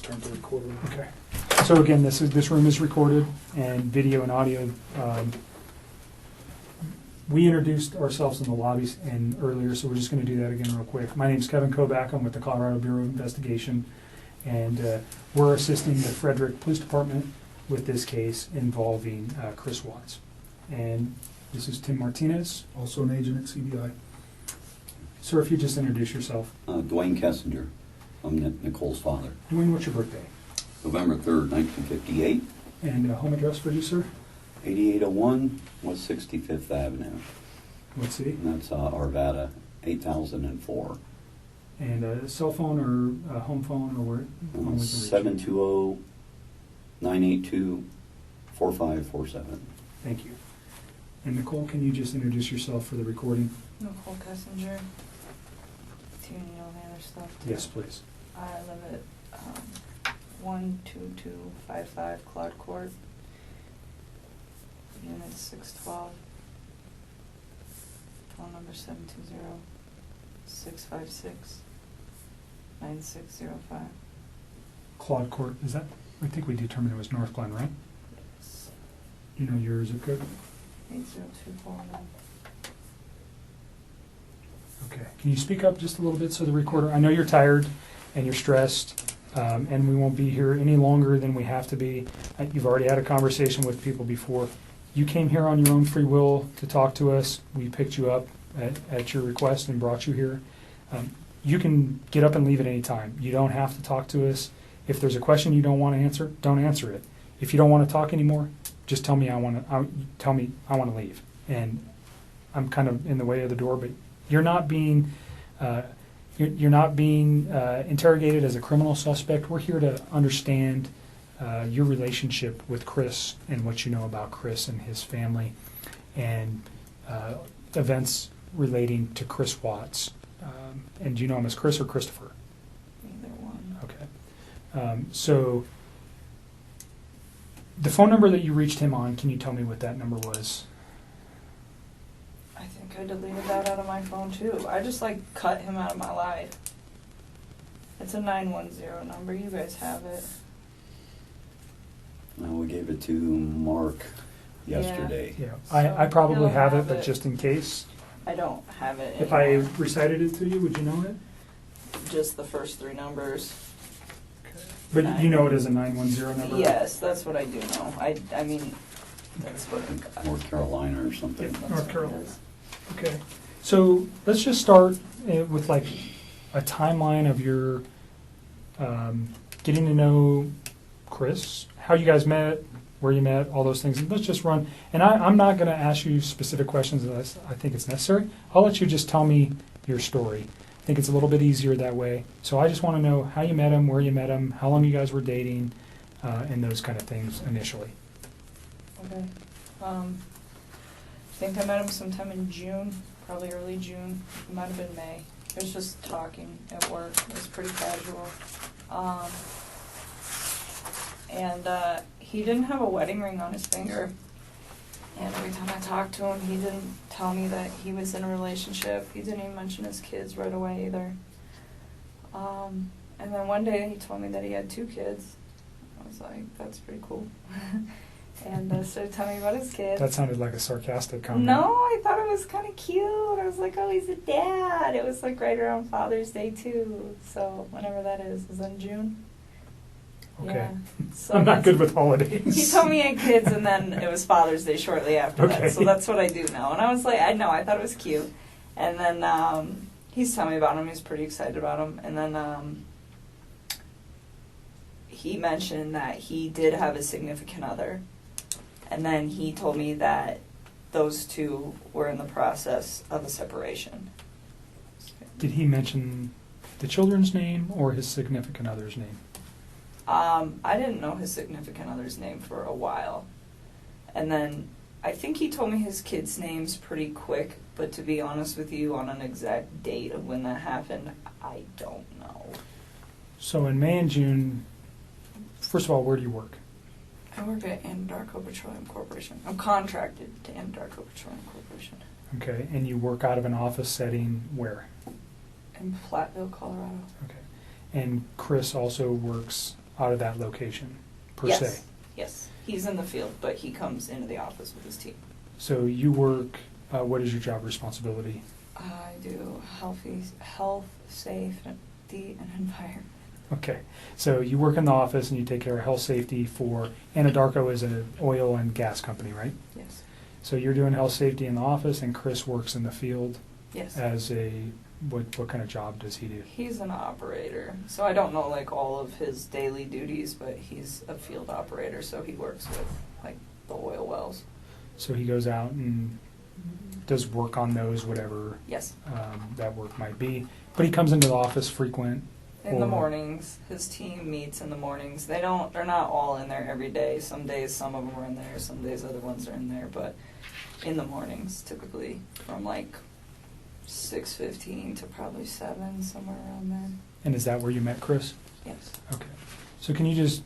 turn the recorder. Okay. So again, this room is recorded, and video and audio. We introduced ourselves in the lobbies and earlier, so we're just going to do that again real quick. My name is Kevin Kovac. I'm with the Colorado Bureau of Investigation, and we're assisting the Frederick Police Department with this case involving Chris Watts. And this is Tim Martinez, Also an agent at CBI. Sir, if you just introduce yourself. Dwayne Kessinger. I'm Nichole's father. Dwayne, what's your birthday? November 3rd, 1958, And home address for you, sir? 8801 West 65th Avenue. What city? And that's Arvada, 8004. And a cell phone or a home phone or where? Phone we can reach you? 720-982-4547. Thank you. And Nicole, can you just introduce yourself for the recording? Nichol Kessinger. Do you need all the other stuff too? Yes, please. I live at 12255 Claude Court, Unit 612. Phone number 720-656-9605. Claude Court, is that? I think we determined it was North Glen, right? Yes. You know your zip code? 80241. Okay. Can you speak up just a little bit so the recorder, I know you're tired and you're stressed, and we won't be here any longer than we have to be. You've already had a conversation with people before. You came here on your own free will to talk to us. We picked you up at your request and brought you here. You can get up and leave at any time. You don't have to talk to us. If there's a question you don't want to answer, don't answer it. If you don't want to talk anymore, just tell me I want to leave. And I'm kind of in the way of the door, but you're not being interrogated as a criminal suspect. We're here to understand your relationship with Chris and what you know about Chris and his family, and events relating to Chris Watts. And do you know him as Chris or Christopher? Either one. Okay. So the phone number that you reached him on, can you tell me what that number was? I think I deleted that out of my phone too. I just cut him out of my life. It's a 910 number. You guys have it. We gave it to Mark yesterday. Yeah, I probably You'll have it, have but it. just in case. I don't have it If I anymore. recited it to you, would you know it? Just the first three numbers. But you know it as a 910 number? Yes, that's what I do know. I mean, that's what North Carolina or something. that's North what it Carolina. is. Okay. So let's just start with a timeline of your getting to know Chris, how you guys met, where you met, all those things. And let's just run. And I'm not going to ask you specific questions unless I think it's necessary. I'll let you just tell me your story. I think it's a little bit easier that way. So I just want to know how you met him, where you met him, how long you guys were dating, and those kind of things initially. Okay. I think I met him sometime in June, probably early June. It might have been May. It was just talking at work. It was pretty casual. And he didn't have a wedding ring on his finger. And every time I talked to him, he didn't tell me that he was in a relationship. He didn't even mention his kids right away either. And then one day he told me that he had 2 kids. I was like, that's pretty cool. And started telling me about his kids. That sounded like a sarcastic comment. No, I thought it was kind of cute. I was like, oh, he's a dad. It was right around Father's Day too. So whenever that is in June. Okay. Yeah. So I'm not good with holidays. He told me he had kids, and then it was Father's Day shortly after Okay. that. So that's what I do now. And I was like, I thought it was cute. And then he's telling me about him. He's pretty excited about him. And then he mentioned that he did have a significant other. And then he told me that those 2 were in the process of a separation. Did he mention the children's name or his significant other's name? I didn't know his significant other's name for a while. And then I think he told me his kids' names pretty quick, but to be honest with you, on an exact date of when that happened, I don't know. So in May and June, first of all, where do you work? I work at Anadarko Petroleum Corporation. I'm contracted to Anadarko Petroleum Corporation. Okay, and you work out of an office setting where? In Platteville, Colorado. Okay. And Chris also works out of that location, per Yes. se. Yes, he's in the field, but he comes into the office with his team. So you work, what is your job responsibility? I do health, safety, and environment. Okay, so you work in the office and you take care of health safety for, Anadarko is an oil and gas company, right? Yes. So you're doing health safety in the office and Chris works in the field Yes. as what kind of job does he do? He's an operator, so I don't know like all of his daily duties, but he's a field operator, so he works with like the oil wells. So he goes out and does work on those, whatever Yes. that work might be. But he comes into the office frequent. In the or- mornings, his team meets in the mornings. They're not all in there every day. Some days some of them are in there, some days other ones are in there, but in the mornings typically from like 6:15 to probably 7, somewhere around there. And is that where you met Chris? Yes. Okay. So can you just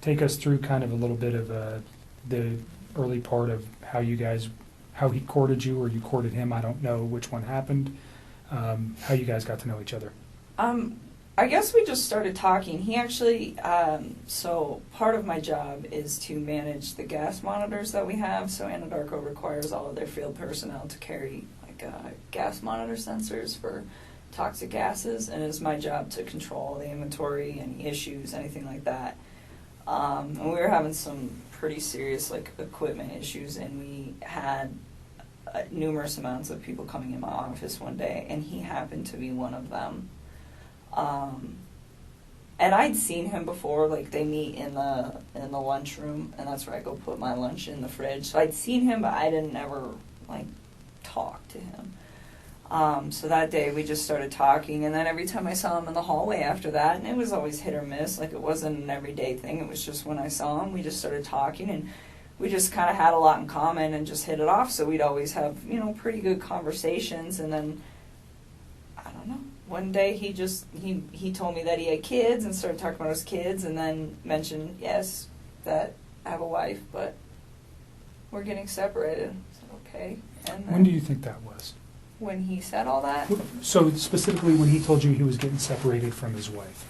take us through kind of a little bit of the early part of how he courted you or you courted him? I don't know which one happened. How you guys got to know each other? I guess we just started talking. He actually, so part of my job is to manage the gas monitors that we have. So Anadarko requires all of their field personnel to carry like gas monitor sensors for toxic gases, and it's my job to control the inventory, any issues, anything like that. And we were having some pretty serious like equipment issues, and we had numerous amounts of people coming in my office one day, and he happened to be one of them. And I'd seen him before, like they meet in the lunchroom, and that's where I go put my lunch in the fridge. So I'd seen him, but I didn't ever like talk to him. So that day we just started talking, and then every time I saw him in the hallway after that, and it was always hit or miss, like it wasn't an everyday thing, it was just when I saw him, we just started talking, and we just kind of had a lot in common and just hit it off, so we'd always have, pretty good conversations, and then, I don't know, one day he told me that he had kids and started talking about his kids, and then mentioned, yes, that I have a wife, but we're getting separated. I said, okay. And then When do you think that was? when he said all that, So specifically when he told you he was getting separated from his wife,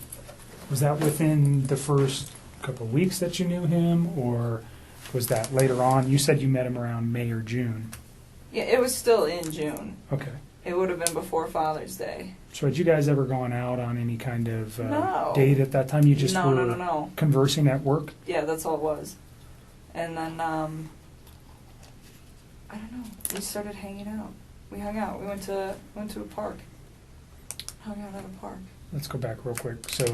was that within the first couple of weeks that you knew him, or was that later on? You said you met him around May or June. yeah, it was still in June. Okay. It would have been before Father's Day. So had you guys ever gone out on any kind of No. date at that time? You just No, were no. conversing at work? Yeah, that's all it was. And then, I don't know. We started hanging out. We hung out. We went to a park. Hung out at a park. Let's go back real quick. So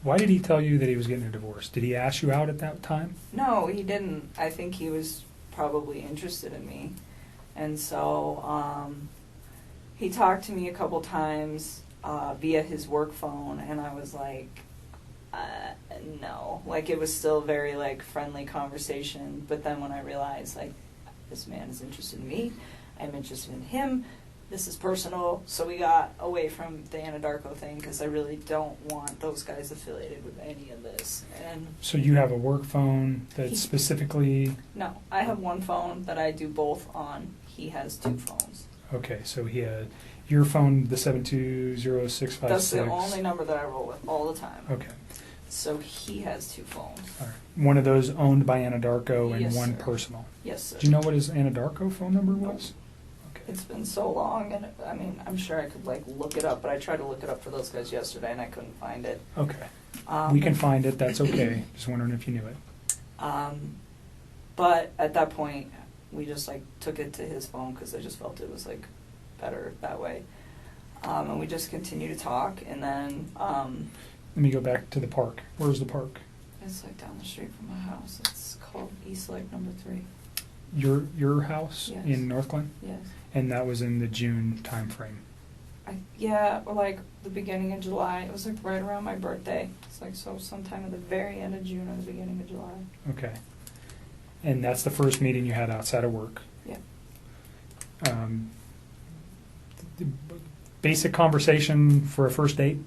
why did he tell you that he was getting a divorce? Did he ask you out at that time? No, he didn't. I think he was probably interested in me. And so, he talked to me a couple times via his work phone, and I was like, no. Like, it was still very, like, friendly conversation. But then when I realized, like, this man is interested in me, I'm interested in him, this is personal, so we got away from the Anadarko thing, because I really don't want those guys affiliated with any of this. And So you have a work phone that's specifically... no, I have one phone that I do both on. He has 2 phones. Okay, so he had your phone, the 720-656. That's the only number that I roll with all the time. Okay, So he has 2 phones. all right. One of those owned by Anadarko and Yes, one sir. personal. Yes, sir. Do you know what his Anadarko phone number was? Okay. It's been so long, and I mean, I'm sure I could like look it up, but I tried to look it up for those guys yesterday, and I couldn't find it. Okay. We can find it, that's okay. Just wondering if you knew it. But at that point, we just like took it to his phone because I just felt it was like better that way. And we just continued to talk, and then Let me go back to the park. Where's the park? it's like down the street from my house. It's called East Lake Number 3. Your house Yes. in North Glen? Yes. And that was in the June time frame. Or like the beginning of July. It was like right around my birthday. It's like so sometime at the very end of June or the beginning of July. Okay. And that's the first meeting you had outside of work. Yeah. The basic conversation for a first date?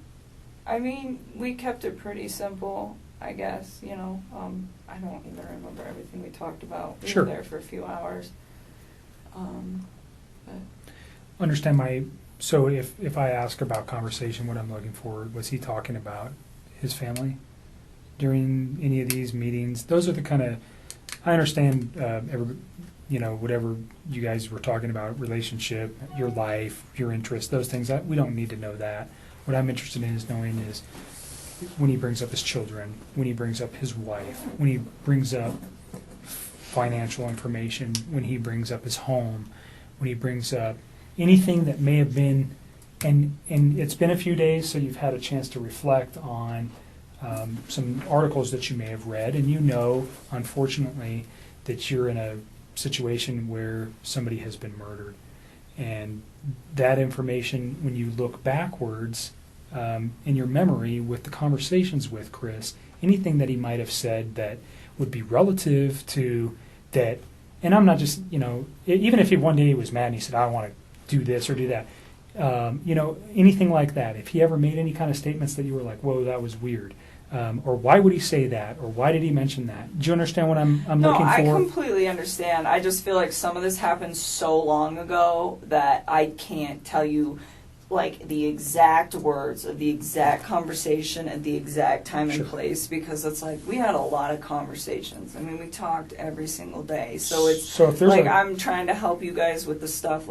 I mean, we kept it pretty simple, I guess, I don't even remember everything we talked about. We Sure. were there for a few hours. But Understand so if I ask about conversation, what I'm looking for, was he talking about his family? during any of these meetings? Those are the kind of, I understand, whatever you guys were talking about, relationship, your life, your interests, those things, we don't need to know that. What I'm interested in is knowing is when he brings up his children, when he brings up his wife, when he brings up financial information, when he brings up his home, when he brings up anything that may have been, and it's been a few days, so you've had a chance to reflect on some articles that you may have read, and unfortunately, that you're in a situation where somebody has been murdered. And that information, when you look backwards in your memory with the conversations with Chris, anything that he might have said that would be relative to that, and I'm not just, even if one day he was mad and he said, I want to do this or do that, anything like that, if he ever made any kind of statements that you were like, whoa, that was weird, or why would he say that, or why did he mention that? Do you understand what I'm looking for? No, I completely understand. I just feel like some of this happened so long ago that I can't tell you like the exact words of the exact conversation at the exact time and place, because it's like we had a lot of conversations. I mean, we talked every single day. So it's if there's like I'm trying to help you guys with the stuff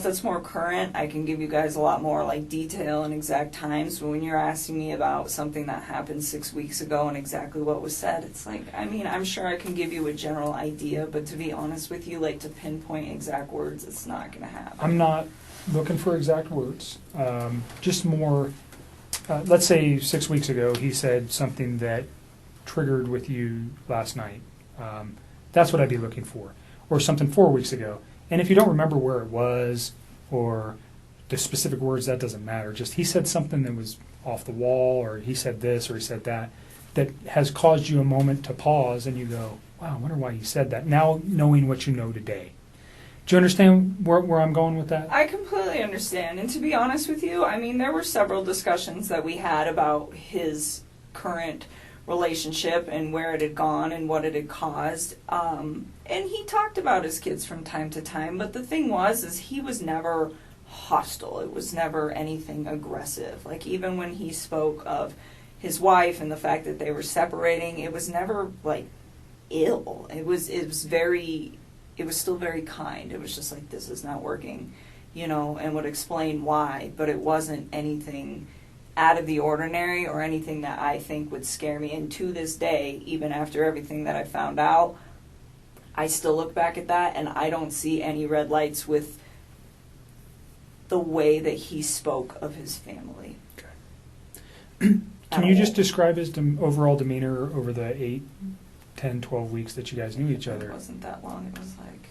that's more current. I can give you guys a lot more like detail and exact times. But when you're asking me about something that happened 6 weeks ago and exactly what was said, it's like, I mean, I'm sure I can give you a general idea, but to be honest with you, like to pinpoint exact words, it's not going to happen. I'm not looking for exact words, just more, let's say 6 weeks ago he said something that triggered with you last night. That's what I'd be looking for. Or something 4 weeks ago. And if you don't remember where it was or the specific words, that doesn't matter. Just he said something that was off the wall, or he said this or he said that has caused you a moment to pause and you go, wow, I wonder why he said that, now knowing what you know today. Do you understand where I'm going with that? I completely understand. And to be honest with you, I mean, there were several discussions that we had about his current relationship and where it had gone and what it had caused. And he talked about his kids from time to time. But the thing is he was never hostile. It was never anything aggressive. Like even when he spoke of his wife and the fact that they were separating, it was never like ill. It was still very kind. It was just like, this is not working, and would explain why, but it wasn't anything out of the ordinary or anything that I think would scare me. And to this day, even after everything that I found out, I still look back at that and I don't see any red lights with the way that he spoke of his family. Okay. Can you just describe his overall demeanor over the 8, 10, 12 weeks that you guys knew each other? It wasn't that long. It was like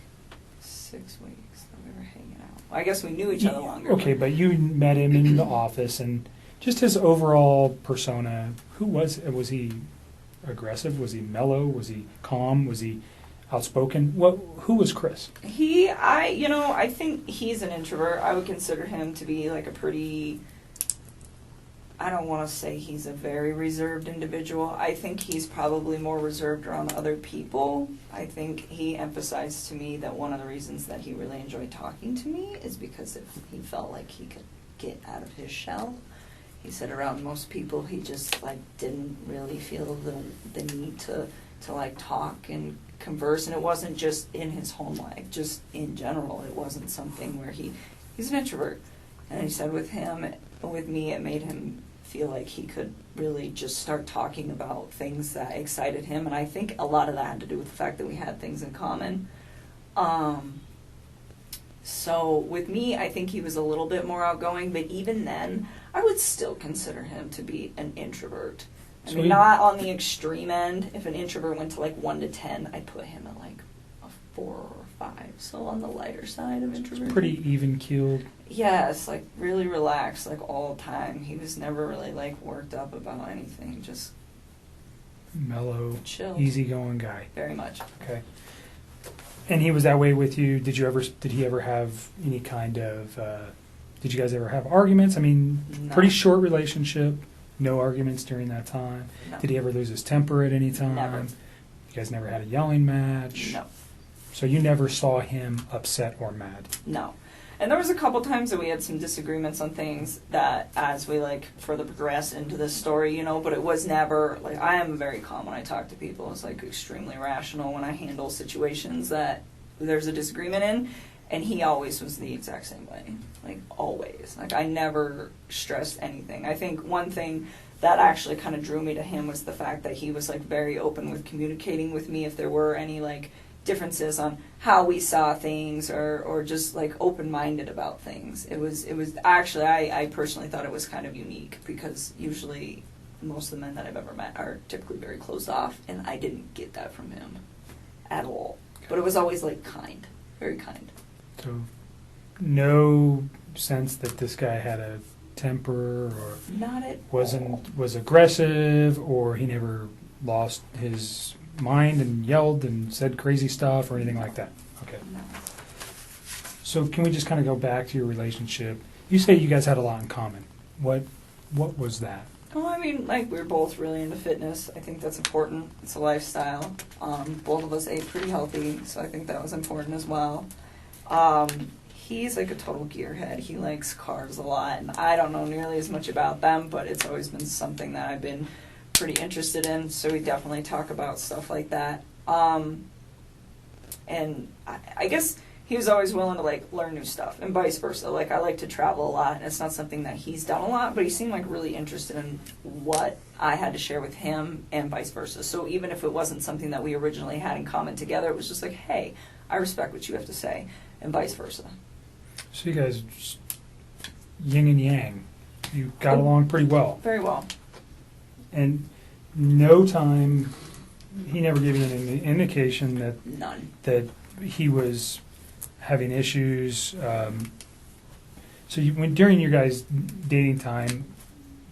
6 weeks that we were hanging out. Well, I guess we knew each other longer. Okay, but you met him in the office, and just his overall persona, who was he aggressive? Was he mellow? Was he calm? Was he outspoken? Who was Chris? I think he's an introvert. I would consider him to be like a pretty, I don't want to say he's a very reserved individual. I think he's probably more reserved around other people. I think he emphasized to me that one of the reasons that he really enjoyed talking to me is because he felt like he could get out of his shell. He said around most people he just like didn't really feel the need to like talk and converse, and it wasn't just in his home life, just in general. It wasn't something where he's an introvert. And he said with me, it made him feel like he could really just start talking about things that excited him. And I think a lot of that had to do with the fact that we had things in common. So with me, I think he was a little bit more outgoing, but even then, I would still consider him to be an introvert. I mean, not on the extreme end. If an introvert went to like 1 to 10, I'd put him at like a 4 or 5. So on the lighter side of introversion. Pretty even-keeled. Yes, like really relaxed, like all the time. He was never really like worked up about anything. Just mellow, chill, easygoing guy. Very much. Okay. And he was that way with you. Did he ever have any kind of? Did you guys ever have arguments? I mean, No. Pretty short relationship. No arguments during that time. No. Did he ever lose his temper at any time? Never. You guys never had a yelling match? No. So you never saw him upset or mad? No. And there was a couple times that we had some disagreements on things that as we like further progress into this story, you know, but it was never like, I am very calm when I talk to people. It's like extremely rational when I handle situations that there's a disagreement in, and he always was the exact same way. Like always. Like I never stressed anything. I think one thing that actually kind of drew me to him was the fact that he was like very open with communicating with me if there were any like differences on how we saw things or just like open-minded about things. It was actually, I personally thought it was kind of unique because usually most of the men that I've ever met are typically very closed off, and I didn't get that from him at all. But it was always like kind, very kind. So no sense that this guy had a temper or Not at was aggressive, or he never lost his mind and yelled and said crazy stuff or anything like that. Okay. No. So can we just kind of go back to your relationship? You say you guys had a lot in common. What was that? Oh, I mean, like, we were both really into fitness. I think that's important. It's a lifestyle. Both of us ate pretty healthy, so I think that was important as well. He's like a total gearhead. He likes cars a lot, and I don't know nearly as much about them, but it's always been something that I've been pretty interested in, so we definitely talk about stuff like that. And I guess he was always willing to like learn new stuff, and vice versa. Like I like to travel a lot, and it's not something that he's done a lot, but he seemed like really interested in what I had to share with him, and vice versa. So even if it wasn't something that we originally had in common together, it was just like, hey, I respect what you have to say, and vice versa. So you guys are just yin and yang. You got along pretty well. Very well. And no time, he never gave you any indication that None. that he was having issues. So during your guys' dating time,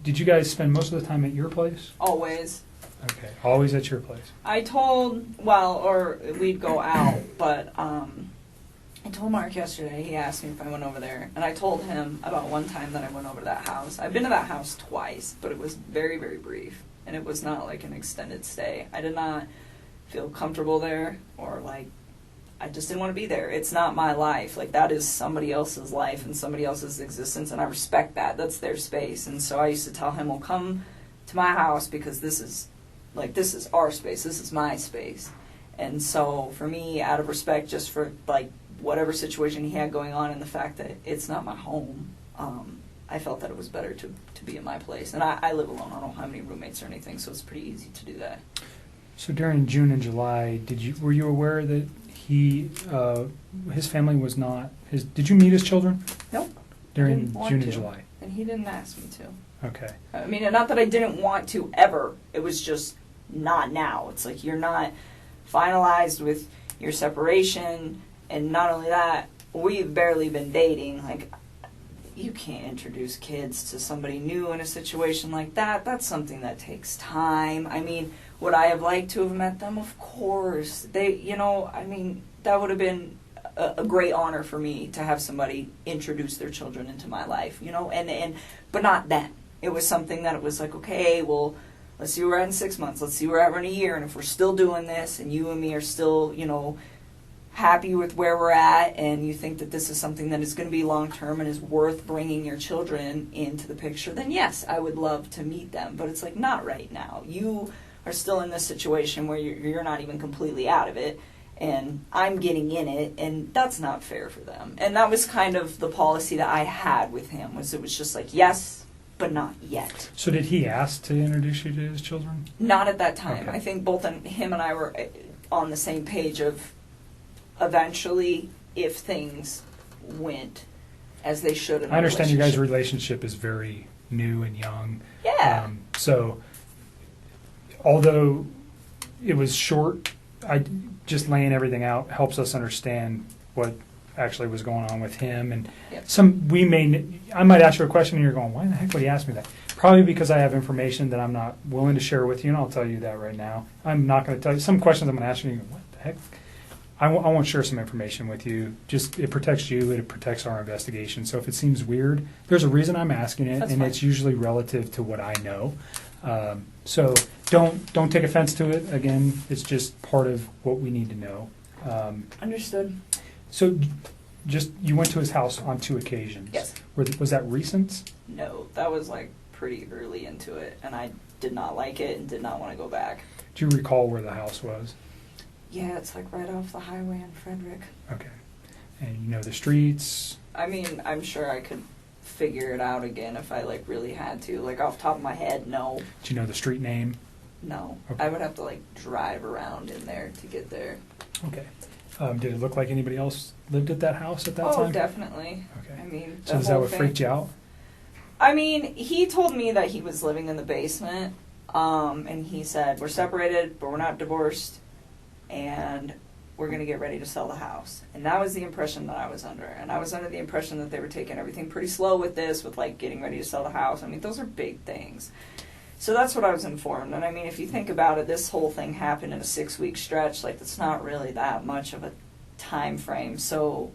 did you guys spend most of the time at your place? Always. Okay, always at your place. Or we'd go out, but I told Mark yesterday, he asked me if I went over there, and I told him about one time that I went over to that house. I've been to that house twice, but it was very, very brief, and it was not like an extended stay. I did not feel comfortable there, or like, I just didn't want to be there. It's not my life. Like, that is somebody else's life and somebody else's existence, and I respect that. That's their space. And so I used to tell him, well, come to my house because this is our space. This is my space. And so for me, out of respect just for, like, whatever situation he had going on and the fact that it's not my home, I felt that it was better to be in my place. And I live alone. I don't have any roommates or anything, so it's pretty easy to do that. So during June and July, were you aware that his family was not his? Did you meet his children? Nope. During June June and July. And he didn't ask me to. Okay. I mean, not that I didn't want to ever. It was just not now. It's like you're not finalized with your separation, and not only that, we've barely been dating. Like, you can't introduce kids to somebody new in a situation like that. That's something that takes time. I mean, would I have liked to have met them? Of course. That would have been a great honor for me to have somebody introduce their children into my life, but not then. It was something that it was like, okay, well, let's see where we're at in 6 months. Let's see where we're at in a year. And if we're still doing this and you and me are still, happy with where we're at, and you think that this is something that is going to be long-term and is worth bringing your children into the picture, then yes, I would love to meet them. But it's like, not right now. You are still in this situation where you're not even completely out of it, and I'm getting in it, and that's not fair for them. And that was kind of the policy that I had with him, it was just like, yes, but not yet. So did he ask to introduce you to his children? Not at that time. Okay. I think both him and I were on the same page of eventually, if things went as they should in I understand your guys' relationship. relationship is very new and young. Yeah. So although it was short, just laying everything out helps us understand what actually was going on with him. And Yep. I might ask you a question and you're going, why the heck would he ask me that? Probably because I have information that I'm not willing to share with you, and I'll tell you that right now. I'm not going to tell you. Some questions I'm going to ask you, and you go, what the heck? I want to share some information with you. Just, it protects you, it protects our investigation. So if it seems weird, there's a reason I'm asking it, That's and fine. it's usually relative to what I know. So don't take offense to it. Again, it's just part of what we need to know. Understood. So you went to his house on 2 occasions. Yes. Was that recent? No, that was like pretty early into it, and I did not like it and did not want to go back. Do you recall where the house was? Yeah, it's like right off the highway in Frederick. Okay. And you know the streets? I mean, I'm sure I could figure it out again if I like really had to. Like off the top of my head, no. Do you know the street name? No. Okay. I would have to like drive around in there to get there. Okay. Did it look like anybody else lived at that house at that Oh, time? definitely. Okay. I mean, So is that what freaked you out? I mean, he told me that he was living in the basement, and he said, we're separated, but we're not divorced, and we're going to get ready to sell the house. And that was the impression that I was under. And I was under the impression that they were taking everything pretty slow with this, with like getting ready to sell the house. I mean, those are big things. So that's what I was informed. And I mean, if you think about it, this whole thing happened in a 6-week stretch. Like, that's not really that much of a time frame. So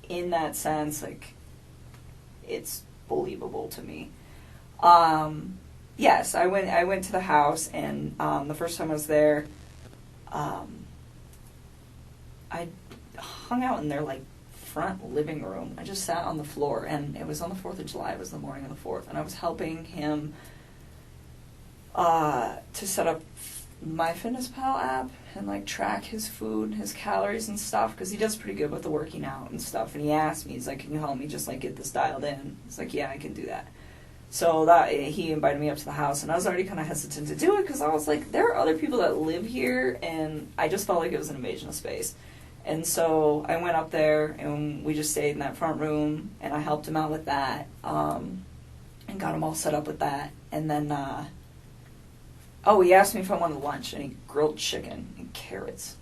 in that sense, like, it's believable to me. Yes, I went to the house, and the first time I was there, I hung out in their like front living room. I just sat on the floor, and it was on the 4th of July. It was the morning of the 4th, and I was helping him to set up MyFitnessPal app and like track his food, his calories and stuff, because he does pretty good with the working out and stuff. And he asked me, he's like, "Can you help me just like get this dialed in?" It's like, "Yeah, I can do that." So that he invited me up to the house, and I was already kind of hesitant to do it because I was like, there are other people that live here, and I just felt like it was an invasion of space. And so I went up there, and we just stayed in that front room, and I helped him out with that, and got him all set up with that. And then, he asked me if I wanted lunch, and he grilled chicken and carrots.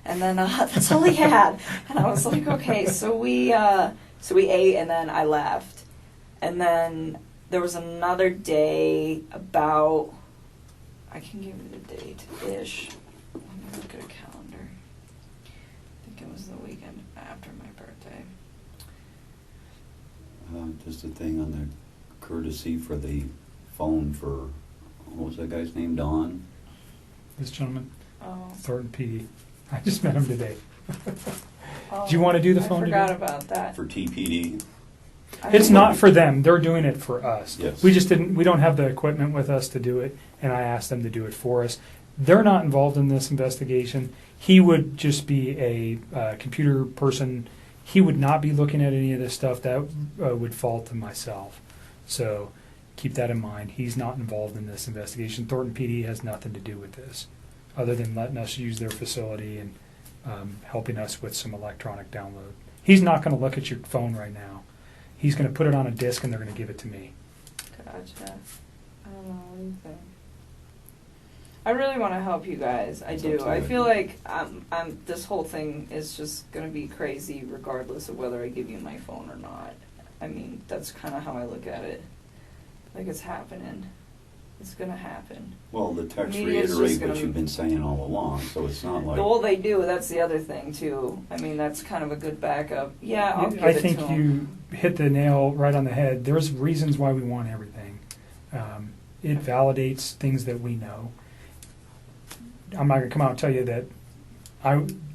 And then that's all he had. And I was like, okay, so we ate, and then I left. And then there was another day about, I can give you the date-ish. Let me look at a calendar. I think it was the weekend after my birthday. Just a thing on the courtesy for the phone for, what was that guy's name, Don? This gentleman, Oh. Thornton PD. I just met him today. Oh, Do you want to do the phone I forgot today? about that. For TPD? It's not for them. They're doing it for us. Yes. We don't have the equipment with us to do it, and I asked them to do it for us. They're not involved in this investigation. He would just be a computer person. He would not be looking at any of this stuff. That would fall to myself. So keep that in mind. He's not involved in this investigation. Thornton PD has nothing to do with this, other than letting us use their facility and helping us with some electronic download. He's not going to look at your phone right now. He's going to put it on a disc, and they're going to give it to me. Gotcha. I don't know. What do you think? I really want to help you guys. I do. I feel like this whole thing is just going to be crazy regardless of whether I give you my phone or not. I mean, that's kind of how I look at it. Like, it's happening. It's going to happen. Well, the text Media's just reiterate gonna- what you've been saying all along, so it's not like... Well, they do. That's the other thing, too. I mean, that's kind of a good backup. Yeah, I'll give I it think to 'em. you hit the nail right on the head. There's reasons why we want everything. It validates things that we know. I'm not going to come out and tell you that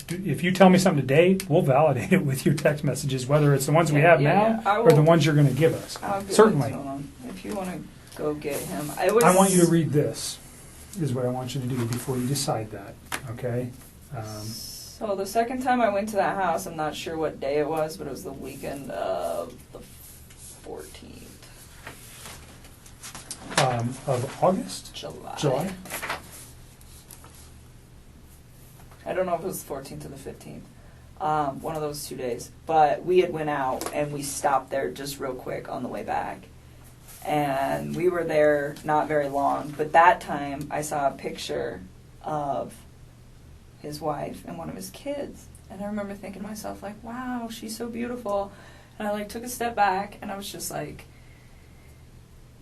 if you tell me something today, we'll validate it with your text messages, whether it's the ones we have now I or the will- ones you're going to give us. I'll give Certainly. it to 'em. If you want to go get him. I want you to read this, is what I want you to do before you decide that, okay? So the second time I went to that house, I'm not sure what day it was, but it was the weekend of the 14th. Of August? July. I don't know if it was the 14th or the 15th. One of those 2 days. But we had went out and we stopped there just real quick on the way back. And we were there not very long. But that time I saw a picture of his wife and one of his kids. And I remember thinking to myself, like, wow, she's so beautiful. And I like took a step back and I was just like,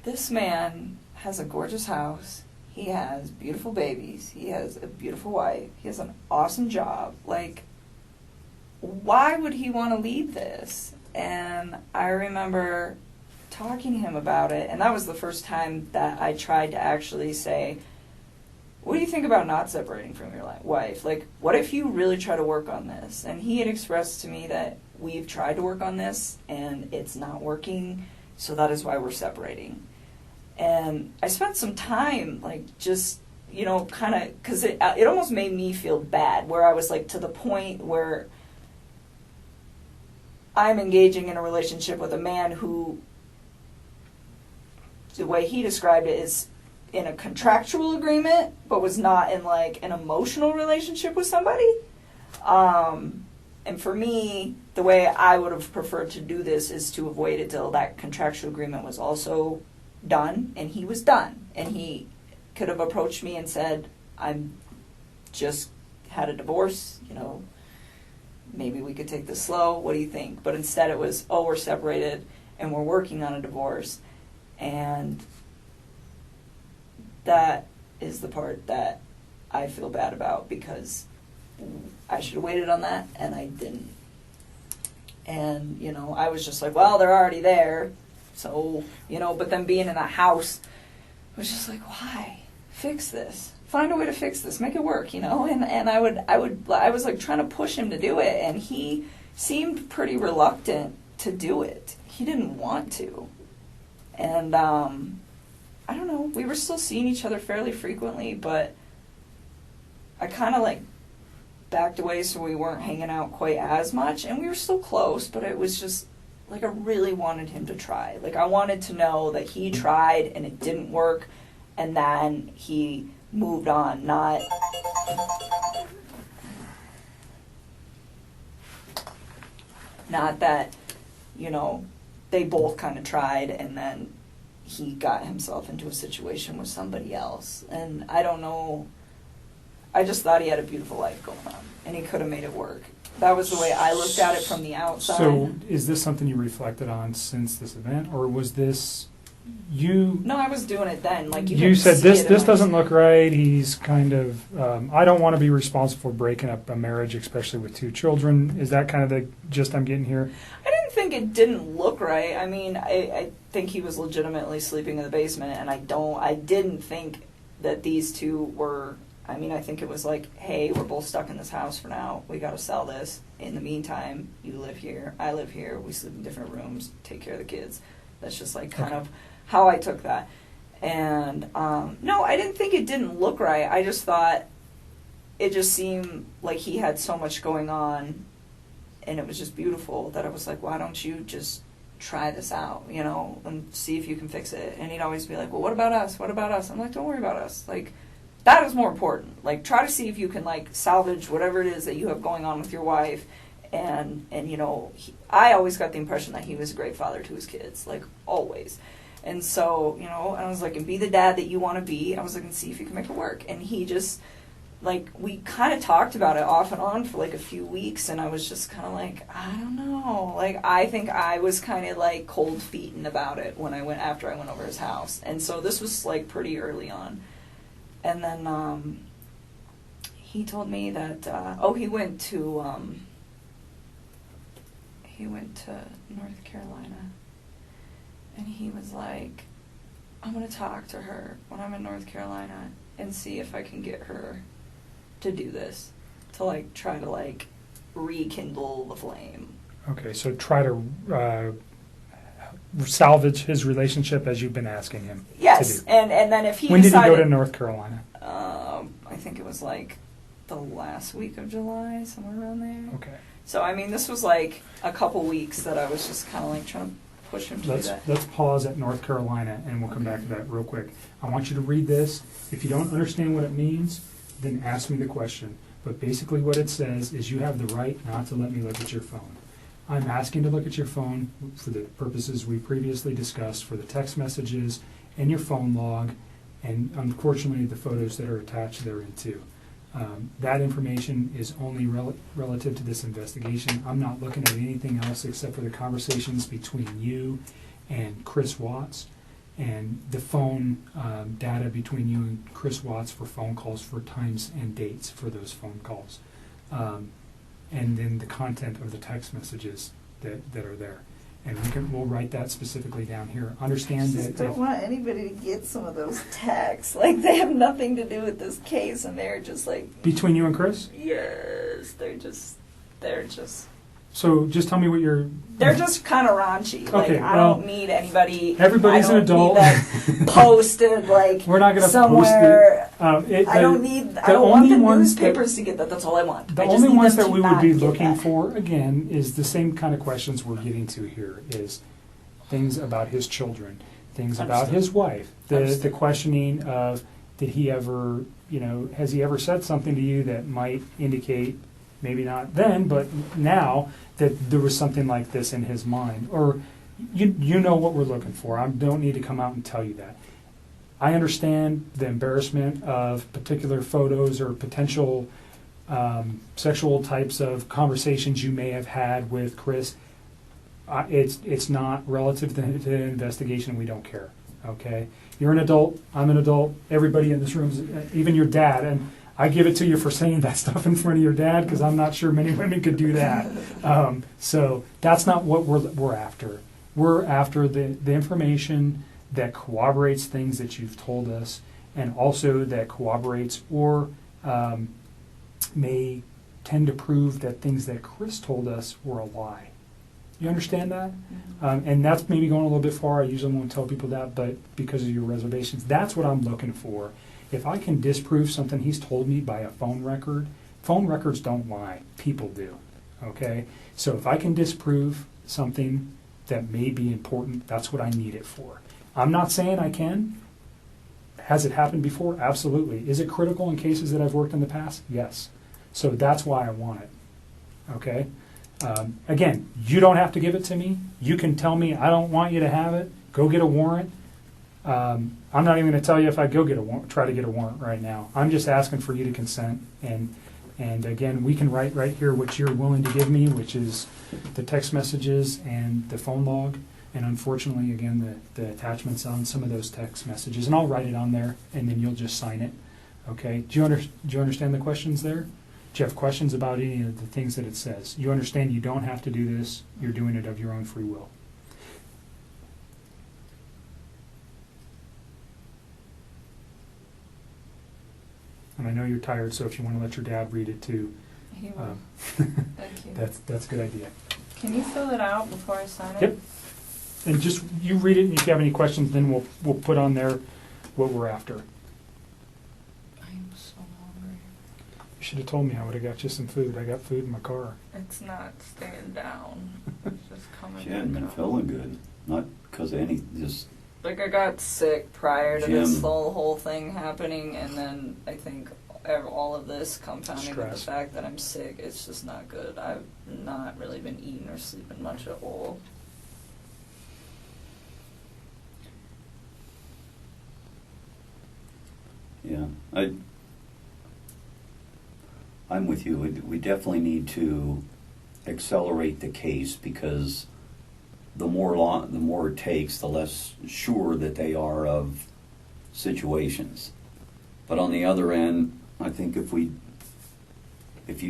this man has a gorgeous house. He has beautiful babies. He has a beautiful wife. He has an awesome job. Like, why would he want to leave this? And I remember talking to him about it, and that was the first time that I tried to actually say, what do you think about not separating from your wife? Like, what if you really try to work on this? And he had expressed to me that we've tried to work on this and it's not working, so that is why we're separating. And I spent some time, like, just, you know, kind of, because it almost made me feel bad, where I was, like, to the point where I'm engaging in a relationship with a man who, the way he described it, is in a contractual agreement, but was not in, like, an emotional relationship with somebody. And for me, the way I would have preferred to do this is to have waited till that contractual agreement was also done, and he was done. And he could have approached me and said, I'm just had a divorce, you know, maybe we could take this slow, what do you think? But instead it was, oh, we're separated and we're working on a divorce. And that is the part that I feel bad about, because I should have waited on that and I didn't. And, you know, I was just like, well, they're already there. So, you know, but then being in a house was just like, why? Fix this. Find a way to fix this. Make it work, you know? And I was like trying to push him to do it, and he seemed pretty reluctant to do it. He didn't want to. And, I don't know, we were still seeing each other fairly frequently, but I kind of like backed away so we weren't hanging out quite as much, and we were still close, but it was just, like, I really wanted him to try. Like, I wanted to know that he tried and it didn't work, and then he moved on, not that, you know, they both kind of tried and then he got himself into a situation with somebody else. And I don't know, I just thought he had a beautiful life going on, and he could have made it work. That was the way I looked at it from the outside. So is this something you reflected on since this event, or was this you? No, I was doing it then. Like, you said this doesn't look right. He's kind of, I don't want to be responsible for breaking up a marriage, especially with 2 children. Is that kind of the gist I'm getting here? I didn't think it didn't look right. I mean, I think he was legitimately sleeping in the basement, and I didn't think that these two were, I mean, I think it was like, hey, we're both stuck in this house for now. We got to sell this. In the meantime, you live here, I live here. We sleep in different rooms, take care of the kids. That's just like kind of how I took that. And no, I didn't think it didn't look right. I just thought it just seemed like he had so much going on, and it was just beautiful that I was like, why don't you just try this out, you know, and see if you can fix it. And he'd always be like, well, what about us? What about us? I'm like, don't worry about us. Like, that is more important. Like, try to see if you can, like, salvage whatever it is that you have going on with your wife. And you know, I always got the impression that he was a great father to his kids, like, always. And so, you know, I was like, and be the dad that you want to be. I was like, and see if you can make it work. And he just, like, we kind of talked about it off and on for, like, a few weeks. And I was just kind of like, I don't know. Like, I think I was kind of, like, cold feeting about it after I went over his house. And so this was, like, pretty early on. And then he told me that, he went to North Carolina. And he was like, I'm going to talk to her when I'm in North Carolina and see if I can get her to do this, to, like, try to, like, rekindle the flame. Okay, so try to salvage his relationship as you've been asking him yes, to do. And then if he When decided, did he go to North Carolina? I think it was, like, the last week of July, somewhere around there. Okay. So, I mean, this was, like, a couple weeks that I was just kind of, like, trying to push him to do that. Let's pause at North Carolina, and we'll come back to that real quick. I want you to read this. If you don't understand what it means, then ask me the question. But basically what it says is you have the right not to let me look at your phone. I'm asking to look at your phone for the purposes we previously discussed, for the text messages and your phone log, and unfortunately the photos that are attached therein too. That information is only relative to this investigation. I'm not looking at anything else except for the conversations between you and Chris Watts, and the phone data between you and Chris Watts for phone calls, for times and dates for those phone calls. And then the content of the text messages that are there. And we'll write that specifically down here. Understand that. I just don't want anybody to get some of those texts. Like, they have nothing to do with this case, and they're just like... Between you and Chris? Yes, they're just So just tell me what you're... They're just kind of raunchy. Like, Okay, I well, don't need anybody. everybody's I an don't adult. Need that posted like We're not going to somewhere. post it. I don't need. I don't want the newspapers to get that. That's all I want. The I just only need ones them that to we would not be get looking that. for, again, is the same kind of questions we're getting to here, is things about his children, things about Understood. his wife, the Understood. questioning of, did he ever, has he ever said something to you that might indicate, maybe not then, but now, that there was something like this in his mind? Or, you know what we're looking for. I don't need to come out and tell you that. I understand the embarrassment of particular photos or potential sexual types of conversations you may have had with Chris. It's not relative to the investigation, and we don't care. Okay, you're an adult. I'm an adult. Everybody in this room, even your dad, and I give it to you for saying that stuff in front of your dad, because I'm not sure many women could do that. So that's not what we're after. We're after the information that corroborates things that you've told us, and also that corroborates or may tend to prove that things that Chris told us were a lie. You understand that? And that's maybe going a little bit far. I usually won't tell people that, but because of your reservations, that's what I'm looking for. If I can disprove something he's told me by a phone records don't lie. People do. Okay? So if I can disprove something that may be important, that's what I need it for. I'm not saying I can. Has it happened before? Absolutely. Is it critical in cases that I've worked in the past? Yes. So that's why I want it. Okay? Again, you don't have to give it to me. You can tell me, I don't want you to have it. Go get a warrant. I'm not even going to tell you if I go try to get a warrant right now. I'm just asking for you to consent. And again, we can write right here what you're willing to give me, which is the text messages and the phone log. And unfortunately, again, the attachments on some of those text messages. And I'll write it on there, and then you'll just sign it. Okay? Do you understand the questions there? Do you have questions about any of the things that it says? You understand you don't have to do this. You're doing it of your own free will. And I know you're tired, so if you want to let your dad read it too, He will. Thank you. that's a good idea. Can you fill it out before I sign it? Yep. And just you read it, and if you have any questions, then we'll put on there what we're after. I'm so hungry. You should have told me. I would have got you some food. I got food in my car. It's not staying down. It's just coming She hadn't been back up. feeling good, not because of any, just, Like, I got sick prior to this Jim. whole thing happening, and then I think all of this compounding with the Stress. fact that I'm sick, it's just not good. I've not really been eating or sleeping much at all. yeah. I'm with you. We definitely need to accelerate the case, because the more it takes, the less sure that they are of situations. But on the other end, I think if you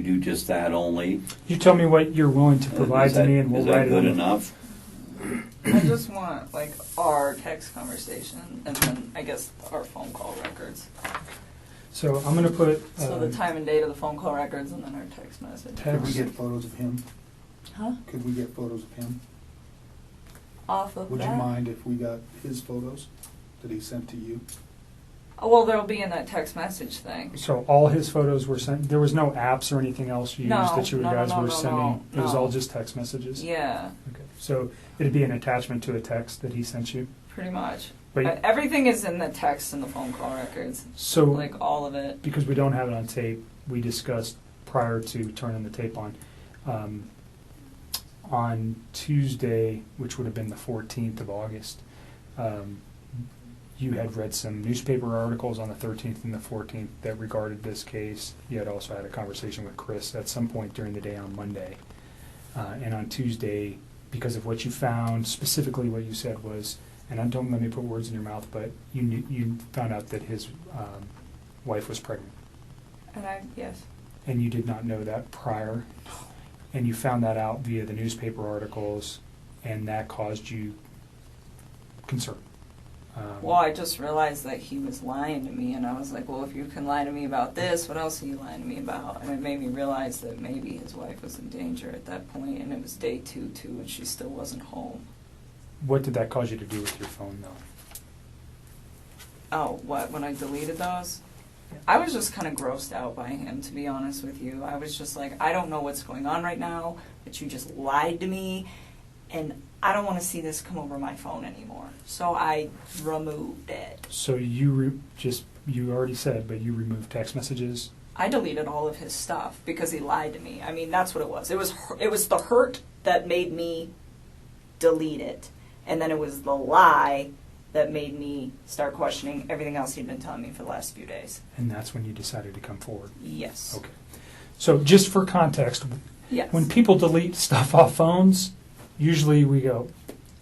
do just that only, You tell me what you're willing to provide to me, and we'll is write that it good on. enough? I just want, like, our text conversation, and then, I guess, our phone call records. So I'm going to put. So the time and date of the phone call records, and then our text message. Could we Text. get photos of him? Huh? Could we get photos of him? Off of Would that? you mind if we got his photos that he sent to you? Oh, well, they'll be in that text message thing. So all his photos were sent. There was no apps or anything else you No, used that you no, guys no, were no, sending. no, It was no. all just text messages. Yeah, Okay. So it'd be an attachment to a text that he sent you. pretty much. But Everything is in the text and the phone call records, so like all of it. because we don't have it on tape, we discussed prior to turning the tape on Tuesday, which would have been the 14th of August. You had read some newspaper articles on the 13th and the 14th that regarded this case. You had also had a conversation with Chris at some point during the day on Monday. And on Tuesday, because of what you found, specifically what you said was, and don't let me put words in your mouth, but you found out that his wife was pregnant. And yes. And you did not know that prior. And you found that out via the newspaper articles, and that caused you concern. Well, I just realized that he was lying to me, and I was like, well, if you can lie to me about this, what else are you lying to me about? And it made me realize that maybe his wife was in danger at that point, and it was day 2, too, and she still wasn't home. What did that cause you to do with your phone, though? Oh, what, when I deleted those? Yeah. I was just kind of grossed out by him, to be honest with you. I was just like, I don't know what's going on right now, but you just lied to me, and I don't want to see this come over my phone anymore. So I removed it. So you you already said, but you removed text messages? I deleted all of his stuff because he lied to me. I mean, that's what it was. It was the hurt that made me delete it, and then it was the lie that made me start questioning everything else he'd been telling me for the last few days. And that's when you decided to come forward? Yes. Okay. So just for context, Yes. when people delete stuff off phones, usually we go,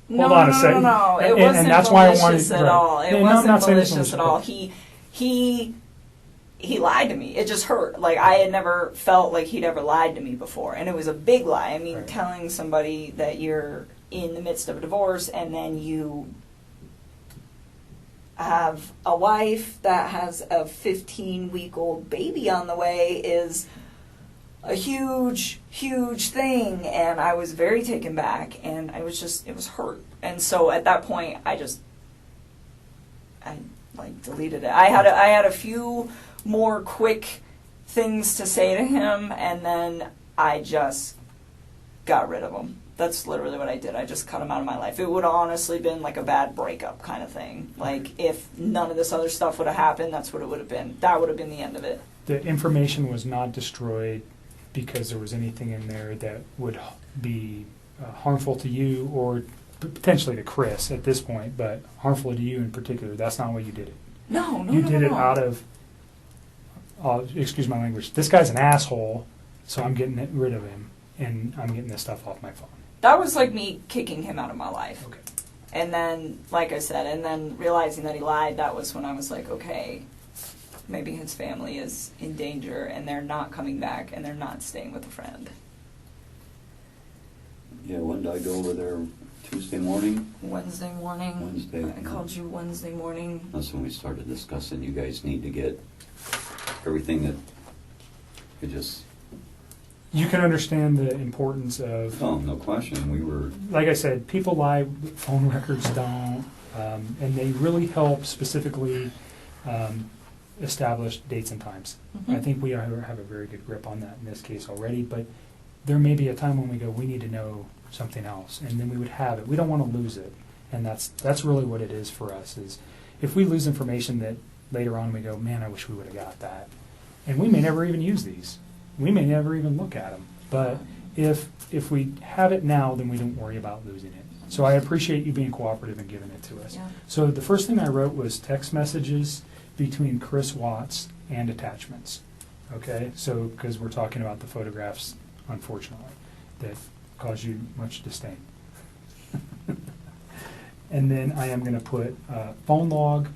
No, hold on no, a second. no, it And wasn't that's why I wanted, malicious at right. all. It Yeah, no, I'm wasn't not saying it's malicious at malicious, all. He lied to me. It just hurt. Like, I had never felt like he'd ever lied to me before. And it was a big lie. I mean, Right. telling somebody that you're in the midst of a divorce and then you have a wife that has a 15-week-old baby on the way is a huge, huge thing. And I was very taken back, and it was hurt. And so at that point, I deleted it. I had a few more quick things to say to him, and then I just got rid of him. That's literally what I did. I just cut him out of my life. It would have honestly been like a bad breakup kind of thing. Like, if none of this other stuff would have happened, that's what it would have been. That would have been the end of it. The information was not destroyed because there was anything in there that would be harmful to you or potentially to Chris at this point, but harmful to you in particular. That's not why you did it. No. You did it out of, excuse my language, this guy's an asshole, so I'm getting rid of him, and I'm getting this stuff off my phone. That was like me kicking him out of my life. Okay. And then, like I said, and then realizing that he lied, that was when I was like, okay, maybe his family is in danger, and they're not coming back, and they're not staying with a friend. Yeah, when did I go over there? Tuesday morning? Wednesday morning. Wednesday. I called you Wednesday morning. That's when we started discussing you guys need to get everything that it just... You can understand the importance of, Oh, no question. We were... like I said, people lie, phone records don't, and they really help specifically establish dates and times. Mhm. I think we have a very good grip on that in this case already, but there may be a time when we go, we need to know something else, and then we would have it. We don't want to lose it, and that's really what it is for us, is if we lose information that later on we go, man, I wish we would have got that. And we may never even use these. We may never even look at them. But if we have it now, then we don't worry about losing it. So I appreciate you being cooperative and giving it to us. Yeah. So the first thing I wrote was text messages between Chris Watts and attachments. Okay? So, because we're talking about the photographs, unfortunately, that cause you much disdain. And then I am going to put phone log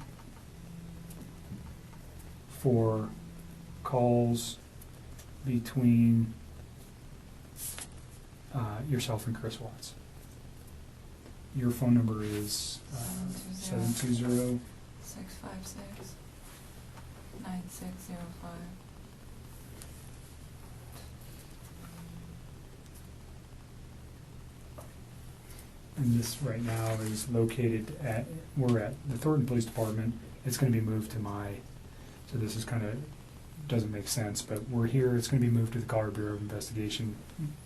for calls between yourself and Chris Watts. Your phone number is 720. 656 9605. And this right now is located we're at the Thornton Police Department. It's going to be moved to so this is kind of, doesn't make sense, but we're here. It's going to be moved to the Colorado Bureau of Investigation.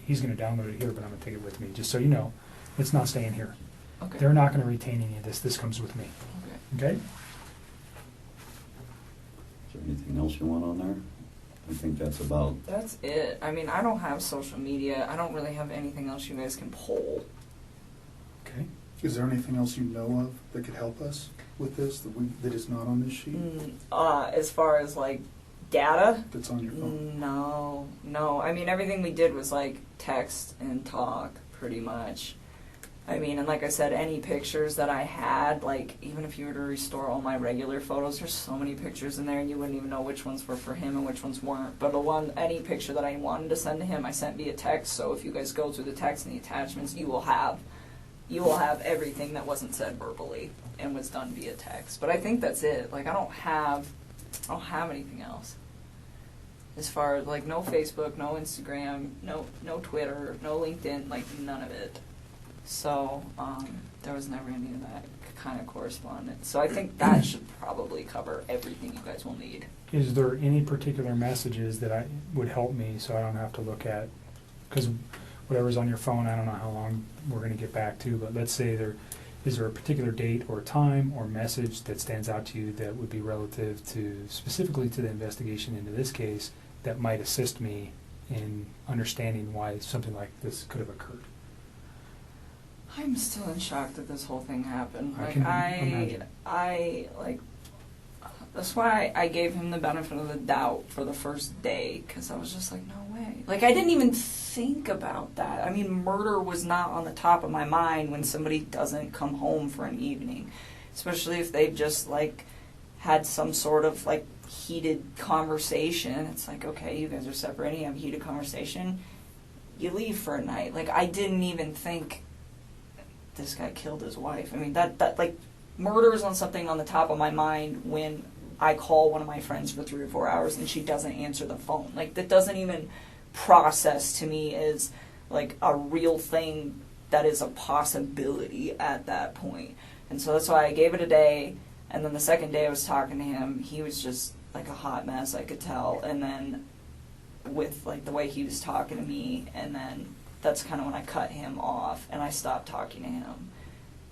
He's going to download it here, but I'm going to take it with me, just so you know. It's not staying here. Okay. They're not going to retain any of this. This comes with me. Okay. Okay? Is there anything else you want on there? I think that's about... That's it. I mean, I don't have social media. I don't really have anything else you guys can pull. Okay. Is there anything else you know of that could help us with this that is not on this sheet? As far as like data, That's on your phone? no. I mean, everything we did was like text and talk, pretty much. I mean, and like I said, any pictures that I had, like even if you were to restore all my regular photos, there's so many pictures in there, and you wouldn't even know which ones were for him and which ones weren't. But any picture that I wanted to send to him, I sent via text. So if you guys go through the text and the attachments, you will have, you will have everything that wasn't said verbally and was done via text. But I think that's it. Like, I don't have anything else. As far as, like, no Facebook, no Instagram, no Twitter, no LinkedIn, like, none of it. So, there was never any of that kind of correspondence. So I think that should probably cover everything you guys will need. Is there any particular messages that would help me so I don't have to look at, because whatever's on your phone, I don't know how long we're going to get back to, but let's say is there a particular date or time or message that stands out to you that would be relative to, specifically to the investigation into this case, that might assist me in understanding why something like this could have occurred? I'm still in shock that this whole thing happened. I Like, can imagine. That's why I gave him the benefit of the doubt for the first day, because I was just like, no way. Like, I didn't even think about that. I mean, murder was not on the top of my mind when somebody doesn't come home for an evening, especially if they've just, like, had some sort of, like, heated conversation. It's like, okay, you guys are separating, you have a heated conversation, you leave for a night. Like, I didn't even think this guy killed his wife. I mean, that like, murder is on something on the top of my mind when I call one of my friends for 3 or 4 hours and she doesn't answer the phone. Like, that doesn't even process to me as, like, a real thing that is a possibility at that point. And so that's why I gave it a day, and then the second day I was talking to him, he was just, like, a hot mess, I could tell. And then with, like, the way he was talking to me, and then that's kind of when I cut him off and I stopped talking to him.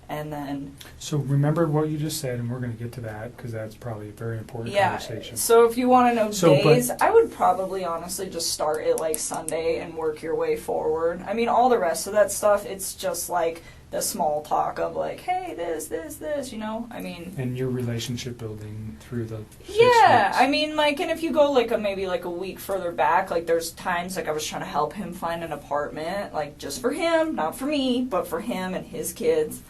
And then... So remember what you just said, and we're going to get to that, because that's probably a very important conversation. So if you want to know days, but I would probably honestly just start at, like, Sunday and work your way forward. I mean, all the rest of that stuff, it's just, like, the small talk of, like, hey, this, you know? I mean... And your relationship building through the 6 Yeah, weeks. I mean, like, and if you go, like, maybe, like, a week further back, like, there's times, like, I was trying to help him find an apartment, like, just for him, not for me, but for him and his kids,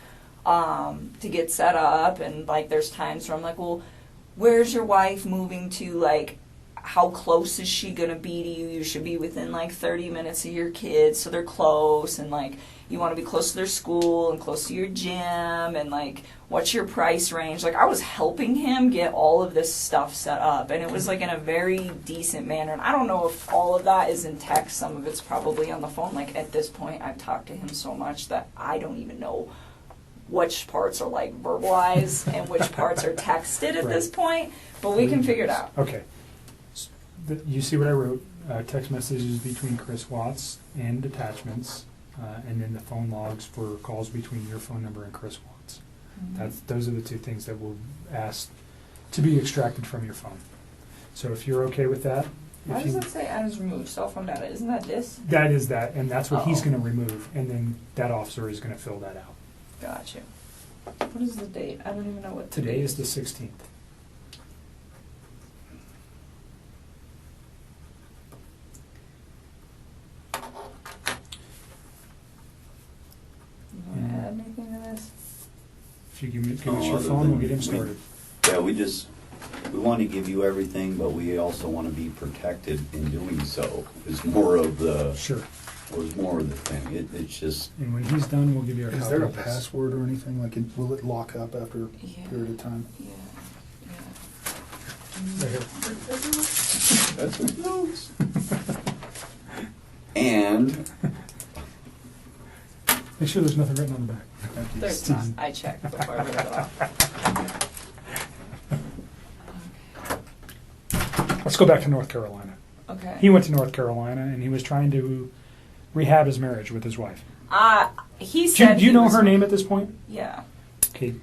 to get set up. And, like, there's times where I'm like, well, where's your wife moving to? Like, how close is she going to be to you? You should be within, like, 30 minutes of your kids, so they're close. And, like, you want to be close to their school and close to your gym. And, like, what's your price range? Like, I was helping him get all of this stuff set up. And it was, like, in a very decent manner. And I don't know if all of that is in text. Some of it's probably on the phone. Like, at this point, I've talked to him so much that I don't even know which parts are, like, verbalized and which parts are texted at this point. But we can figure it out. Okay. You see what I wrote? Text messages between Chris Watts and attachments, and then the phone logs for calls between your phone number and Chris Watts. Mm-hmm. Those are the 2 things that we'll ask to be extracted from your phone. So if you're okay with that. Why does it say items removed, cell phone data? Isn't that this? That is that, and that's what he's Oh. going to remove, and then that officer is going to fill that out. Gotcha. What is the date? I don't even know what Today is the 16th. You want to add anything to this? If you give us your other phone, than we'll get him started. Yeah, we want to give you everything, but we also want to be protected in doing so. Is more of the Sure. thing. It's just And when he's done, we'll give you a copy. Is there a of this. password or anything? Like, will it lock up after a Yeah. period of time? Yeah. Right here. that's what it knows. And Make sure there's nothing written on the back. Thank you. There's not. I checked before I read it off. Let's go back to North Carolina. Okay. He went to North Carolina, and he was trying to rehab his marriage with his wife. He said. Do you he know was- her name at this point? Yeah. Okay.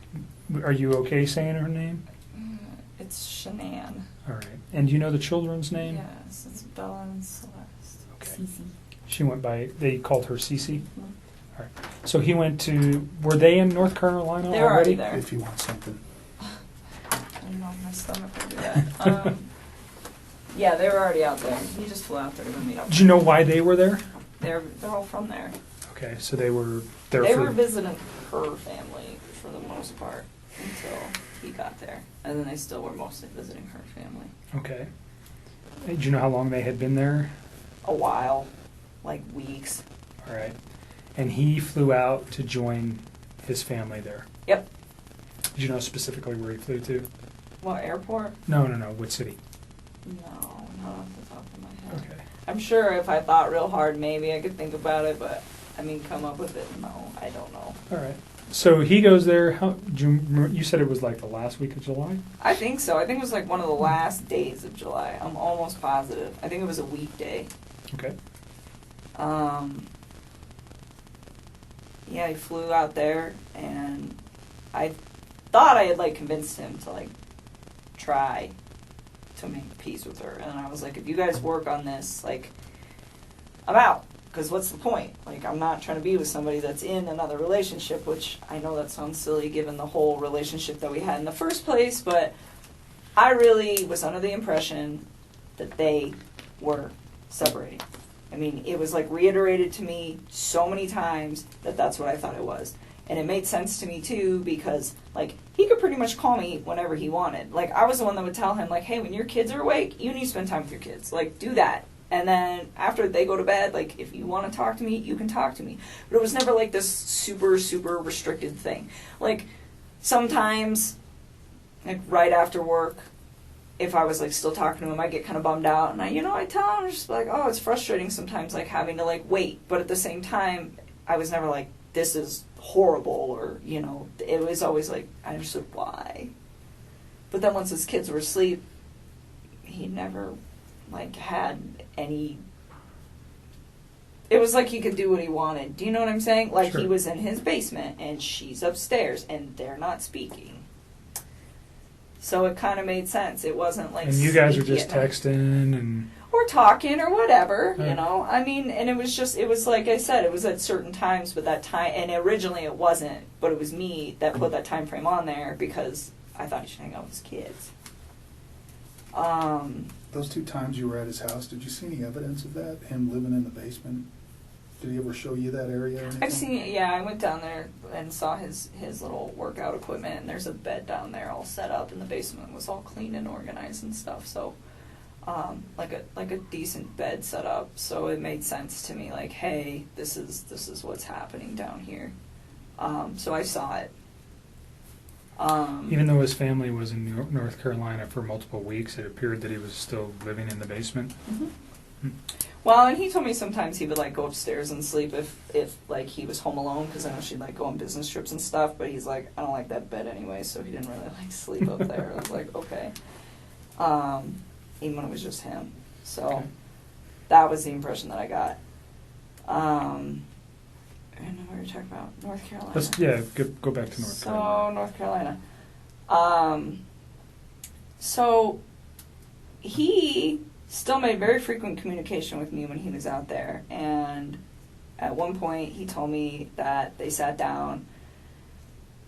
Are you okay saying her name? It's Shanann. All right. And do you know the children's name? Yes, it's Bella and Celeste. Okay. Cece. She went by, they called her Cece? Mhm. All right. So he went to, were they in North Carolina They were already already? there. If you want something. I don't know if my stomach will do that. Yeah, they were already out there. He just flew out there to meet up. Do you know why they were there? They're all from there. Okay, so they were there They for... were visiting her family for the most part until he got there, and then they still were mostly visiting her family. Okay. Hey, do you know how long they had been there? A while, like weeks. All right. And he flew out to join his family there. Yep. Did you know specifically where he flew to? What, airport? No, what city? No, not off the top of my head. Okay. I'm sure if I thought real hard, maybe I could think about it, but I mean, come up with it, no, I don't know. All right. So he goes there. You said it was like the last week of July? I think so. I think it was like one of the last days of July. I'm almost positive. I think it was a weekday. Okay. Yeah, he flew out there, and I thought I had like convinced him to like try to make peace with her, and I was like, if you guys work on this, like, I'm out. Because what's the point? Like, I'm not trying to be with somebody that's in another relationship, which I know that sounds silly given the whole relationship that we had in the first place, but I really was under the impression that they were separating. I mean, it was like reiterated to me so many times that that's what I thought it was. And it made sense to me too, because like he could pretty much call me whenever he wanted. Like, I was the one that would tell him like, hey, when your kids are awake, you need to spend time with your kids. Like, do that. And then after they go to bed, like, if you want to talk to me, you can talk to me. But it was never like this super, super restricted thing. Like, sometimes, like, right after work, if I was, like, still talking to him, I'd get kind of bummed out. And I tell him, just like, oh, it's frustrating sometimes, like, having to, like, wait. But at the same time, I was never like, this is horrible, or, it was always like, I understood why. But then once his kids were asleep, he never, like, had any, it was like he could do what he wanted. Do you know what I'm saying? Like, Sure. He was in his basement and she's upstairs and they're not speaking. So it kind of made sense. It wasn't like, And you guys are sneaky just at night. texting and... Or talking or whatever, Right. I mean, and it was like I said, it was at certain times, but that time, and originally it wasn't, but it was me that put that time frame on there because I thought he should hang out with his kids. Those 2 times you were at his house, did you see any evidence of that? Him living in the basement? Did he ever show you that area or anything? I've seen it, yeah, I went down there and saw his little workout equipment, and there's a bed down there all set up, and the basement was all clean and organized and stuff, so, like a decent bed set up, so it made sense to me, like, hey, this is what's happening down here. So I saw it. Even though his family was in North Carolina for multiple weeks, it appeared that he was still living in the basement. Mm-hmm. Well, and he told me sometimes he would like go upstairs and sleep if like he was home alone, because I know she'd like go on business trips and stuff. But he's like, I don't like that bed anyway, so he didn't really like sleep up there. I was like, okay. Even when it was just him, so Okay. that was the impression that I got. I don't know what you're talking about. North Carolina. Go back to North So, Carolina. North Carolina. So, he still made very frequent communication with me when he was out there. And at one point, he told me that they sat down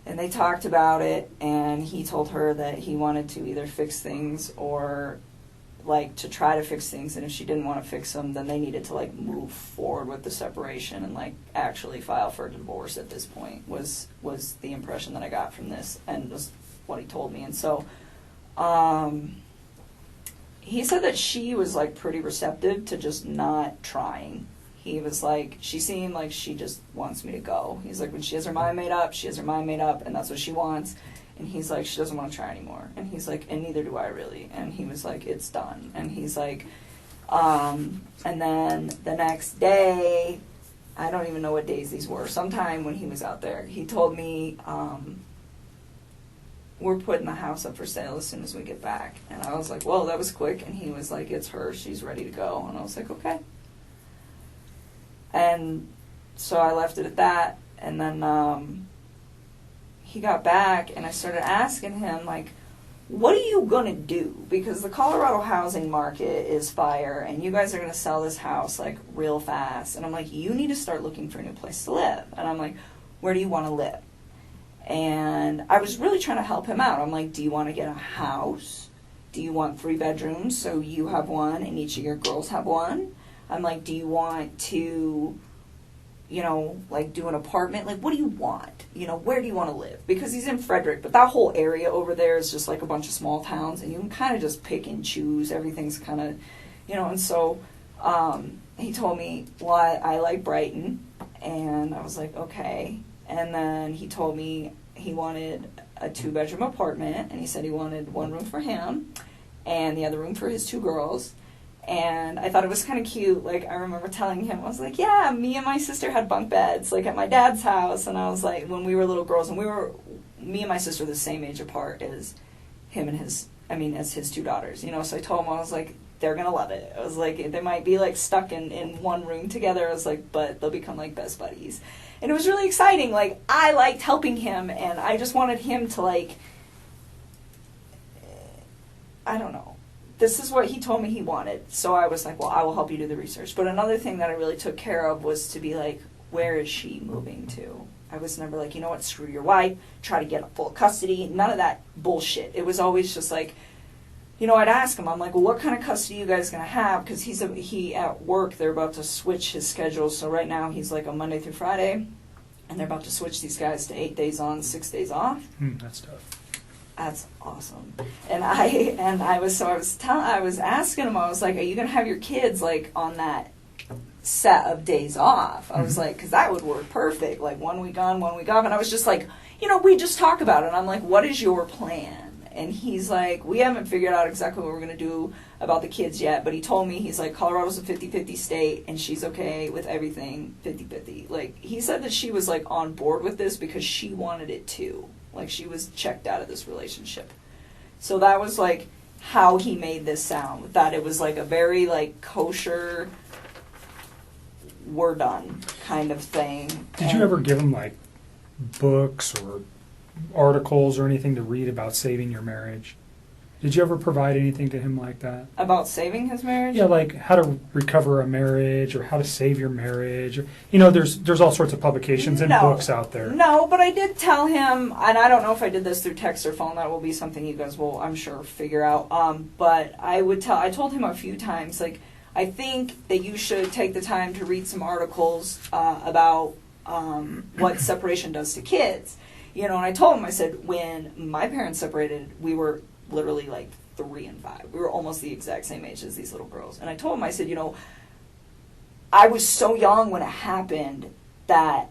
and they talked about it. And he told her that he wanted to either fix things or like to try to fix things, and if she didn't want to fix them, then they needed to like move forward with the separation and like actually file for a divorce at this point was the impression that I got from this, and was what he told me. And so he said that she was like pretty receptive to just not trying. He was like, she seemed like she just wants me to go. He's like, when she has her mind made up, she has her mind made up, and that's what she wants. And he's like, she doesn't want to try anymore. And he's like, and neither do I really. And he was like, it's done. And he's like, and then the next day, I don't even know what days these were, sometime when he was out there, he told me, we're putting the house up for sale as soon as we get back. And I was like, well, that was quick. And he was like, it's her, she's ready to go. And I was like, okay. And so I left it at that. And then he got back, and I started asking him, like, what are you going to do? Because the Colorado housing market is fire, and you guys are going to sell this house, like, real fast. And I'm like, you need to start looking for a new place to live. And I'm like, where do you want to live? And I was really trying to help him out. I'm like, do you want to get a house? Do you want 3 bedrooms so you have one and each of your girls have one? I'm like, do you want to, like do an apartment? Like, what do you want? Where do you want to live? Because he's in Frederick, but that whole area over there is just like a bunch of small towns, and you can kind of just pick and choose. Everything's kind of, and so he told me, well, I like Brighton, and I was like, okay. And then he told me he wanted a 2-bedroom apartment, and he said he wanted one room for him and the other room for his 2 girls. And I thought it was kind of cute. Like, I remember telling him, I was like, yeah, me and my sister had bunk beds, like, at my dad's house. And I was like, when we were little girls, and me and my sister were the same age apart as him and as his 2 daughters, you know. So I told him, I was like, they're going to love it. I was like, they might be, like, stuck in one room together. I was like, but they'll become, like, best buddies. And it was really exciting. Like, I liked helping him, and I just wanted him to, like, I don't know. This is what he told me he wanted. So I was like, well, I will help you do the research. But another thing that I really took care of was to be like, where is she moving to? I was never like, you know what, screw your wife, try to get full custody. None of that bullshit. It was always just like, you know, I'd ask him, I'm like, well, what kind of custody are you guys going to have? Because he at work, they're about to switch his schedule. So right now he's like a Monday through Friday, and they're about to switch these guys to 8 days on, 6 days off. That's tough. That's awesome. And I was asking him, I was like, are you going to have your kids like on that set of days off? I was like, because that would work perfect, like 1 week on, 1 week off. And I was just like, you know, we just talk about it. And I'm like, what is your plan? And he's like, we haven't figured out exactly what we're going to do about the kids yet. But he told me, he's like, Colorado's a 50-50 state, and she's okay with everything 50-50. Like, he said that she was like on board with this because she wanted it too. Like, she was checked out of this relationship. So that was, like, how he made this sound. That it was, like, a very, like, kosher, we're done kind of thing. Did you ever give him, like, books or articles or anything to read about saving your marriage? Did you ever provide anything to him like that? About saving his marriage? Yeah, like how to recover a marriage or how to save your marriage. Or, you know, there's all sorts of publications and books out there. No, but I did tell him, and I don't know if I did this through text or phone. That will be something you guys will, I'm sure, figure out. But I told him a few times, like, I think that you should take the time to read some articles about what separation does to kids. You know, and I told him, I said, when my parents separated, we were literally like 3 and 5. We were almost the exact same age as these little girls. And I told him, I said, you know, I was so young when it happened that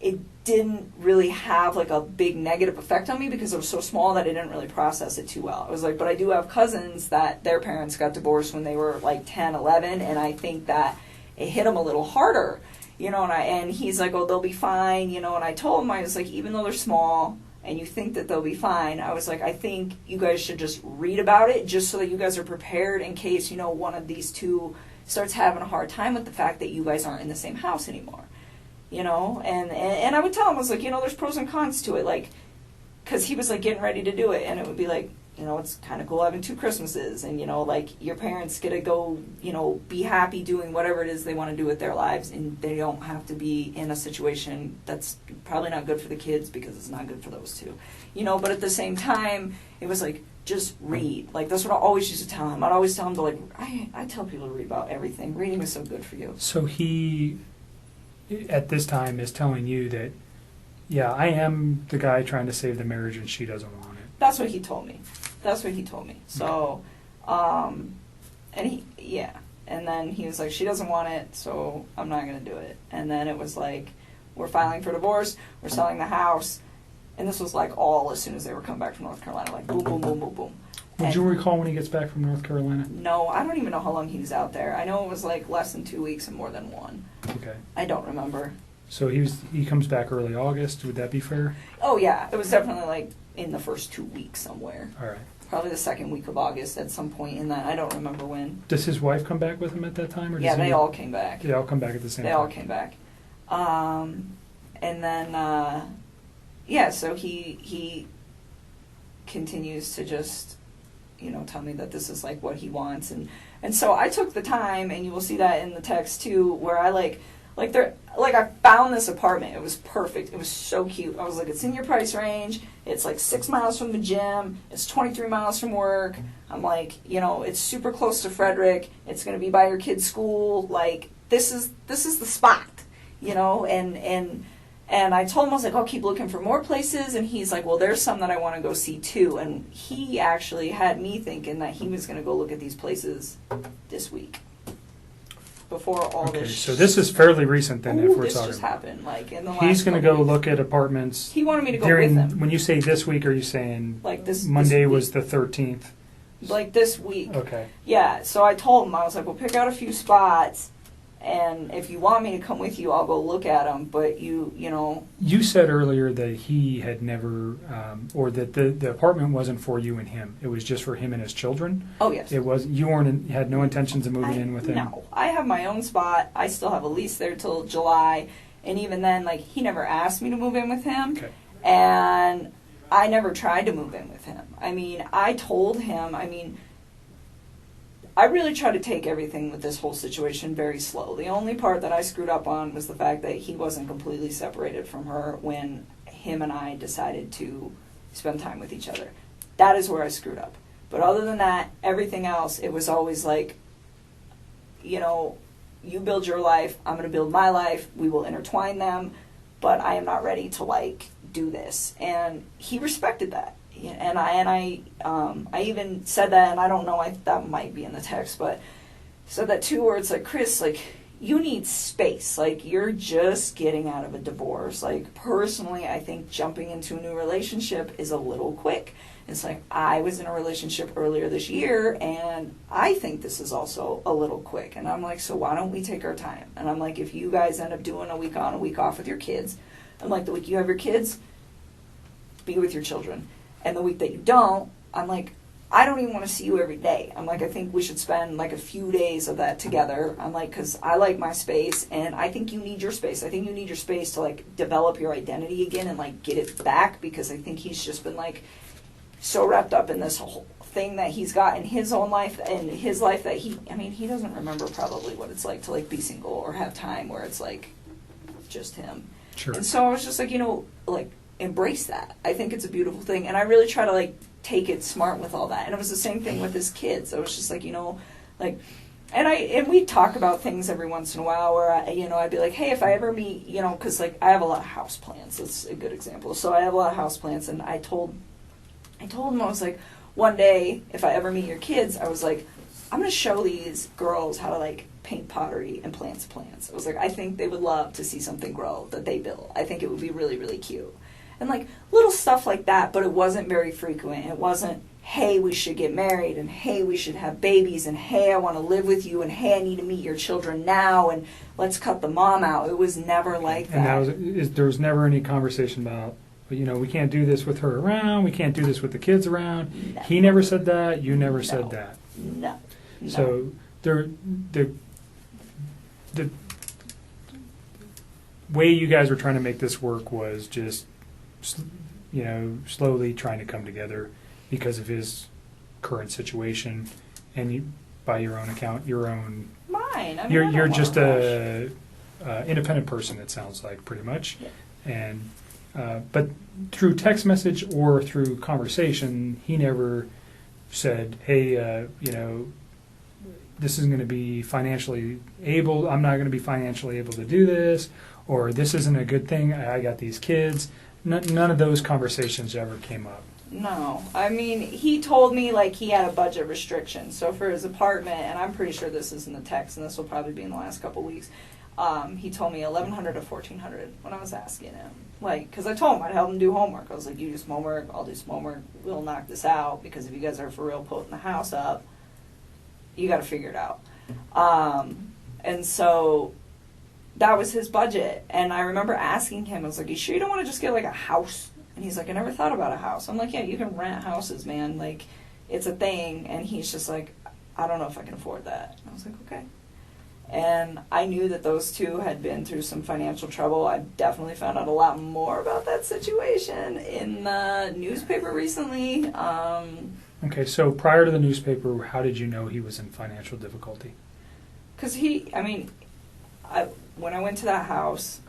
it didn't really have like a big negative effect on me because I was so small that I didn't really process it too well. I was like, but I do have cousins that their parents got divorced when they were like 10, 11, and I think that it hit them a little harder, you know, and he's like, oh, they'll be fine, you know, and I told him, I was like, even though they're small, and you think that they'll be fine, I was like, I think you guys should just read about it just so that you guys are prepared in case, you know, one of these two starts having a hard time with the fact that you guys aren't in the same house anymore, you know? And I would tell him, I was like, you know, there's pros and cons to it, like, because he was, like, getting ready to do it, and it would be like, you know, it's kind of cool having 2 Christmases, and, you know, like, your parents get to go, you know, be happy doing whatever it is they want to do with their lives, and they don't have to be in a situation that's probably not good for the kids because it's not good for those two, you know, but at the same time, it was like, just read. Like, that's what I always used to tell him. I'd always tell him to, like, I tell people to read about everything. Reading is so good for you. So he, at this time, is telling you that, yeah, I am the guy trying to save the marriage and she doesn't want it. That's what he told me. So, and then he was like, she doesn't want it, so I'm not going to do it. And then it was like, we're filing for divorce, we're selling the house, and this was like all as soon as they were coming back from North Carolina, like boom, boom, boom, boom, boom. Would you recall when he gets back from North Carolina? No, I don't even know how long he was out there. I know it was like less than 2 weeks and more than 1. Okay. I don't remember. So he comes back early August. Would that be fair? Oh yeah, it was definitely like in the first 2 weeks somewhere. All right. Probably the second week of August at some point in that. I don't remember when. Does his wife come back with him at that time? Or Yeah, they all came back. They all come back at the same time? They all came back. And then, yeah, so he continues to just, you know, tell me that this is like what he wants. And so I took the time, and you will see that in the text too, where I I found this apartment. It was perfect. It was so cute. I was like, it's in your price range. It's like 6 miles from the gym. It's 23 miles from work. I'm like, you know, it's super close to Frederick. It's going to be by your kid's school. Like, this is the spot, you know, and I told him, I was like, I'll keep looking for more places. And he's like, well, there's some that I want to go see too. And he actually had me thinking that he was going to go look at these places this week. before all Okay, this. so this is fairly recent then, if we're this talking. just happened, like in the last. He's going to couple go weeks. look at apartments. He wanted me to go during, with him. when you say this week, are you saying Like this Monday this was week. the 13th? Like this week. Okay. Yeah, so I told him, I was like, well, pick out a few spots, and if you want me to come with you, I'll go look at them, but you know. You said earlier that he had never, or that the apartment wasn't for you and him. It was just for him and his children. Oh, yes. It was you had no intentions of moving in with him. No, I have my own spot. I still have a lease there till July, and even then, like, he never asked me to move in with him, Okay. and I never tried to move in with him. I mean, I told him, I really try to take everything with this whole situation very slow. The only part that I screwed up on was the fact that he wasn't completely separated from her when him and I decided to spend time with each other. That is where I screwed up. But other than that, everything else, it was always like, you know, you build your life, I'm going to build my life, we will intertwine them, but I am not ready to, like, do this. And he respected that. And I even said that, and I don't know, that might be in the text, but said that too, where it's like, Chris, like, you need space. Like, you're just getting out of a divorce. Like, personally, I think jumping into a new relationship is a little quick. It's like, I was in a relationship earlier this year, and I think this is also a little quick. And I'm like, so why don't we take our time? And I'm like, if you guys end up doing a week on, a week off with your kids, I'm like, the week you have your kids, be with your children. And the week that you don't, I'm like, I don't even want to see you every day. I'm like, I think we should spend like a few days of that together. I'm like, because I like my space, and I think you need your space. I think you need your space to, like, develop your identity again and, like, get it back, because I think he's just been, like, so wrapped up in this whole thing that he's got in his own life and his life that he doesn't remember probably what it's like to, like, be single or have time where it's, like, just him. Sure. And so I was just like, you know, like, embrace that. I think it's a beautiful thing, and I really try to, like, take it smart with all that. And it was the same thing with his kids. I was just like, you know, like, and we talk about things every once in a while where I'd be like, hey, if I ever meet, you know, because, like, I have a lot of house plants. That's a good example. So I have a lot of house plants, and I told him, I was like, one day if I ever meet your kids, I was like, I'm going to show these girls how to, like, paint pottery and plants. I was like, I think they would love to see something grow that they built. I think it would be really, really cute. And, like, little stuff like that, but it wasn't very frequent. It wasn't, hey, we should get married, and hey, we should have babies, and hey, I want to live with you, and hey, I need to meet your children now, and let's cut the mom out. It was never like that. And there was never any conversation about, you know, we can't do this with her around, we can't do this with the kids around. No. He never said that, you never said that. No. So the way you guys were trying to make this work was just, you know, slowly trying to come together because of his current situation, and you, by your own account, Mine. I mean, I you're don't just wanna a independent person. It sounds like pretty much, Yeah. and but through text message or through conversation, he never said, "Hey, you know, this isn't going to be financially able. I'm not going to be financially able to do this," or "This isn't a good thing. I got these kids." None of those conversations ever came up. No. I mean, he told me, like, he had a budget restriction. So for his apartment, and I'm pretty sure this is in the text, and this will probably be in the last couple weeks, he told me $1,100 to $1,400 when I was asking him. Like, because I told him I'd help him do homework. I was like, you do some homework, I'll do some homework, we'll knock this out, because if you guys are for real putting the house up, you got to figure it out. And so that was his budget. And I remember asking him, I was like, you sure you don't want to just get, like, a house? And he's like, I never thought about a house. I'm like, yeah, you can rent houses, man. Like, it's a thing. And he's just like, I don't know if I can afford that. And I was like, okay. And I knew that those two had been through some financial trouble. I definitely found out a lot more about that situation in the newspaper recently. Okay, so prior to the newspaper, how did you know he was in financial difficulty? Because when I went to that house,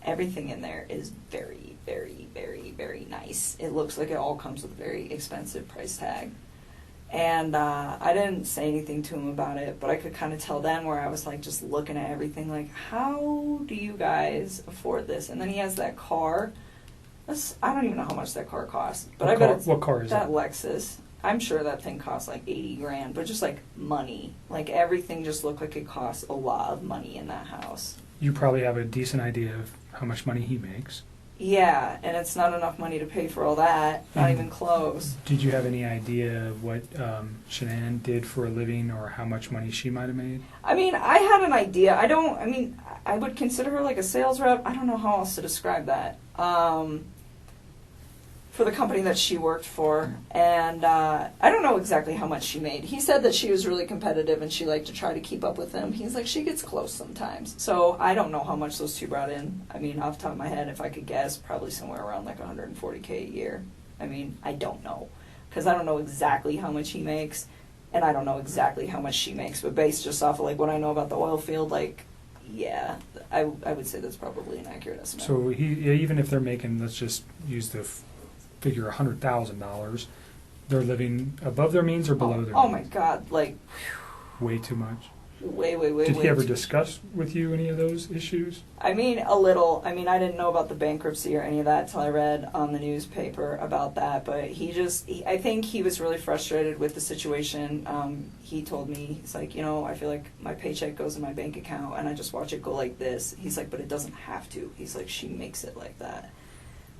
everything in there is very, very, very, very nice. It looks like it all comes with a very expensive price tag. And I didn't say anything to him about it, but I could kind of tell then where I was, like, just looking at everything, like, how do you guys afford this? And then he has that car. I don't even know how much that car costs. But I bet it's what car is that it? Lexus. I'm sure that thing cost like 80 grand, but just like money. Like everything just looked like it cost a lot of money in that house. You probably have a decent idea of how much money he makes. Yeah, and it's not enough money to pay for all that. Not even close. Did you have any idea of what Shanann did for a living or how much money she might have made? I mean, I had an idea. I would consider her like a sales rep. I don't know how else to describe that. For the company that she worked for. And I don't know exactly how much she made. He said that she was really competitive and she liked to try to keep up with him. He's like, she gets close sometimes. So I don't know how much those two brought in. I mean, off the top of my head, if I could guess, probably somewhere around like $140K a year. I mean, I don't know. Because I don't know exactly how much he makes. And I don't know exactly how much she makes. But based just off of like what I know about the oil field, like, yeah, I would say that's probably an accurate estimate. So even if they're making, let's just use the figure $100,000, they're living above their means or below their means? Oh my God, like way too much. Way. Did he ever too- discuss with you any of those issues? I mean, a little. I mean, I didn't know about the bankruptcy or any of that till I read on the newspaper about that. But I think he was really frustrated with the situation. He told me, he's like, I feel like my paycheck goes in my bank account and I just watch it go like this. He's like, but it doesn't have to. He's like, she makes it like that.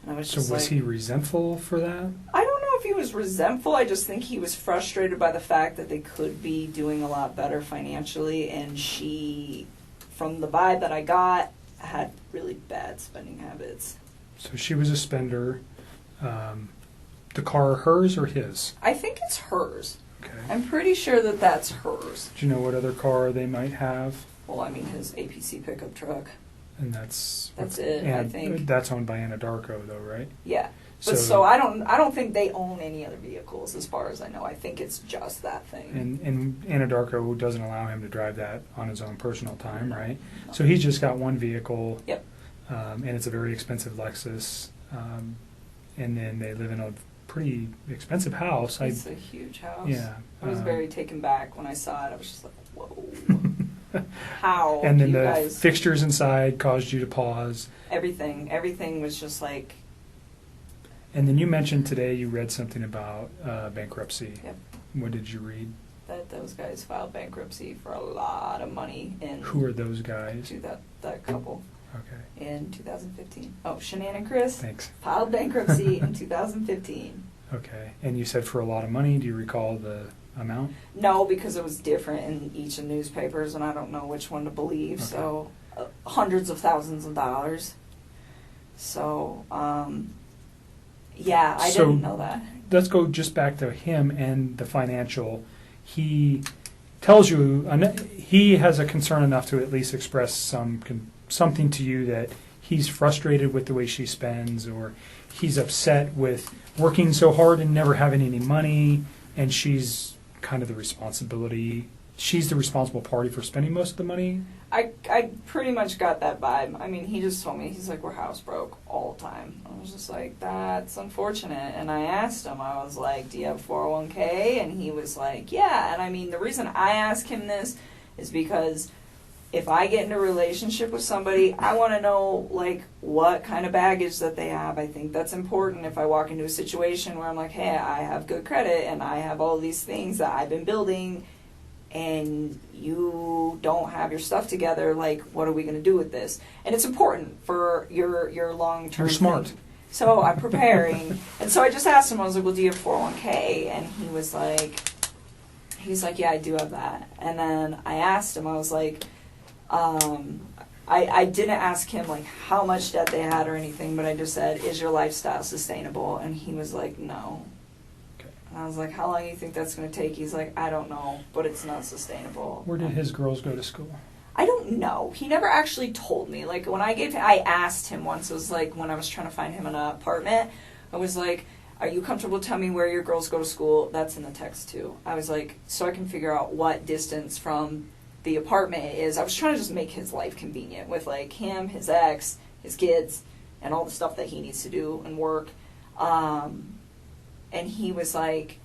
And I was So just was like, he resentful for that? I don't know if he was resentful. I just think he was frustrated by the fact that they could be doing a lot better financially, and she, from the vibe that I got, had really bad spending habits. So she was a spender. The car hers or his? I think it's hers. Okay. I'm pretty sure that that's hers. Do you know what other car they might have? Well, I mean, his APC pickup truck. And that's it, I think. That's owned by Anadarko, though, right? Yeah. But so I don't think they own any other vehicles as far as I know. I think it's just that thing. And Anadarko doesn't allow him to drive that on his own personal time, right? No. So he's just got one vehicle. Yep. And it's a very expensive Lexus. And then they live in a pretty expensive house. It's a huge house. Yeah. I was very taken back when I saw it. I was just like, whoa. How? And then you the guys... fixtures inside caused you to pause. Everything was just like. And then you mentioned today you read something about bankruptcy. Yep. What did you read? That those guys filed bankruptcy for a lot of money in. Who are those guys? That couple. Okay. In 2015. Oh, Shanann and Chris. Thanks. Filed bankruptcy in 2015. Okay. And you said for a lot of money. Do you recall the amount? No, because it was different in each of the newspapers, and I don't know which one to believe. Okay. So, hundreds of thousands of dollars. So, yeah, I didn't know that. Let's go just back to him and the financial. He tells you he has a concern enough to at least express something to you that he's frustrated with the way she spends, or he's upset with working so hard and never having any money, and she's kind of the responsible party for spending most of the money. I pretty much got that vibe. I mean, he just told me, he's like, we're house broke all the time. I was just like, that's unfortunate. And I asked him, I was like, do you have 401k? And he was like, yeah. And I mean, the reason I ask him this is because if I get in a relationship with somebody, I want to know, like, what kind of baggage that they have. I think that's important if I walk into a situation where I'm like, hey, I have good credit and I have all these things that I've been building, and you don't have your stuff together, like, what are we going to do with this? And it's important for your long-term You're smart. thing. So I'm preparing. And so I just asked him, I was like, well, do you have 401k? And he was like, yeah, I do have that. And then I asked him, I was like, I didn't ask him, like, how much debt they had or anything, but I just said, is your lifestyle sustainable? And he was like, no. And I was like, how long do you think that's going to take? He's like, I don't know, but it's not sustainable. Where did his girls go to school? I don't know. He never actually told me. Like, when I asked him once, it was like when I was trying to find him an apartment, I was like, are you comfortable telling me where your girls go to school? That's in the text, too. I was like, so I can figure out what distance from the apartment it is. I was trying to just make his life convenient with, like, him, his ex, his kids, and all the stuff that he needs to do and work. And he was like,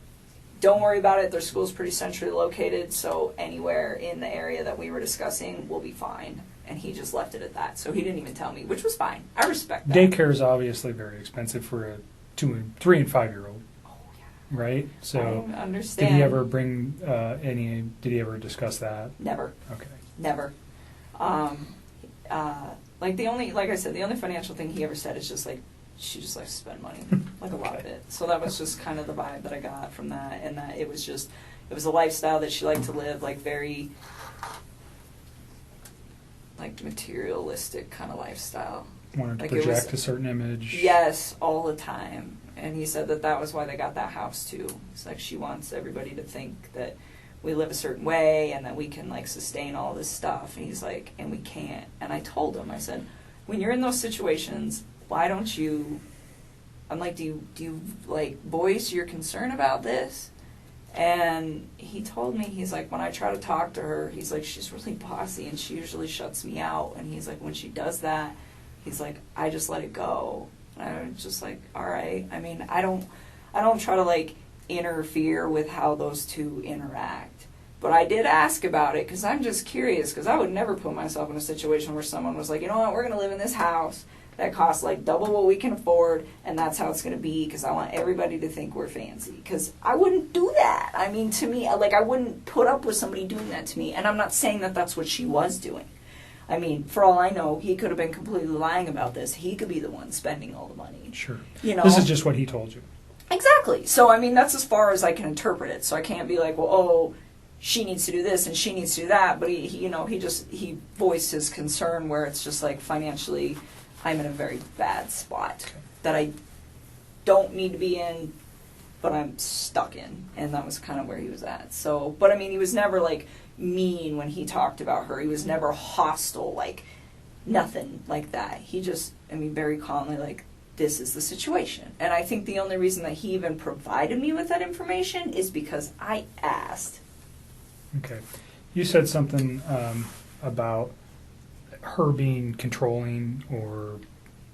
don't worry about it. Their school's pretty centrally located, so anywhere in the area that we were discussing will be fine. And he just left it at that. So he didn't even tell me, which was fine. I respect that. Daycare is obviously very expensive for a 2 and 3 and 5 year old. Oh, yeah. right? So I understand. did he ever bring did he ever discuss that? Never. Okay. Never. Like I said, the only financial thing he ever said is just like, she just likes to spend money, like a lot of Okay. it. So that was just kind of the vibe that I got from that, and that it was a lifestyle that she liked to live, like very, like materialistic kind of lifestyle. Wanted to Like it was- project a certain image. Yes, all the time. And he said that was why they got that house too. It's like she wants everybody to think that we live a certain way and that we can like sustain all this stuff. And he's like, and we can't. And I told him, I said, when you're in those situations, why don't you, I'm like, do you like voice your concern about this? And he told me, he's like, when I try to talk to her, he's like, she's really bossy and she usually shuts me out. And he's like, when she does that, he's like, I just let it go. And I was just like, all right. I mean, I don't try to like interfere with how those two interact. But I did ask about it because I'm just curious, because I would never put myself in a situation where someone was like, you know what, we're going to live in this house that costs like double what we can afford, and that's how it's going to be, because I want everybody to think we're fancy. Because I wouldn't do that. I mean, to me, like, I wouldn't put up with somebody doing that to me. And I'm not saying that that's what she was doing. I mean, for all I know, he could have been completely lying about this. He could be the one spending all the money. Sure. You know? This is just what he told you. Exactly. So, I mean, that's as far as I can interpret it. So I can't be like, well, oh, she needs to do this and she needs to do that. But he voiced his concern where it's just like, financially, I'm in a very bad spot that I don't need to be in, but I'm stuck in. And that was kind of where he was at. So, but I mean, he was never like mean when he talked about her. He was never hostile, like nothing like that. He just, I mean, very calmly, like, this is the situation. And I think the only reason that he even provided me with that information is because I asked. Okay. You said something about her being controlling or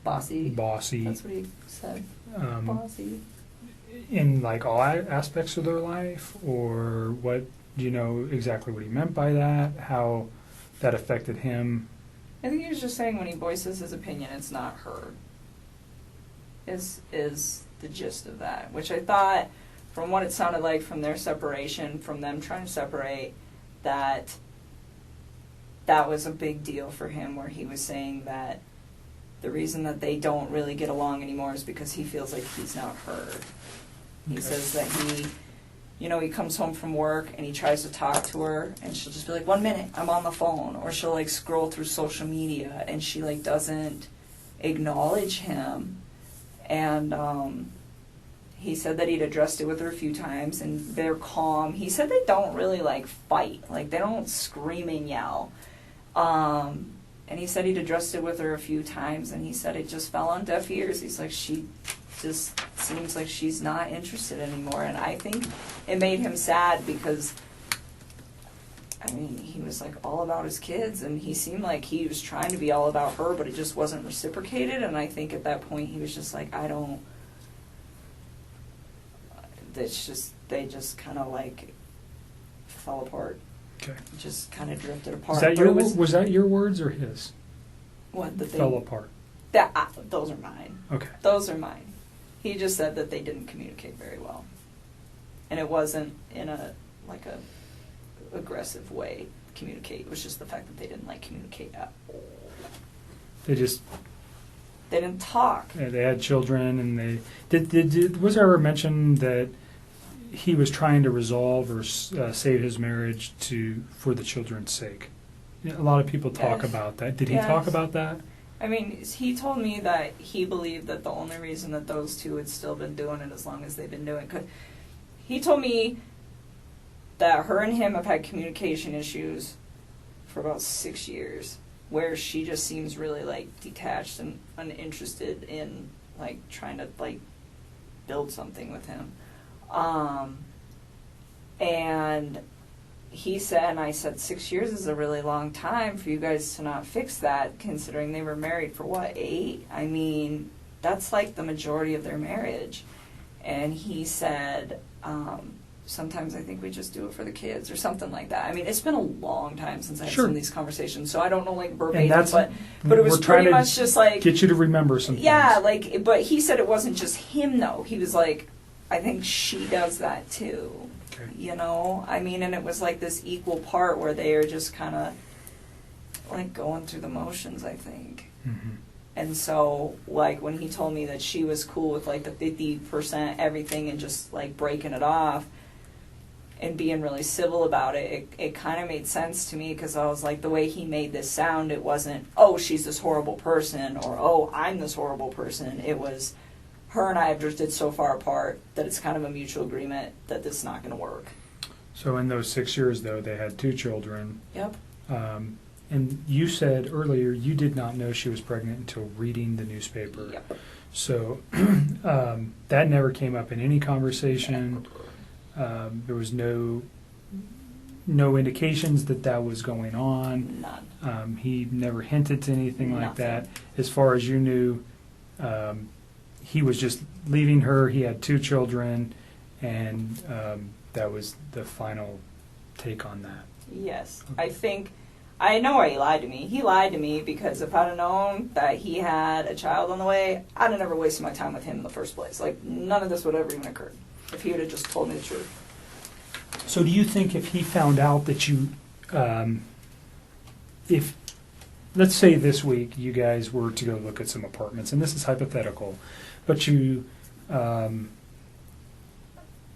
Bossy. bossy That's what he said. um, Bossy. in like all aspects of their life, or what? Do you know exactly what he meant by that? How that affected him? I think he was just saying when he voices his opinion, it's not her. Is the gist of that, which I thought, from what it sounded like from their separation, from them trying to separate, that was a big deal for him, where he was saying that the reason that they don't really get along anymore is because he feels like he's not heard. He Okay. says that he comes home from work and he tries to talk to her and she'll just be like, 1 minute, I'm on the phone. Or she'll like scroll through social media and she like doesn't acknowledge him. And he said that he'd addressed it with her a few times and they're calm. He said they don't really like fight. Like they don't scream and yell. And he said he'd addressed it with her a few times and he said it just fell on deaf ears. He's like, she just seems like she's not interested anymore. And I think it made him sad because, I mean, he was like all about his kids and he seemed like he was trying to be all about her, but it just wasn't reciprocated. And I think at that point he was just like, they just kind of like fell apart. Okay. Just kind of drifted apart. Is that But it was that your words or his? what that they Fell apart. those are mine. Okay. Those are mine. He just said that they didn't communicate very well, and it wasn't in a aggressive way. Communicate. It was just the fact that they didn't like communicate at all. They didn't talk. they had children, and they was there ever mention that he was trying to resolve or save his marriage for the children's sake? A lot of people talk Yes. about that. Did he Yes. talk about that? I mean, he told me that he believed that the only reason that those two had still been doing it as long as they've been doing it, he told me that her and him have had communication issues for about 6 years, where she just seems really like detached and uninterested in like trying to like build something with him. And he said, and I said, 6 years is a really long time for you guys to not fix that, considering they were married for what, 8? I mean, that's like the majority of their marriage. And he said, sometimes I think we just do it for the kids or something like that. I mean, it's been a long time since I've Sure. seen these conversations, so I don't know like And verbatim, that's but it was we're trying pretty to much just like, get you to remember some yeah, things. like, but he said it wasn't just him though. He was like, I think she does that too. Okay. You know, I mean, and it was like this equal part where they are just kind of like going through the motions, I think. Mm-hmm. And so, like, when he told me that she was cool with like the 50% everything and just like breaking it off and being really civil about it, it kind of made sense to me, because I was like, the way he made this sound, it wasn't, oh, she's this horrible person, or oh, I'm this horrible person. It was, her and I have drifted so far apart that it's kind of a mutual agreement that this is not going to work. So in those 6 years, though, they had 2 children. Yep. And you said earlier you did not know she was pregnant until reading the newspaper. Yep. So that never came up in any conversation. There was no indications that that was going on. None. He never hinted to anything like Nothing. that. As far as you knew, he was just leaving her. He had 2 children, and that was the final take on that. Yes. I know why he lied to me. He lied to me because if I'd have known that he had a child on the way, I'd have never wasted my time with him in the first place. Like, none of this would have even occurred if he would have just told me the truth. So do you think if he found out that you, if, let's say this week you guys were to go look at some apartments, and this is hypothetical, but you've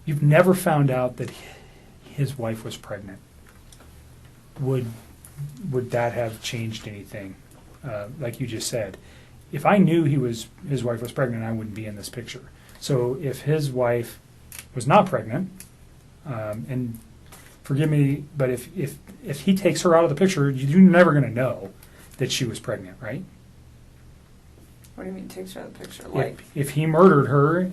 never found out that his wife was pregnant, would that have changed anything? Like you just said, if I knew his wife was pregnant, I wouldn't be in this picture. So if his wife was not pregnant, and forgive me, but if he takes her out of the picture, you're never going to know that she was pregnant, right? What do you mean takes her out of the picture? Like, If he murdered her,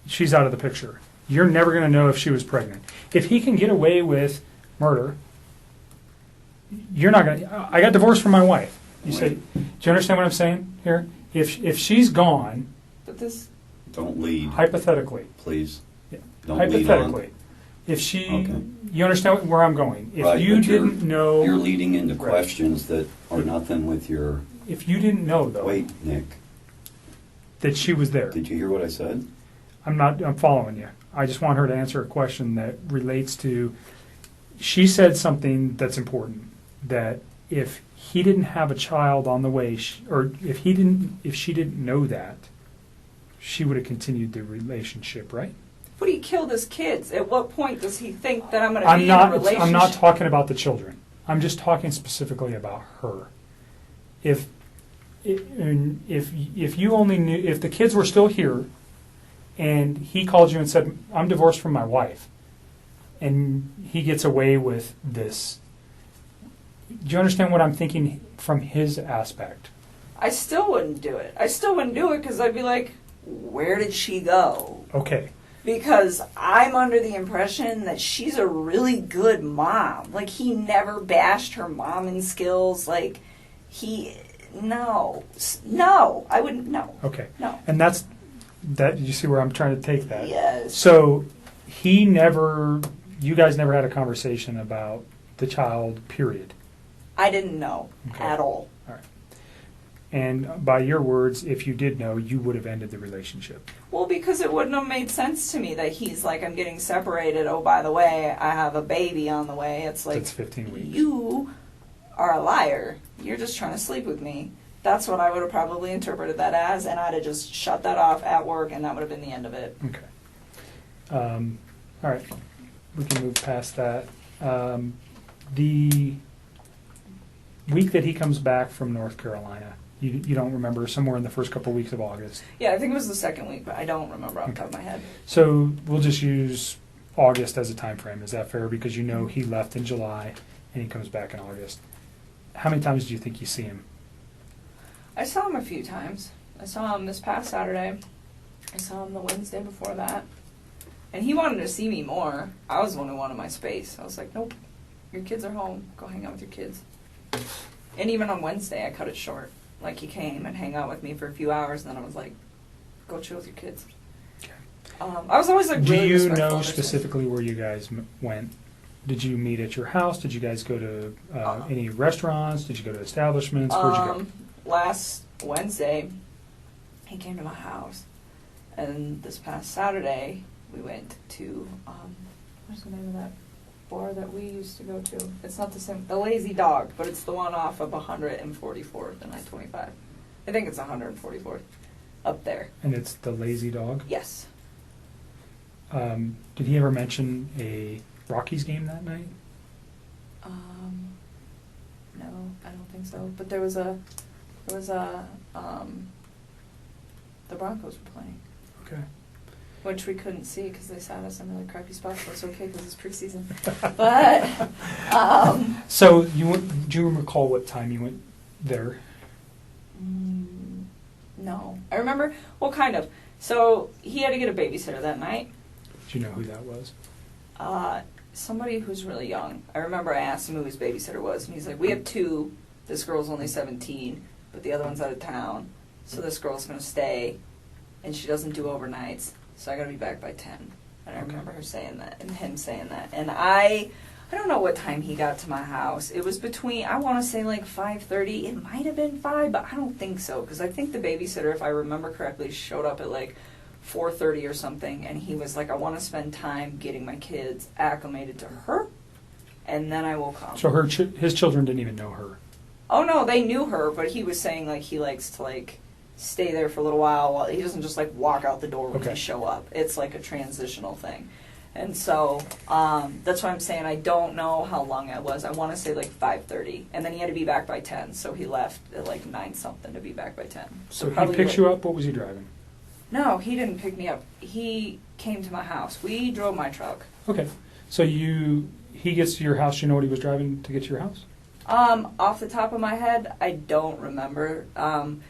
she's out of the picture. You're never going to know if she was pregnant. If he can get away with murder, you're not going to. I got divorced from my wife. You say, do you understand what I'm saying here? If she's gone, but this, Don't lead, hypothetically, please. Yeah. Don't lead hypothetically, on. if she, Okay. you understand where I'm going. If Right, you but didn't know, You're leading into Right. questions that are nothing with your, if you didn't know though wait, Nick, that she was there, did you hear what I said? I'm following you. I just want her to answer a question that relates to. She said something that's important. That if he didn't have a child on the way, or if she didn't know that, she would have continued the relationship, right? but he killed his kids. At what point does he think that I'm going to be in a relationship? I'm not talking about the children. I'm just talking specifically about her. If you only knew, if the kids were still here, and he called you and said, "I'm divorced from my wife," and he gets away with this. Do you understand what I'm thinking from his aspect? I still wouldn't do it. I still wouldn't do it because I'd be like, where did she go? Okay. Because I'm under the impression that she's a really good mom. Like, he never bashed her momming skills. Like, no, I wouldn't, no. Okay. No. And that, you see where I'm trying to take that? Yes. So you guys never had a conversation about the child, period. I didn't know Okay. at all. All right. And by your words, if you did know, you would have ended the relationship. Well, because it wouldn't have made sense to me that he's like, I'm getting separated. Oh, by the way, I have a baby on the way. It's like, That's 15 weeks. you are a liar. You're just trying to sleep with me. That's what I would have probably interpreted that as, and I'd have just shut that off at work, and that would have been the end of it. Okay. All right. We can move past that. The week that he comes back from North Carolina, you don't remember, somewhere in the first couple of weeks of August. Yeah, I think it was the second week, but I don't remember off the top of my head. So we'll just use August as a time frame. Is that fair? Because you know he left in July and he comes back in August. How many times do you think you see him? I saw him a few times. I saw him this past Saturday. I saw him the Wednesday before that. And he wanted to see me more. I was the one who wanted my space. I was like, nope, your kids are home. Go hang out with your kids. And even on Wednesday, I cut it short. Like, he came and hang out with me for a few hours, and then I was like, go chill with your kids. Okay. I was always like, Do really you respectful know of their space. specifically where you guys went? Did you meet at your house? Did you guys go to any restaurants? Did you go to establishments? Where'd you go? Last Wednesday, he came to my house. And this past Saturday, we went to, what's the name of that bar that we used to go to? It's not the same, the Lazy Dog, but it's the one off of 144th and I-25. I think it's 144th, up there. And it's the Lazy Dog? Yes. Did he ever mention a Rockies game that night? No, I don't think so. But there was the Broncos were playing, Okay. which we couldn't see because they sat us in really crappy spots. But it's okay because it's preseason. But So do you recall what time you went there? no, I remember. Well, kind of. So he had to get a babysitter that night. Do you know who that was? Somebody who's really young. I remember I asked him who his babysitter was, and he's like, "We have two. This girl's only 17, but the other one's out of town, so this girl's gonna stay, and she doesn't do overnights, so I gotta be back by 10." And I remember her saying that, and him saying that, and I don't know what time he got to my house. It was between, I want to say like 5:30. It might have been 5, but I don't think so, because I think the babysitter, if I remember correctly, showed up at like 4:30 or something, and he was like, "I want to spend time getting my kids acclimated to her, and then I will come." So his children didn't even know her. Oh no, they knew her, but he was saying like he likes to like stay there for a little while he doesn't just like walk out the door when Okay. they show up. It's like a transitional thing. And so that's why I'm saying I don't know how long it was. I want to say like 5:30, and then he had to be back by 10, so he left at like 9 something to be back by 10. So he probably picks like- you up. What was he driving? No, he didn't pick me up. He came to my house. We drove my truck. Okay. So he gets to your house. You know what he was driving to get to your house? Off the top of my head, I don't remember. I'm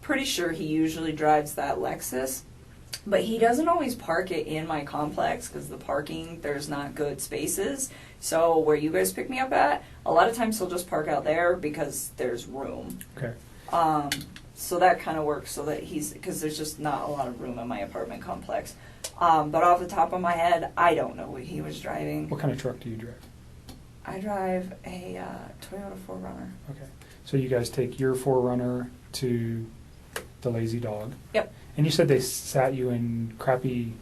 pretty sure he usually drives that Lexus, but he doesn't always park it in my complex because the parking, there's not good spaces. So where you guys pick me up at, a lot of times he'll just park out there because there's room. Okay. So that kind of works so that because there's just not a lot of room in my apartment complex. But off the top of my head, I don't know what he was driving. What kind of truck do you drive? I drive a Toyota 4Runner. Okay. So you guys take your 4Runner to the Lazy Dog. Yep. And you said they sat you in crappy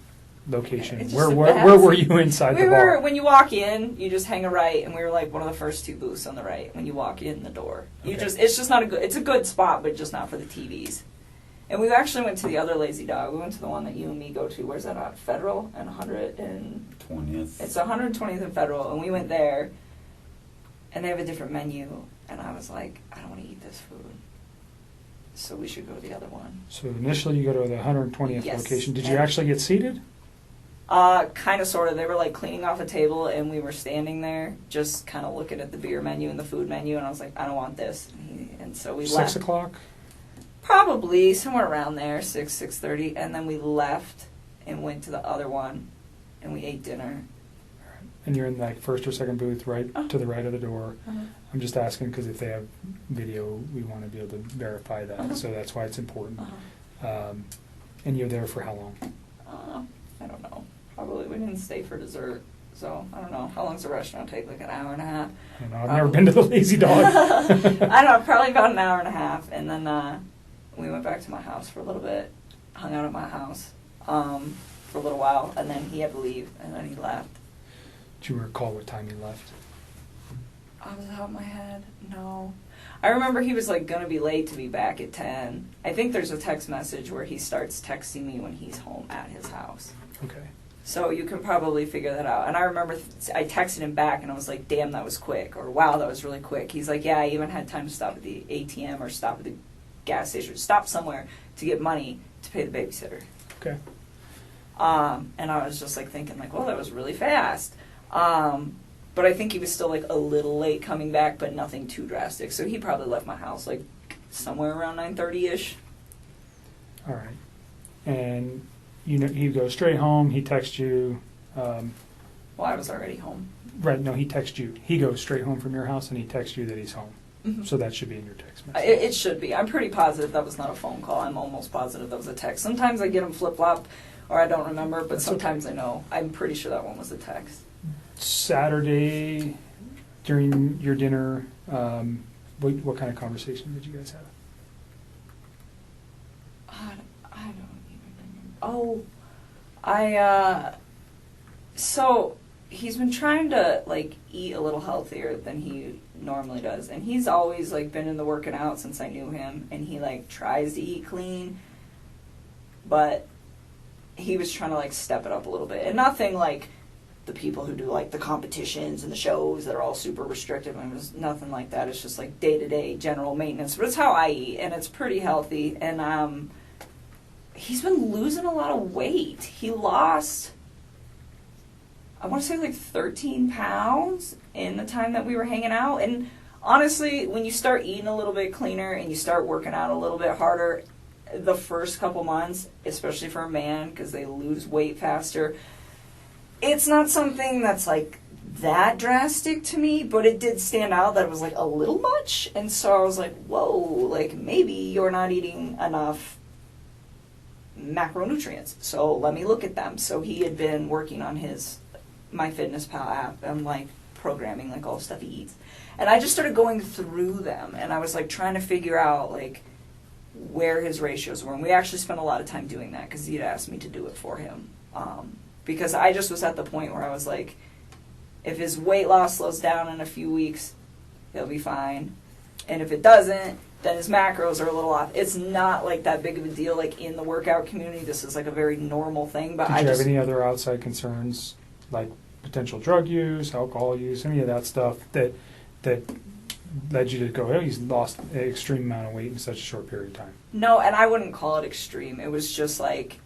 location. It's just Where a where bad- were you inside the bar? When you walk in, you just hang a right, and we were like one of the first 2 booths on the right. When you walk in the door, Okay. it's just not a good. It's a good spot, but just not for the TVs. And we actually went to the other Lazy Dog. We went to the one that you and me go to. Where's that at? Federal and 100 and 20th. it's 120th and Federal, and we went there, and they have a different menu, and I was like, I don't want to eat this food, so we should go to the other one. So initially you go to the 120th Yes. location. Did you And- actually get seated? Kind of, sort of. They were like cleaning off a table, and we were standing there, just kind of looking at the beer menu and the food menu, and I was like, I don't want this, and so we 6 left. o'clock? Probably somewhere around there, 6:30, and then we left and went to the other one, and we ate dinner. And you're in like first or second booth right to the right of the door. Uh-huh. I'm just asking because if they have video, we want to be able to verify that. Uh-huh. So that's why it's important. Uh-huh. And you're there for how long? I don't know. Probably we didn't stay for dessert, so I don't know. How long's the restaurant take? Like an hour and a half? I don't know. I've never been to the Lazy Dog. I don't know, probably about an hour and a half, and then we went back to my house for a little bit, hung out at my house for a little while, and then he had to leave, and then he left. Do you recall what time he left? Off the top of my head, no. I remember he was like gonna be late to be back at 10. I think there's a text message where he starts texting me when he's home at his house. Okay. So you can probably figure that out. And I remember I texted him back and I was like, damn, that was quick. Or wow, that was really quick. He's like, yeah, I even had time to stop at the ATM or stop at the gas station, stop somewhere to get money to pay the babysitter. Okay. And I was just like thinking like, well, that was really fast. But I think he was still like a little late coming back, but nothing too drastic. So he probably left my house like somewhere around 9:30ish. All right. And you know, he goes straight home. He texts you. Well, I was already home. Right. No, he texts you. He goes straight home from your house and he texts you that he's home. Mm-hmm. So that should be in your text message. It should be. I'm pretty positive that was not a phone call. I'm almost positive that was a text. Sometimes I get them flip-flop or I don't remember, but That's sometimes I know. I'm pretty sure that one was a text. Saturday, during your dinner, what kind of conversation did you guys have? I don't even remember. Oh, So he's been trying to like eat a little healthier than he normally does, and he's always like been in the working out since I knew him, and he like tries to eat clean, but he was trying to like step it up a little bit, and nothing like the people who do like the competitions and the shows that are all super restrictive. I mean, it's nothing like that. It's just like day-to-day general maintenance, but it's how I eat, and it's pretty healthy. And he's been losing a lot of weight. He lost, I want to say like 13 pounds in the time that we were hanging out. And honestly, when you start eating a little bit cleaner and you start working out a little bit harder, the first couple months, especially for a man, because they lose weight faster, it's not something that's like that drastic to me, but it did stand out that it was like a little much. And so I was like, whoa, like maybe you're not eating enough macronutrients, so let me look at them. So he had been working on his MyFitnessPal app and like programming like all the stuff he eats, and I just started going through them, and I was like trying to figure out like where his ratios were, and we actually spent a lot of time doing that because he'd asked me to do it for him, because I just was at the point where I was like, if his weight loss slows down in a few weeks, he'll be fine, and if it doesn't, then his macros are a little off. It's not like that big of a deal like in the workout community. This is like a very normal thing. But Did you have any other outside concerns, like potential drug use, alcohol use, any of that stuff that led you to go, oh, he's lost an extreme amount of weight in such a short period of time? No, and I wouldn't call it extreme. It was just like,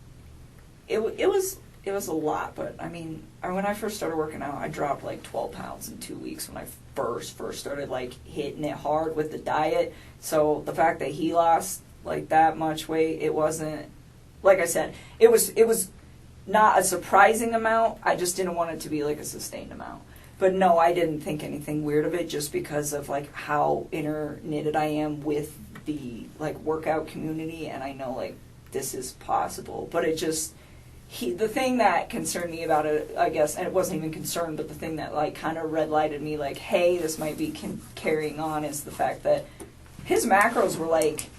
it was a lot. But I mean, when I first started working out, I dropped like 12 pounds in 2 weeks when I first started like hitting it hard with the diet. So the fact that he lost like that much weight, it wasn't, like I said, it was not a surprising amount. I just didn't want it to be like a sustained amount. But no, I didn't think anything weird of it just because of like how interknitted I am with the like workout community, and I know like this is possible. But it just, the thing that concerned me about it, I guess, and it wasn't even concern, but the thing that like kind of red lighted me like, hey, this might be carrying on, is the fact that his macros were like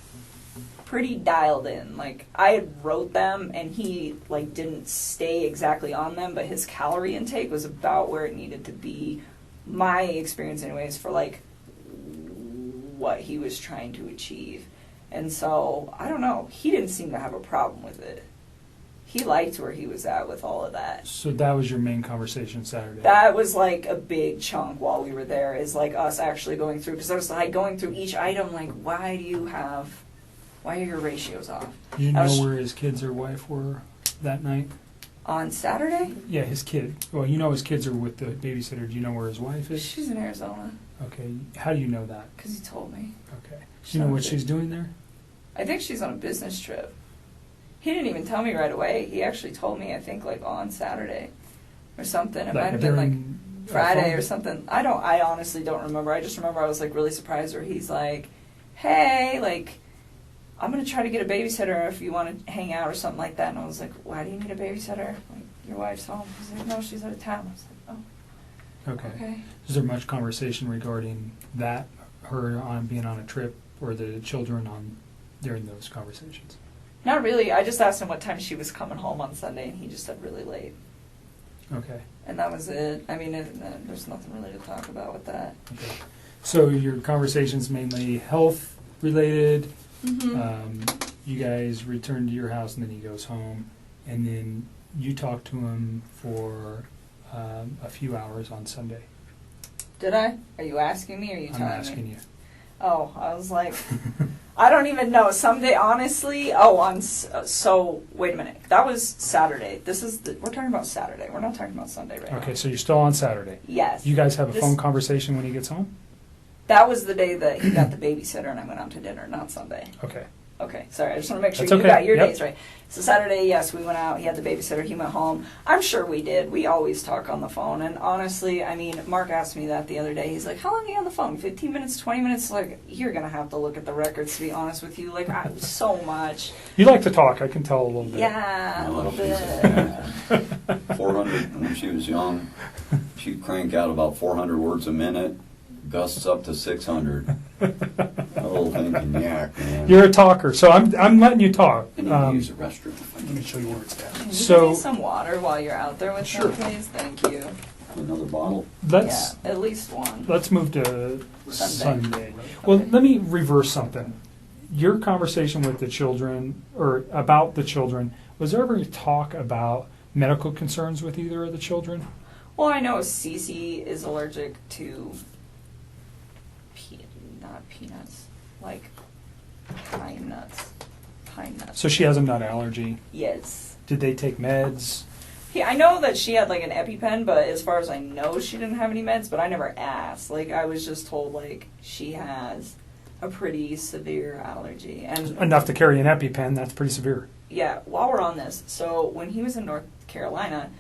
pretty dialed in. Like I had wrote them and he like didn't stay exactly on them, but his calorie intake was about where it needed to be, my experience anyways, for like what he was trying to achieve. And so I don't know, he didn't seem to have a problem with it. He liked where he was at with all of that. So that was your main conversation Saturday? That was like a big chunk while we were there, is like us actually going through, because I was like going through each item like, why are your ratios off? Do you know where his kids or wife were that night? On Saturday? Yeah, his kid. Well, you know his kids are with the babysitter. Do you know where his wife is? She's in Arizona. Okay. How do you know that? Because he told me. Okay. Do you know what she's doing there? I think she's on a business trip. He didn't even tell me right away. He actually told me, I think, like on Saturday or something. It might have been like Friday or something. I honestly don't remember. I just remember I was like really surprised where he's like, hey, like, I'm going to try to get a babysitter if you want to hang out or something like that. And I was like, why do you need a babysitter? Like, your wife's home. He's like, no, she's out of town. I was like, oh. Okay. Is there much conversation regarding that, her on being on a trip, or the children on during those conversations? Not really. I just asked him what time she was coming home on Sunday, and he just said really late. Okay. And that was it. I mean, there's nothing really to talk about with that. Okay. So your conversations mainly health related. Mm-hmm. You guys return to your house, and then he goes home, and then you talk to him for a few hours on Sunday. Did I? Are you asking me, or are you telling me? I'm asking you. Oh, I was like, I don't even know. Someday, honestly, so wait a minute. That was Saturday. We're talking about Saturday. We're not talking about Sunday right now. Okay, so you're still on Saturday. Yes. You guys have a phone conversation when he gets home? That was the day that he got the babysitter and I went out to dinner, not Sunday. Okay. Okay, sorry, I just want to make sure That's you okay. got your Yep. days right. So Saturday, yes, we went out, he had the babysitter, he went home. I'm sure we did. We always talk on the phone. And honestly, I mean, Mark asked me that the other day. He's like, how long are you on the phone? 15 minutes, 20 minutes? Like, you're going to have to look at the records, to be honest with you. Like, so much. You like to talk, I can tell a little bit. Yeah, a little bit. 400, when she was young, she'd crank out about 400 words a minute. Gusts up to 600. That little thing can yak, man. You're a talker, so I'm letting you talk. I need to use the restroom. Let me show you where it's at. Can you So- give me some water while you're out there with Sure. them, please? Thank you. Another bottle? Let's Yeah, at least one. let's move to Sunday. Sunday. Well, Okay. let me reverse something. Your conversation with the children, or about the children, was there ever talk about medical concerns with either of the children? Well, I know Cece is allergic to not peanuts, like pine nuts. Pine nuts. So she has a nut allergy. Yes. Did they take meds? Yeah, I know that she had like an EpiPen, but as far as I know, she didn't have any meds. But I never asked. Like I was just told like she has a pretty severe allergy, and Enough to carry an EpiPen, that's pretty severe. yeah. While we're on this, so when he was in North Carolina,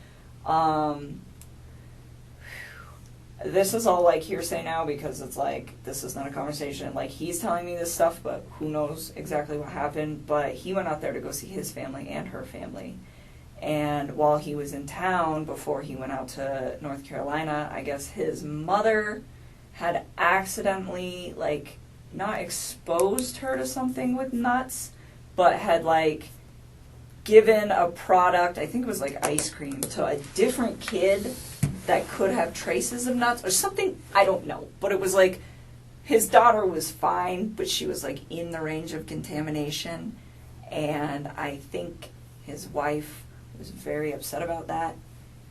this is all like hearsay now because it's like this is not a conversation. Like he's telling me this stuff, but who knows exactly what happened. But he went out there to go see his family and her family. And while he was in town, before he went out to North Carolina, I guess his mother had accidentally, like, not exposed her to something with nuts, but had, like, given a product, I think it was like ice cream, to a different kid that could have traces of nuts or something. I don't know. But it was like his daughter was fine, but she was, like, in the range of contamination. And I think his wife was very upset about that.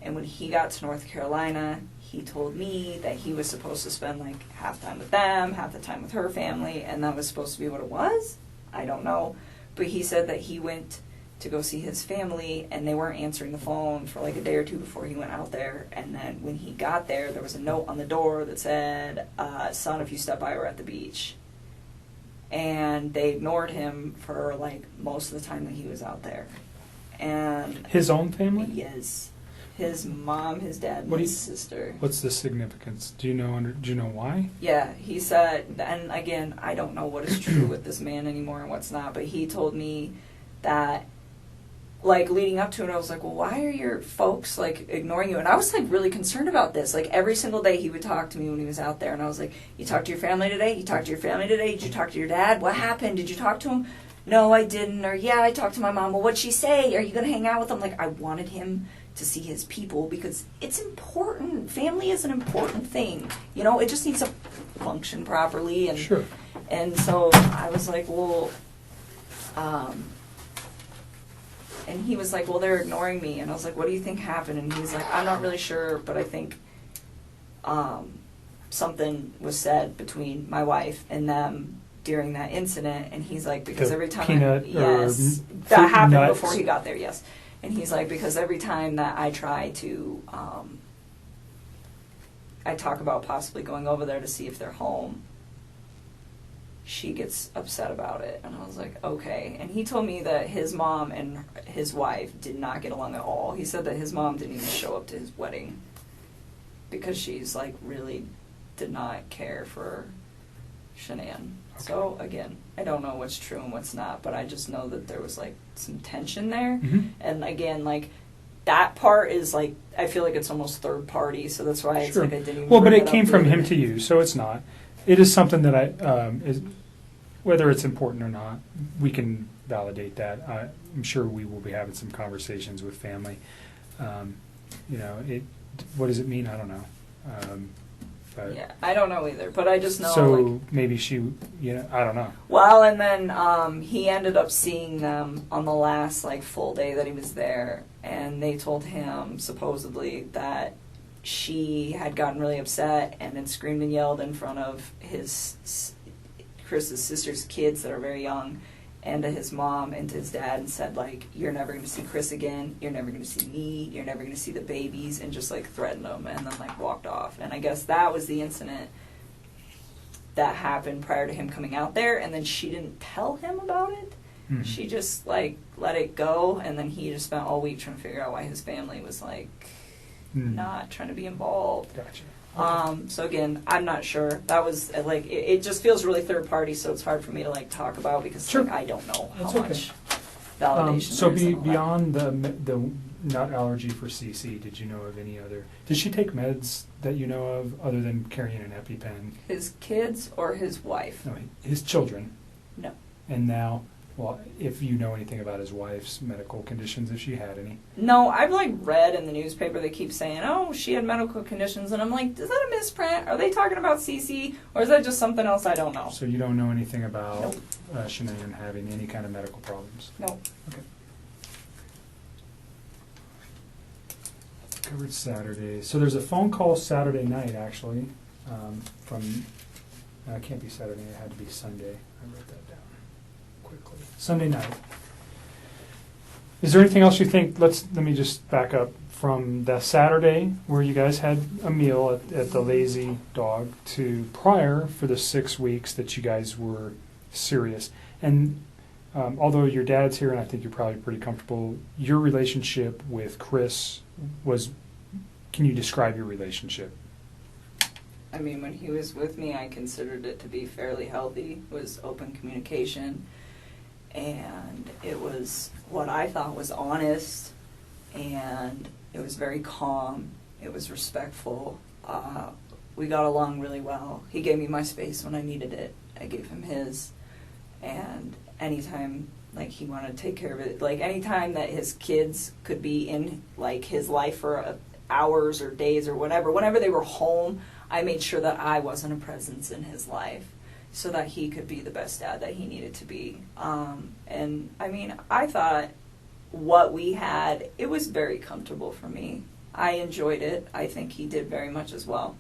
And when he got to North Carolina, he told me that he was supposed to spend like half time with them, half the time with her family, and that was supposed to be what it was. I don't know. But he said that he went to go see his family and they weren't answering the phone for like a day or two before he went out there. And then when he got there, there was a note on the door that said, son, if you step by, we're at the beach. And they ignored him for like most of the time that he was out there. And His own family? yes, his mom, his dad, and What do his you- sister. What's the significance? Do you know why? Yeah, he said, and again, I don't know what is true with this man anymore and what's not, but he told me that, like, leading up to it, I was like, well, why are your folks, like, ignoring you? And I was, like, really concerned about this. Like, every single day he would talk to me when he was out there, and I was like, you talked to your family today? You talked to your family today? Did you talk to your dad? What happened? Did you talk to him? No, I didn't. Or, yeah, I talked to my mom. Well, what'd she say? Are you going to hang out with him? Like, I wanted him to see his people because it's important. Family is an important thing. You know, it just needs to function properly. And Sure. And so I was like, well, and he was like, well, they're ignoring me. And I was like, what do you think happened? And he's like, I'm not really sure, but I think something was said between my wife and them during that incident. And he's like, because The every time peanut yes, or that happened nuts. before he got there, yes. And he's like, because every time that I try to, I talk about possibly going over there to see if they're home, she gets upset about it. And I was like, okay. And he told me that his mom and his wife did not get along at all. He said that his mom didn't even show up to his wedding because she's like really did not care for Shanann. So again, I don't know what's true and what's not, but I just know that there was like some tension there. Mhm. And again, like that part is like I feel like it's almost third party, so that's why it's Sure. like I didn't even Well, but bring it up came from him later. to you, so it's not. It is something that is, whether it's important or not, we can validate that. I'm sure we will be having some conversations with family. You know, what does it mean? I don't know. But Yeah, I don't know either, but I just know so like maybe she, I don't know. well, and then he ended up seeing them on the last like full day that he was there, and they told him supposedly that she had gotten really upset and had screamed and yelled in front of Chris's sister's kids that are very young, and to his mom and to his dad, and said like, "You're never going to see Chris again. You're never going to see me. You're never going to see the babies," and just like threatened them, and then like walked off. And I guess that was the incident that happened prior to him coming out there, and then she didn't tell him about it. Mhm. She just like let it go, and then he just spent all week trying to figure out why his family was like Mm. not trying to be involved. Gotcha. So again, I'm not sure. That was like it just feels really third party, so it's hard for me to like talk about because Sure. like, I don't know how That's okay. much validation. So there is and all that. beyond the nut allergy for CC, did you know of any other? Did she take meds that you know of other than carrying an EpiPen? His kids or his wife? No, his children. No. And now, well, if you know anything about his wife's medical conditions, if she had any. No, I've like read in the newspaper they keep saying, oh, she had medical conditions, and I'm like, is that a misprint? Are they talking about CC, or is that just something else I don't know? So you don't know anything about Nope. Shanann having any kind of medical problems? No. Okay. Covered Saturday. So there's a phone call Saturday night, actually, from, it can't be Saturday, it had to be Sunday. I wrote that down quickly. Sunday night. Is there anything else you think, let me just back up, from the Saturday where you guys had a meal at the Lazy Dog to prior for the 6 weeks that you guys were serious? And although your dad's here and I think you're probably pretty comfortable, your relationship with Chris was, can you describe your relationship? I mean, when he was with me, I considered it to be fairly healthy. It was open communication, and it was what I thought was honest, and it was very calm. It was respectful. We got along really well. He gave me my space when I needed it. I gave him his, and anytime like he wanted to take care of it, like anytime that his kids could be in like his life for hours or days or whatever, whenever they were home, I made sure that I wasn't a presence in his life so that he could be the best dad that he needed to be. And I mean, I thought what we had, it was very comfortable for me. I enjoyed it. I think he did very much as well.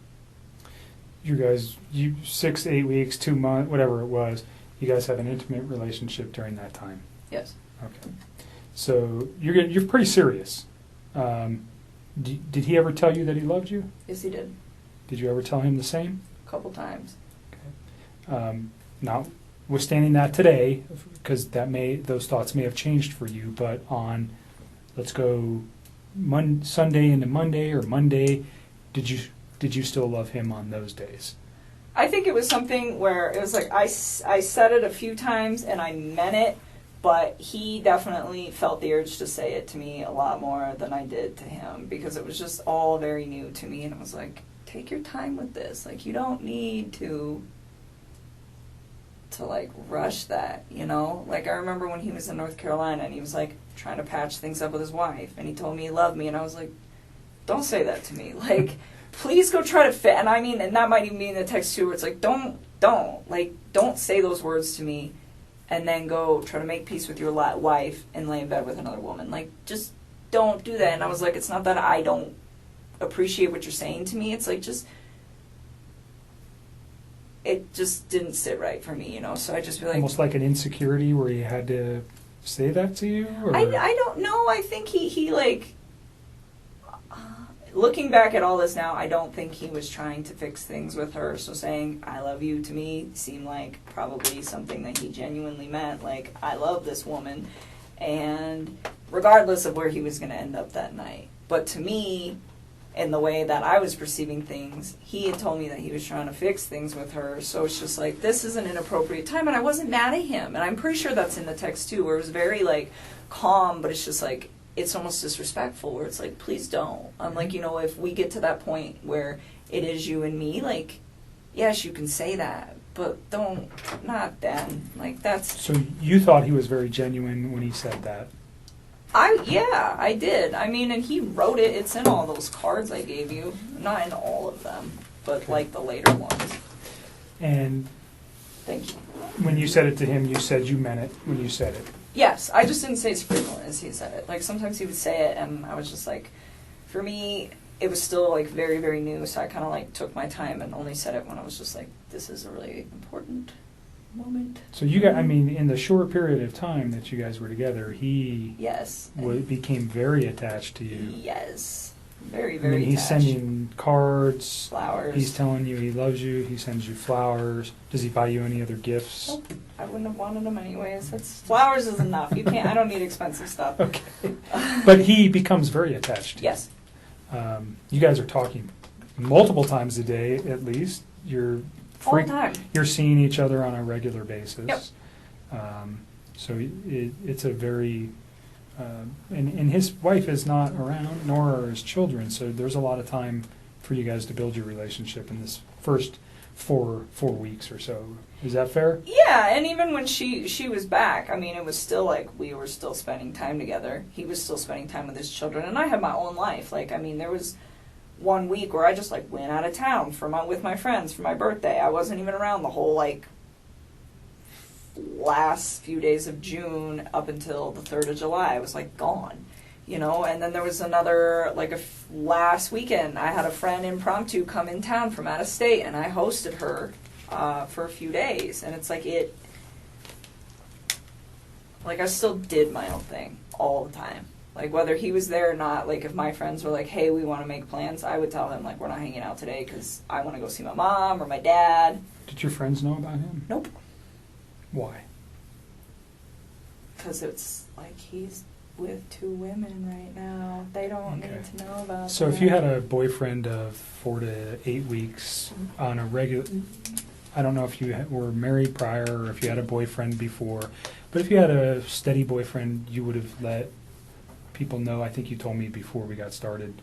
You guys, 6 to 8 weeks, 2 months, whatever it was, you guys had an intimate relationship during that time. Yes. Okay. So you're pretty serious. Did he ever tell you that he loved you? Yes, he did. Did you ever tell him the same? A couple times. Okay. Notwithstanding that today, because those thoughts may have changed for you, but on, let's go Sunday into Monday or Monday, did you still love him on those days? I think it was something where it was like I said it a few times and I meant it, but he definitely felt the urge to say it to me a lot more than I did to him because it was just all very new to me, and it was like, take your time with this. Like, you don't need to like rush that, you know? Like, I remember when he was in North Carolina and he was like trying to patch things up with his wife and he told me he loved me, and I was like, don't say that to me. Like, please go try to fit. And I mean, and that might even be in the text too, where it's like, don't say those words to me and then go try to make peace with your wife and lay in bed with another woman. Like, just don't do that. And I was like, it's not that I don't appreciate what you're saying to me. It's like, it just didn't sit right for me, you know? So I just feel like... Almost like an insecurity where he had to say that to you? Or? I don't know. I think he like... looking back at all this now, I don't think he was trying to fix things with her. So saying, I love you, to me, seemed like probably something that he genuinely meant. Like, I love this woman. And regardless of where he was going to end up that night. But to me, in the way that I was perceiving things, he had told me that he was trying to fix things with her. So it's just like, this is an inappropriate time. And I wasn't mad at him. And I'm pretty sure that's in the text too, where it was very like calm, but it's just like, it's almost disrespectful, where it's like, please don't. I'm like, you know, if we get to that point where it is you and me, like, yes, you can say that, but not then. Like, that's... So you thought he was very genuine when he said that? Yeah, I did. I mean, and he wrote it. It's in all those cards I gave you. Not in all of them, but okay. Like the later ones. And thank you. When you said it to him, you said you meant it when you said it? Yes, I just didn't say it as frequently as he said it. Like, sometimes he would say it, and I was just like, for me, it was still like very, very new, so I kind of like took my time and only said it when I was just like, this is a really important moment. So you got, I mean, in the short period of time that you guys were together, he yes became very attached to you. Yes, very, very I mean, he's attached. sending cards, flowers. He's telling you he loves you. He sends you flowers. Does he buy you any other gifts? Nope. I wouldn't have wanted them anyways. Flowers is enough. You can't. I don't need expensive stuff. Okay, but he becomes very attached to you. Yes. You guys are talking multiple times a day, at least. You're all the time. You're seeing each other on a regular basis. Yep. So it's a very And his wife is not around, nor are his children, so there's a lot of time for you guys to build your relationship in this first four weeks or so. Is that fair? Yeah, and even when she was back, I mean, it was still like we were still spending time together. He was still spending time with his children, and I had my own life. Like, I mean, there was 1 week where I just like went out of town with my friends for my birthday. I wasn't even around the whole like last few days of June up until the 3rd of July. I was like gone, you know. And then there was another like last weekend. I had a friend impromptu come in town from out of state, and I hosted her for a few days. And it's like I still did my own thing all the time. Like, whether he was there or not, like, if my friends were like, hey, we want to make plans, I would tell him, like, we're not hanging out today because I want to go see my mom or my dad. Did your friends know about him? Nope. Why? Because it's like he's with 2 women right now. They don't Okay. need to know about So that. if you had a boyfriend of 4 to 8 weeks on a regular, I don't know if you were married prior or if you had a boyfriend before, but if you had a steady boyfriend, you would have let people know. I think you told me before we got started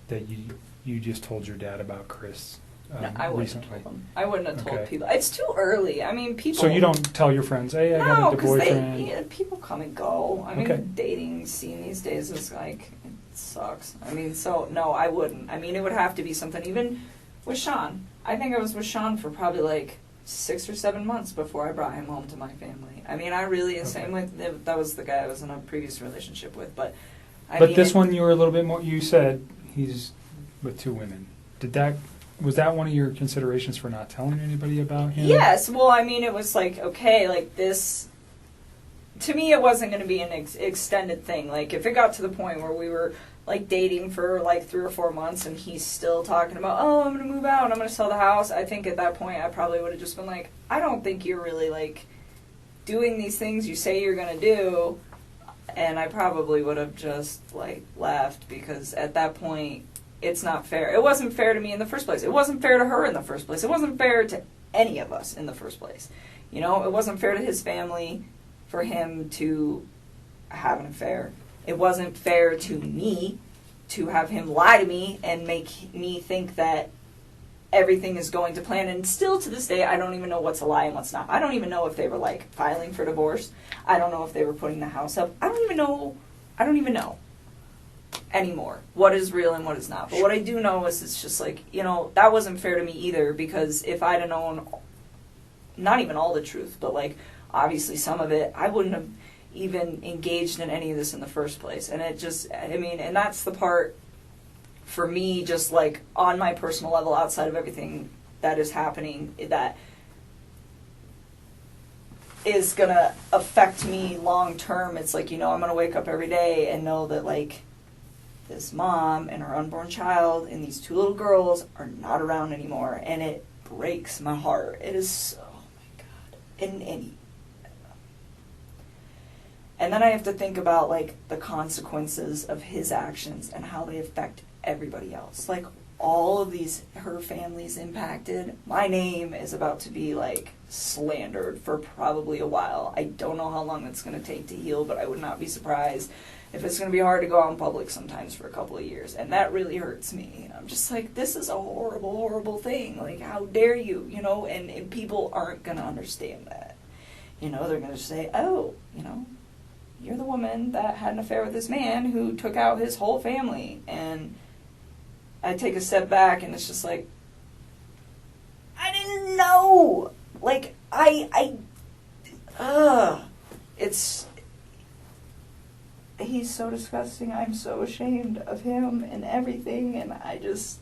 that you just told your dad about Chris No, I wouldn't recently. have told them. I wouldn't have told Okay. people. It's too early. I mean, people... So you don't tell your friends, hey, I got No, a because boyfriend. people come and go. I mean, Okay. dating scene these days is like, it sucks. I mean, so, no, I wouldn't. I mean, it would have to be something, even with Sean. I think I was with Sean for probably like 6 or 7 months before I brought him home to my family. I mean, I really, Okay. same with, that was the guy I was in a previous relationship with, but I But mean, this one you were a little bit more, you said he's with 2 women. Was that one of your considerations for not telling anybody about him? Yes, well, I mean, it was like, okay, like this, to me, it wasn't going to be an extended thing. Like, if it got to the point where we were, like, dating for, like, 3 or 4 months and he's still talking about, oh, I'm going to move out and I'm going to sell the house, I think at that point I probably would have just been like, I don't think you're really, like, doing these things you say you're going to do. And I probably would have just, like, left because at that point, it's not fair. It wasn't fair to me in the first place. It wasn't fair to her in the first place. It wasn't fair to any of us in the first place. You know, it wasn't fair to his family for him to have an affair. It wasn't fair to me to have him lie to me and make me think that everything is going to plan. And still to this day, I don't even know what's a lie and what's not. I don't even know if they were, like, filing for divorce. I don't know if they were putting the house up. I don't even know anymore what is real and what is not. But what I do know is it's just like, you know, that wasn't fair to me either, because if I'd have known not even all the truth, but like obviously some of it, I wouldn't have even engaged in any of this in the first place. And it just, I mean, and that's the part for me, just like on my personal level, outside of everything that is happening, that is gonna affect me long term. It's like, you know, I'm gonna wake up every day and know that, like, this mom and her unborn child and these 2 little girls are not around anymore, and it breaks my heart. It is so, oh my God. And then I have to think about, like, the consequences of his actions and how they affect everybody else. Like, all of these, her family's impacted. My name is about to be, like, slandered for probably a while. I don't know how long it's going to take to heal, but I would not be surprised if it's going to be hard to go out in public sometimes for a couple of years. And that really hurts me. And I'm just like, this is a horrible, horrible thing. Like, how dare you, you know? And people aren't going to understand that. You know, they're going to say, oh, you know, you're the woman that had an affair with this man who took out his whole family. And I take a step back and it's just like, I didn't know. Like, it's, he's so disgusting. I'm so ashamed of him and everything, and I just,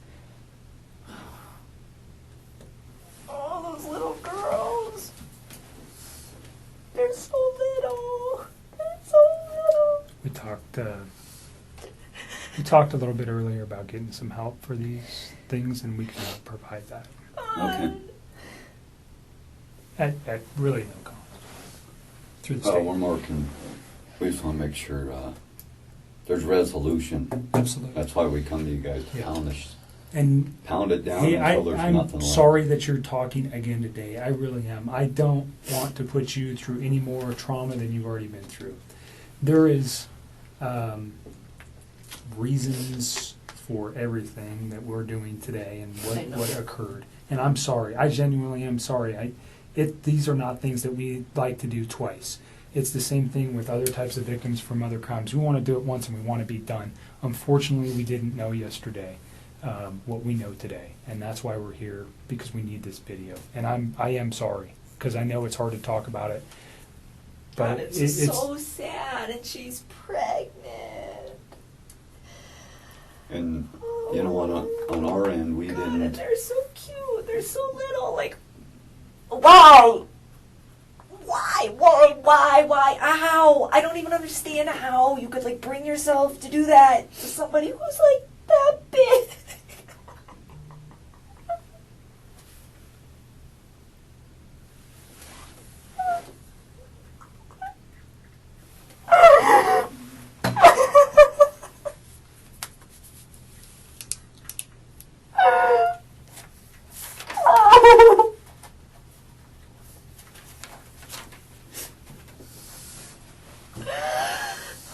oh, those little girls, they're so little. They're so little. We talked a little bit earlier about getting some help for these things, and we can provide that Okay. at really no cost through the state. One more we just want to make sure there's resolution. Absolutely. That's why we come to you guys to Yeah. pound it down Hey, until there's I'm nothing left. sorry that you're talking again today. I really am. I don't want to put you through any more trauma than you've already been through. There is reasons for everything that we're doing today and I know. what occurred. And I'm sorry. I genuinely am sorry. These are not things that we like to do twice. It's the same thing with other types of victims from other crimes. We want to do it once and we want to be done. Unfortunately, we didn't know yesterday what we know today, and that's why we're here, because we need this video. And I am sorry, because I know it's hard to talk about it. God, But it's it's so sad, and she's pregnant. And, you know, on our end, we God, and didn't, they're so cute. They're so little. Like, why? Why? How? I don't even understand how you could, like, bring yourself to do that to somebody who's, like, that big.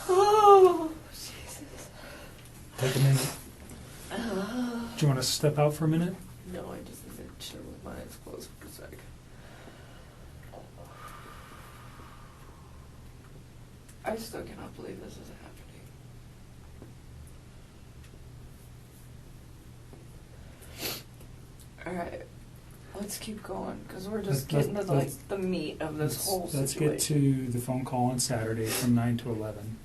Oh, Jesus. take a minute. Do you want to step out for a minute? No, I just need to chill with my eyes closed for a sec. I still cannot believe this is happening. Alright, let's keep going, because we're just Let's- getting to let's- like the meat of this whole situation. Let's get to the phone call on Saturday from 9 to 11.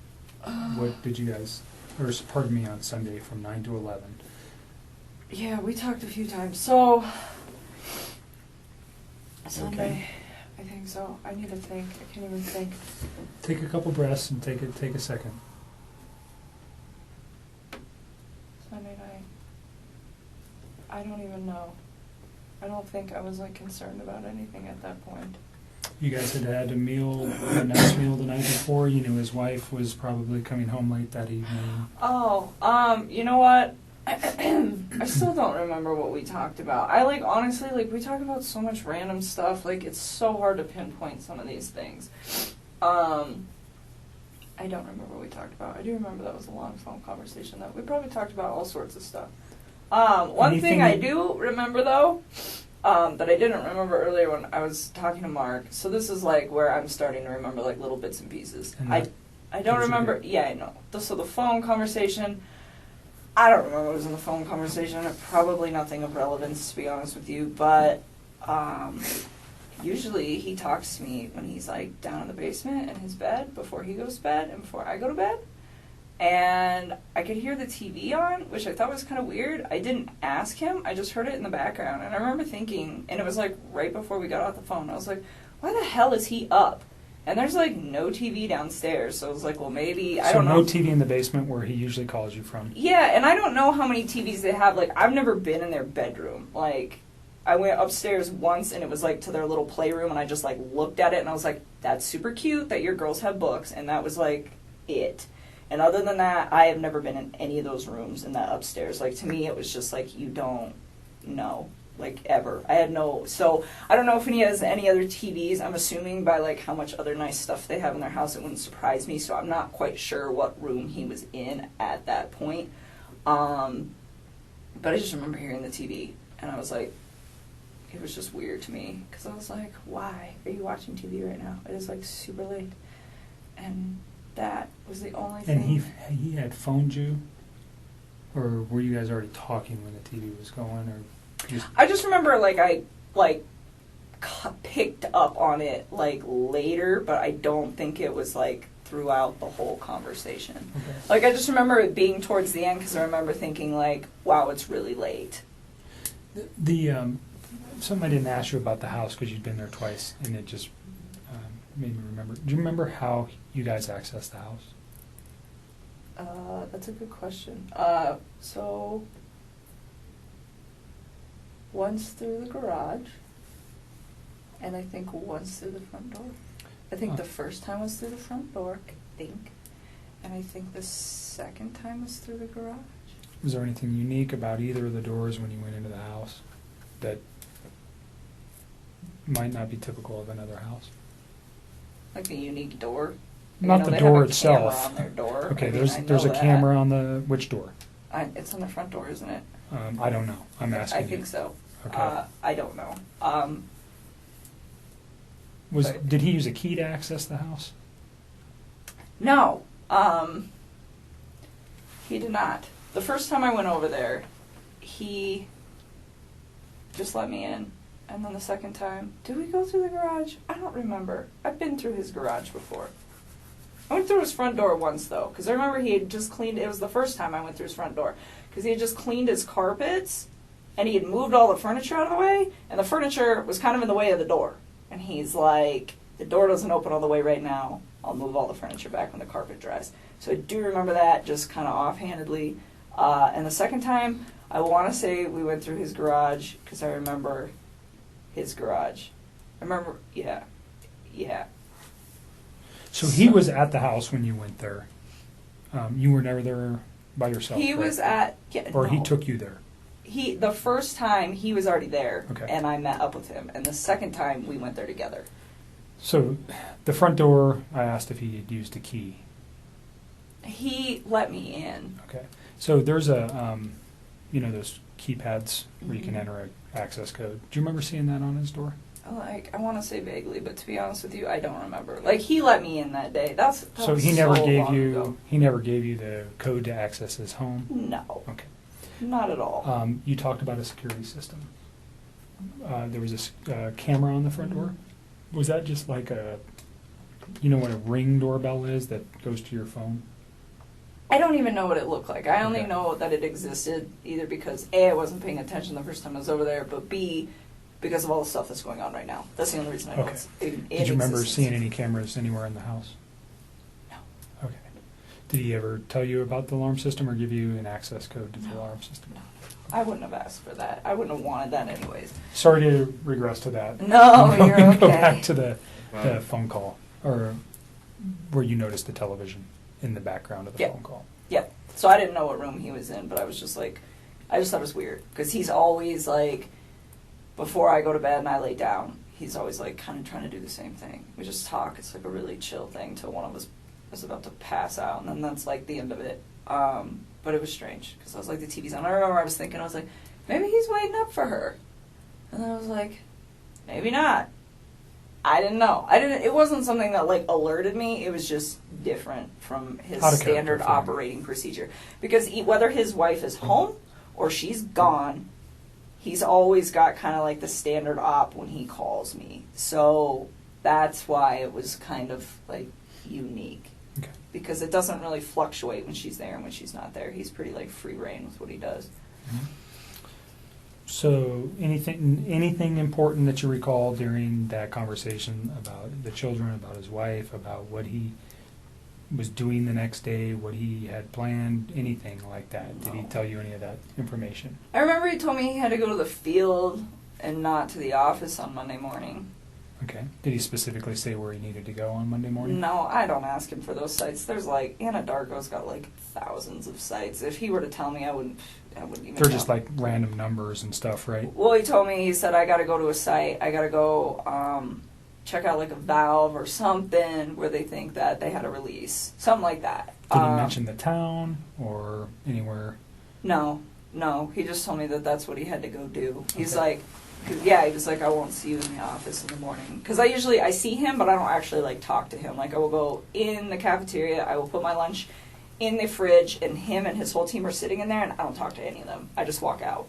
What did you guys, or pardon me, on Sunday from 9 to 11? Yeah, we talked a few times. So, Sunday, I think so. I need to think. I can't even think. Take a couple breaths and take a second. Sunday night. I don't even know. I don't think I was like concerned about anything at that point. You guys had had a meal, a nice meal the night before. You knew his wife was probably coming home late that evening. Oh, you know what? I still don't remember what we talked about. I like honestly like we talk about so much random stuff. Like it's so hard to pinpoint some of these things. I don't remember what we talked about. I do remember that was a long phone conversation though. We probably talked about all sorts of stuff. One Anything thing I that- do remember though, that I didn't remember earlier when I was talking to Mark. So this is like where I'm starting to remember like little bits and pieces. And I that- don't those are remember. good. Yeah, I know. So the phone conversation. I don't remember what was in the phone conversation. Probably nothing of relevance, to be honest with you. But usually he talks to me when he's like down in the basement in his bed before he goes to bed and before I go to bed. And I could hear the TV on, which I thought was kind of weird. I didn't ask him. I just heard it in the background. And I remember thinking, and it was like right before we got off the phone, I was like, why the hell is he up? And there's like no TV downstairs. So I was like, well, maybe, I So don't know. no TV in the basement where he usually calls you from. Yeah, and I don't know how many TVs they have. Like, I've never been in their bedroom. Like, I went upstairs once, and it was, like, to their little playroom, and I just, like, looked at it, and I was like, that's super cute that your girls have books, and that was, like, it. And other than that, I have never been in any of those rooms in that upstairs. Like, to me, it was just, like, you don't know. Like, ever. I had no... So, I don't know if he has any other TVs. I'm assuming by, like, how much other nice stuff they have in their house, it wouldn't surprise me. So, I'm not quite sure what room he was in at that point. But I just remember hearing the TV. And I was like... It was just weird to me. Because I was like, why are you watching TV right now? It is, like, super late. And that was the only And thing... he had phoned you? Or were you guys already talking when the TV was going? Or just... I just remember, like, I, like, picked up on it, like, later, but I don't think it was, like, throughout the whole conversation. Okay. Like, I just remember it being towards the end, because I remember thinking, like, wow, it's really late. Something I didn't ask you about the house because you'd been there twice, and it just made me remember. Do you remember how you guys accessed the house? That's a good question. So, once through the garage, and I think once through the front door. I think the first time was through the front door, I think. And I think the second time was through the garage. Was there anything unique about either of the doors when you went into the house that might not be typical of another house? Like a unique door. Not the they door have a itself. camera on their door. Okay, I mean, there's I know there's a that. camera on the which door? It's on the front door, isn't it? I don't know. I'm asking I you. think so. Okay. I don't know. Did he use a key to access the house? No, he did not. The first time I went over there, he just let me in. And then the second time, did we go through the garage? I don't remember. I've been through his garage before. I went through his front door once, though, because I remember he had just cleaned, it was the first time I went through his front door, because he had just cleaned his carpets, and he had moved all the furniture out of the way, and the furniture was kind of in the way of the door. And he's like, the door doesn't open all the way right now. I'll move all the furniture back when the carpet dries. So I do remember that, just kind of offhandedly. And the second time, I want to say we went through his garage, because I remember his garage. I remember, yeah. So he was at the house when you went there. You were never there by yourself. He right? was at, yeah, Or he no. took you there. The first time he was already there, Okay. and I met up with him. And the second time we went there together. So the front door, I asked if he had used a key. He let me in. Okay. So there's a, those keypads where you can Mhm. enter an access code. Do you remember seeing that on his door? Like, I want to say vaguely, but to be honest with you, I don't remember. Like, he let me in that day. That So was he never so gave long you ago. the code to access his home. No, Okay. not at all. You talked about a security system. There was a camera on the front door. Was that just like what a Ring doorbell is that goes to your phone? I don't even know what it looked like. I only Okay. know that it existed either because A, I wasn't paying attention the first time I was over there, but B, because of all the stuff that's going on right now. That's the only reason I know Okay. it's in Did you remember existence. seeing any cameras anywhere in the house? No. Okay. Did he ever tell you about the alarm system or give you an access code to the No. alarm system? No. I wouldn't have asked for that. I wouldn't have wanted that anyways. Sorry to regress to that. No, I'm you're gonna Go okay. back to the phone call, or where you noticed the television in the background of the Yeah. phone call. Yep. So I didn't know what room he was in, but I was just like, I just thought it was weird because he's always like, before I go to bed and I lay down, he's always like kind of trying to do the same thing. We just talk. It's like a really chill thing till one of us is about to pass out, and then that's like the end of it. But it was strange because I was like, the TV's on. I remember I was thinking, I was like, maybe he's waiting up for her, and then I was like, maybe not. I didn't know. It wasn't something that like alerted me. It was just different from his Out of character standard for him. operating procedure. Because whether his wife is home or she's gone, he's always got kind of like the standard op when he calls me. So that's why it was kind of like unique. Okay. Because it doesn't really fluctuate when she's there and when she's not there. He's pretty like free reign with what he does. Mhm. So anything important that you recall during that conversation about the children, about his wife, about what he was doing the next day, what he had planned, anything like that? Did he No. tell you any of that information? I remember he told me he had to go to the field and not to the office on Monday morning. Okay. Did he specifically say where he needed to go on Monday morning? No, I don't ask him for those sites. There's like, Anadarko's got like thousands of sites. If he were to tell me, I wouldn't even They're just know. like random numbers and stuff, right? Well, he told me, he said, I gotta go to a site. I gotta go check out like a valve or something where they think that they had a release. Something like that. Did he mention the town or anywhere? No. He just told me that that's what he had to go do. He's Okay. like, he was like, I won't see you in the office in the morning. Because I see him, but I don't actually like talk to him. Like I will go in the cafeteria, I will put my lunch in the fridge, and him and his whole team are sitting in there, and I don't talk to any of them. I just walk out.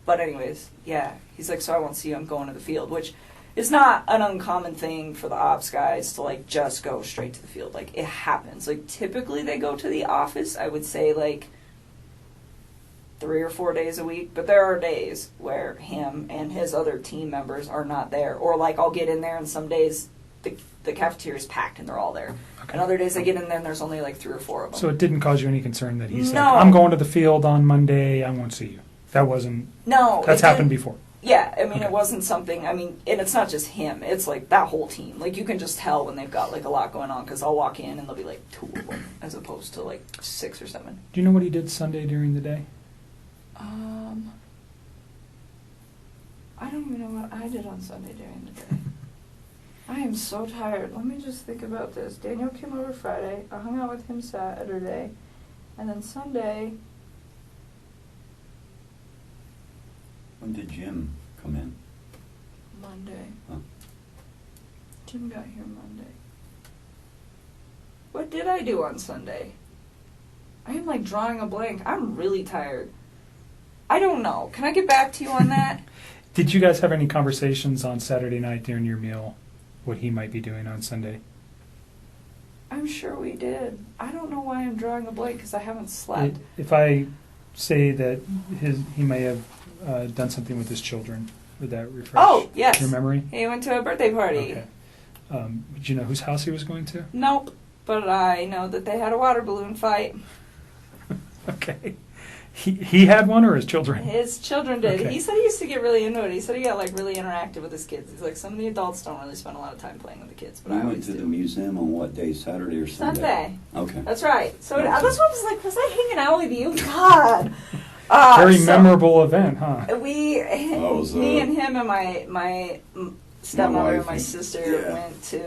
But anyways, yeah, he's like, so I won't see you, I'm going to the field, which is not an uncommon thing for the ops guys to like just go straight to the field. Like it happens. Like typically they go to the office, I would say like 3 or 4 days a week, but there are days where him and his other team members are not there. Or like I'll get in there and some days the cafeteria is packed and they're all there. Okay. And other days I get in there and there's only like 3 or 4 of them. So it didn't cause you any concern that he's No. like, I'm going to the field on Monday, I won't see you. That wasn't, No. that's it happened didn't- before. Yeah, I mean, Okay. it wasn't something, and it's not just him, it's like that whole team. Like, you can just tell when they've got, like, a lot going on, because I'll walk in and there'll be, like, 2 of them, as opposed to, like, 6 or 7. Do you know what he did Sunday during the day? I don't even know what I did on Sunday during the day. I am so tired. Let me just think about this. Daniel came over Friday. I hung out with him Saturday. And then Sunday, When did Jim come in? Monday. Huh. Jim got here Monday. What did I do on Sunday? I am like drawing a blank. I'm really tired. I don't know. Can I get back to you on that? Did you guys have any conversations on Saturday night during your meal, what he might be doing on Sunday? I'm sure we did. I don't know why I'm drawing a blank because I haven't slept. If I say that he may have done something with his children, would that refresh Oh, yes. your memory? He went to a birthday party. Okay. Did you know whose house he was going to? Nope. But I know that they had a water balloon fight. Okay. He had one, or his children? His children did. Okay. He said he used to get really into it. He said he got like really interactive with his kids. He's like, some of the adults don't really spend a lot of time playing with the kids, but We I went always to the do. museum on what day, Saturday or Sunday? Sunday. Okay. That's right. So Okay. that's what I was like, was I hanging out with you? God. Very So memorable event, huh? We, Oh, it was, me and him and my stepmother and my wife sister yeah. went to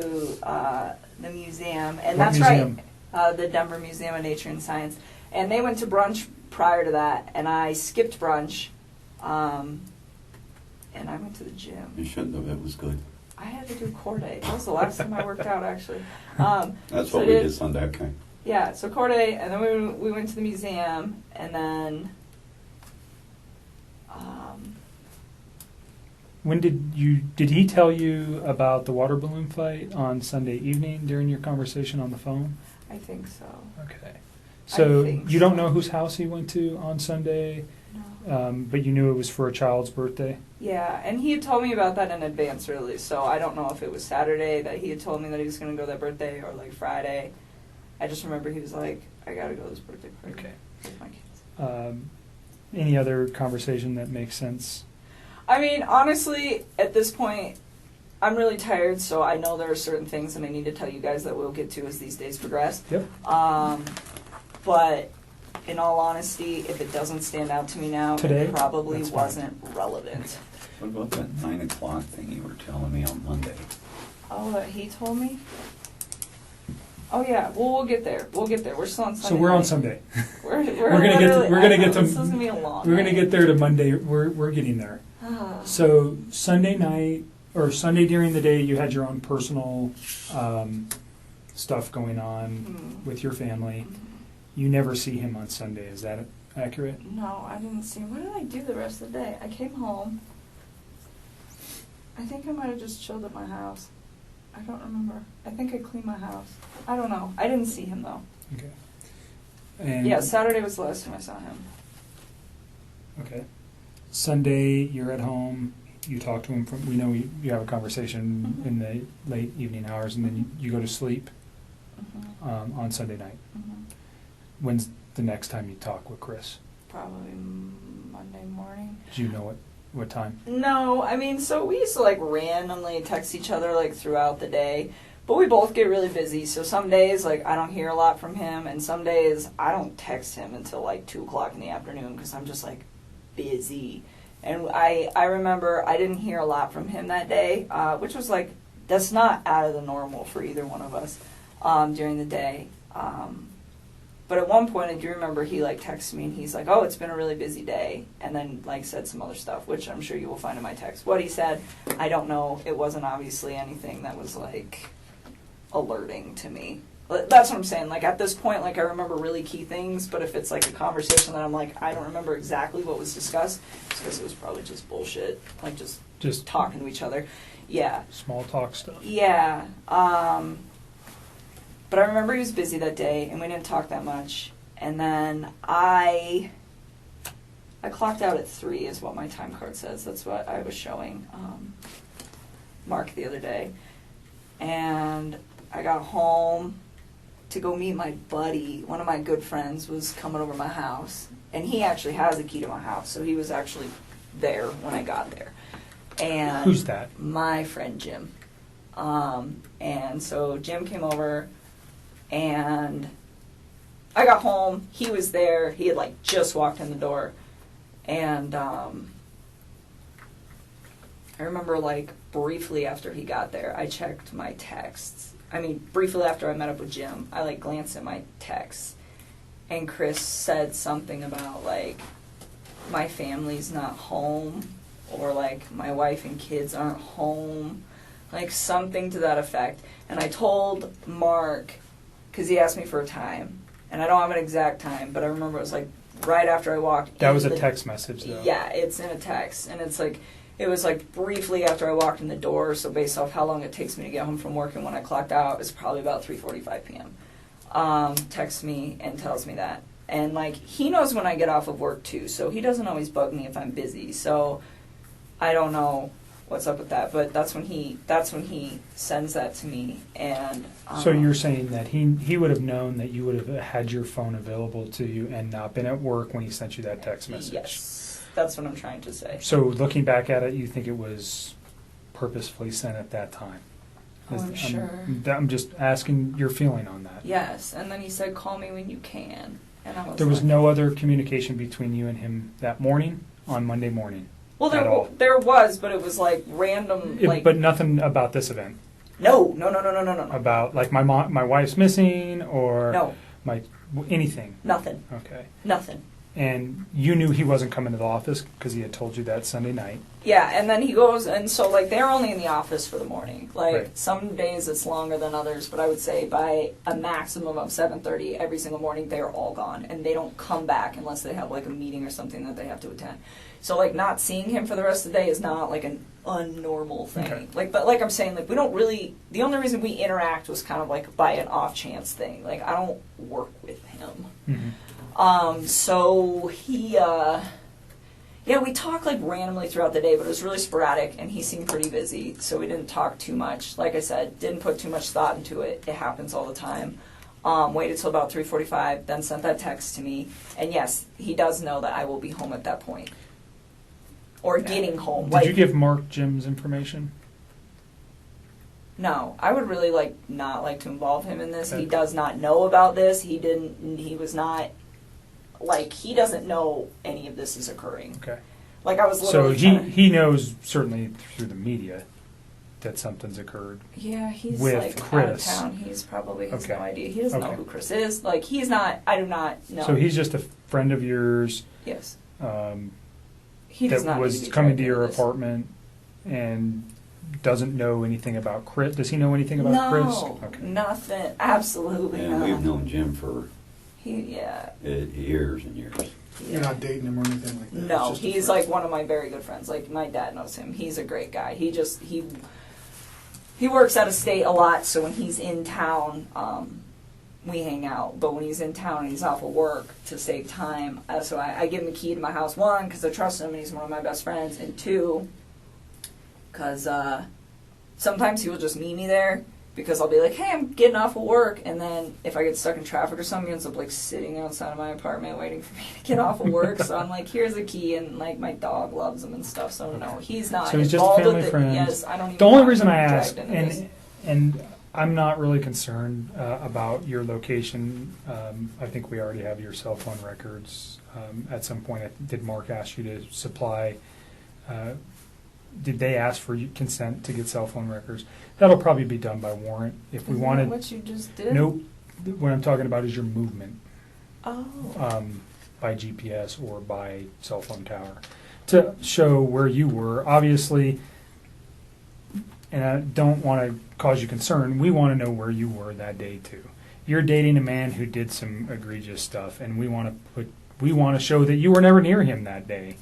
the museum. And What that's museum? right. The Denver Museum of Nature and Science. And they went to brunch prior to that, and I skipped brunch, and I went to the gym. You shouldn't have. It was good. I had to do core day. That was the last time I worked out, actually. That's so what we did Sunday. Okay. Yeah, so core day, and then we went to the museum, and then When did he tell you about the water balloon fight on Sunday evening during your conversation on the phone? I think so. Okay. So think you don't so. know whose house he went to on Sunday, No. but you knew it was for a child's birthday? Yeah, and he had told me about that in advance, really. So I don't know if it was Saturday that he had told me that he was going to go that birthday, or like Friday. I just remember he was like, "I got to go to this birthday party Okay. with my kids." Any other conversation that makes sense? I mean, honestly, at this point, I'm really tired, so I know there are certain things that I need to tell you guys that we'll get to as these days progress. Yep. But in all honesty, if it doesn't stand out to me now, Today? it probably That's fine. wasn't relevant. What about that 9 o'clock thing you were telling me on Monday? Oh, that he told me? Oh yeah, well we'll get there. We'll get there. We're still on Sunday. So we're on night. Sunday. We're gonna get to- literally- we're gonna I know, get to- This is gonna be a long. We're gonna night. get there to Monday. We're getting there. So Sunday night or Sunday during the day, you had your own personal stuff going on with your family. You never see him on Sunday. Is that accurate? No, I didn't see him. What did I do the rest of the day? I came home. I think I might have just chilled at my house. I don't remember. I think I cleaned my house. I don't know. I didn't see him though. Okay. And Yeah, Saturday was the last time I saw him. Okay. Sunday, you're at home. You talk to him. We know you have a conversation in the late evening hours, and then you go to sleep on Sunday night. When's the next time you talk with Chris? Probably Monday morning. Do you know what time? No, I mean, so we used to like randomly text each other like throughout the day, but we both get really busy. So some days like I don't hear a lot from him, and some days I don't text him until like 2:00 in the afternoon because I'm just like busy. And I remember I didn't hear a lot from him that day, which was like that's not out of the normal for either one of us during the day. But at one point, I do remember he like texted me and he's like, "Oh, it's been a really busy day," and then like said some other stuff, which I'm sure you will find in my text. What he said, I don't know. It wasn't obviously anything that was like alerting to me. That's what I'm saying. Like at this point, like I remember really key things, but if it's like a conversation that I'm like, I don't remember exactly what was discussed, it's because it was probably just bullshit, like just talking to each other. Yeah. Small talk stuff. Yeah. But I remember he was busy that day, and we didn't talk that much. And then I clocked out at 3 is what my time card says. That's what I was showing Mark the other day. And I got home to go meet my buddy. One of my good friends was coming over to my house. And he actually has a key to my house, so he was actually there when I got there. And Who's that? my friend Jim. And so Jim came over, and I got home. He was there. He had like just walked in the door, and I remember, like, briefly after he got there, I checked my texts. I mean, briefly after I met up with Jim, I, like, glanced at my texts. And Chris said something about, like, my family's not home, or, like, my wife and kids aren't home, like, something to that effect. And I told Mark, because he asked me for a time, and I don't have an exact time, but I remember it was, like, right after I walked That in was a the- text message, though. Yeah, it's in a text, and it's, like, it was, like, briefly after I walked in the door, so based off how long it takes me to get home from work and when I clocked out, it's probably about 3:45 p.m. Texts me and tells me that. And, like, he knows when I get off of work, too, so he doesn't always bug me if I'm busy. So I don't know what's up with that, but that's when he sends that to me. And So you're saying that he would have known that you would have had your phone available to you and not been at work when he sent you that text message? Yes, that's what I'm trying to say. So looking back at it, you think it was purposefully sent at that time? Oh, I'm sure. I'm just asking your feeling on that. Yes, and then he said, "Call me when you can." And I was There was like, no other communication between you and him that morning, on Monday morning? Well, at all. there was, but it was like random, like But nothing about this event? no. About, like, my wife's missing, or No, anything? nothing, Okay. nothing. And you knew he wasn't coming to the office because he had told you that Sunday night. Yeah, and then he goes, and so, like, they're only in the office for the morning. Like, Right. some days it's longer than others, but I would say by a maximum of 7:30 every single morning, they're all gone, and they don't come back unless they have, like, a meeting or something that they have to attend. So, like, not seeing him for the rest of the day is not, like, an unnormal thing. Okay. Like, but like I'm saying, like, we don't really, the only reason we interact was kind of, like, by an off-chance thing. Like, I don't work with him. Mm-hmm. So he, yeah, we talked, like, randomly throughout the day, but it was really sporadic, and he seemed pretty busy, so we didn't talk too much. Like I said, didn't put too much thought into it. It happens all the time. Waited till about 3:45, then sent that text to me, and yes, he does know that I will be home at that point. Or getting home. Did you give Mark Jim's information? No, I would really, like, not like to involve him in this. Okay. He does not know about this. He was not, like, he doesn't know any of this is occurring. Okay. Like, I was So literally he knows, certainly through the media, that something's occurred. yeah, he's, with like, Chris. out of town. He's probably has Okay. no idea. He doesn't know Okay. who Chris is. Like, he's not, I do not know. So he's just a friend of yours yes. um, He does that not was need to be coming dragged to your into this. apartment and doesn't know anything about Chris. Does he know anything about No, Chris? Okay. nothing. Absolutely And not. we've known Jim for Yeah. years and years. You're not dating him or anything like that? It's No, just a he's friend. like one of my very good friends. Like, my dad knows him. He's a great guy. He works out of state a lot, so when he's in town, we hang out. But when he's in town and he's off of work, to save time, so I give him a key to my house, one, because I trust him and he's one of my best friends, and two, because sometimes he will just meet me there, because I'll be like, hey, I'm getting off of work, and then if I get stuck in traffic or something, he ends up, like, sitting outside of my apartment waiting for me to get off of work. So I'm like, here's a key, and, like, my dog loves him and stuff. So no, he's not So he's just a involved family with friend. it. Yes, I don't even The only want reason him I dragged ask, into this. and I'm not really concerned about your location. I think we already have your cell phone records. At some point, did Mark ask you to supply? Did they ask for consent to get cell phone records? That'll probably be done by warrant. If we Isn't wanted, that what you just did? nope. What I'm talking about is your movement Oh. by GPS or by cell phone tower to show where you were. Obviously, and I don't want to cause you concern, we want to know where you were that day too. You're dating a man who did some egregious stuff, and we want to show that you were never near him that day.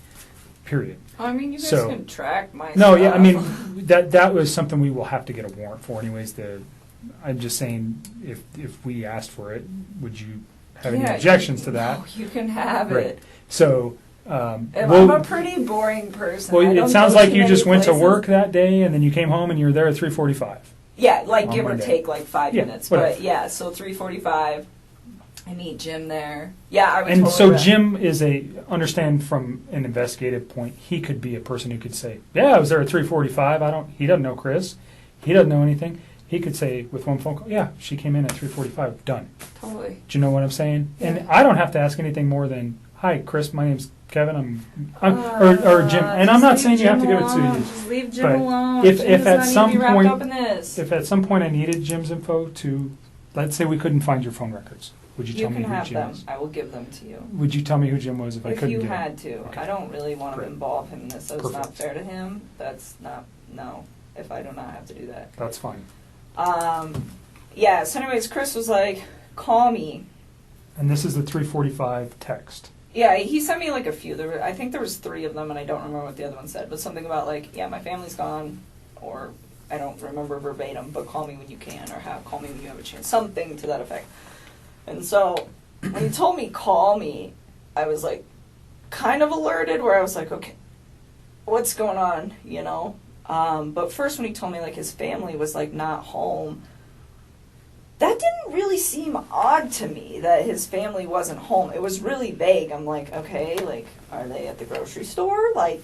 Period. I mean, you guys So- can track my No, stuff. yeah, I mean that was something we will have to get a warrant for, anyways. I'm just saying, if we asked for it, would you have any Yeah, objections to that? No, you can have Right. it. So, I'm we'll- a pretty boring person. I well, don't it sounds go like too you many just went to places. work that day, and then you came home, and you were there at 3:45. Yeah, like on give or Monday. take like 5 Yeah, minutes. whatever. But yeah, so 3:45. I meet Jim there. Yeah, I would And totally so re- Jim is understand from an investigative point, he could be a person who could say, yeah, I was there at 3:45. He doesn't know Chris. He doesn't know anything. He could say with one phone call, yeah, she came in at 3:45. Done. Totally. Do you know what I'm saying? Yeah. And I don't have to ask anything more than, hi, Chris, my name's Kevin, or Jim, and I'm not saying you have to give it to you. Just leave Jim but alone. if Jim at does some not need to be wrapped point- up in this. If at some point I needed Jim's info to, let's say we couldn't find your phone records, would you You tell can me who have Jim them. is? I will give them to you. Would you tell me who Jim was if I If couldn't you get him? had to. Okay. I don't really want to Great. involve him in this. That's not Perfect. fair to him. That's not, no, if I do not have to do that. That's fine. Yeah, so anyways, Chris was like, call me. And this is the 345 text. Yeah, he sent me like a few. I think there was 3 of them, and I don't remember what the other one said, but something about like, yeah, my family's gone, or I don't remember verbatim, but call me when you can, or call me when you have a chance, something to that effect. And so when he told me call me, I was like kind of alerted, where I was like, okay, what's going on, you know? But first when he told me like his family was like not home, that didn't really seem odd to me that his family wasn't home. It was really vague. I'm like, okay, like, are they at the grocery store? Like,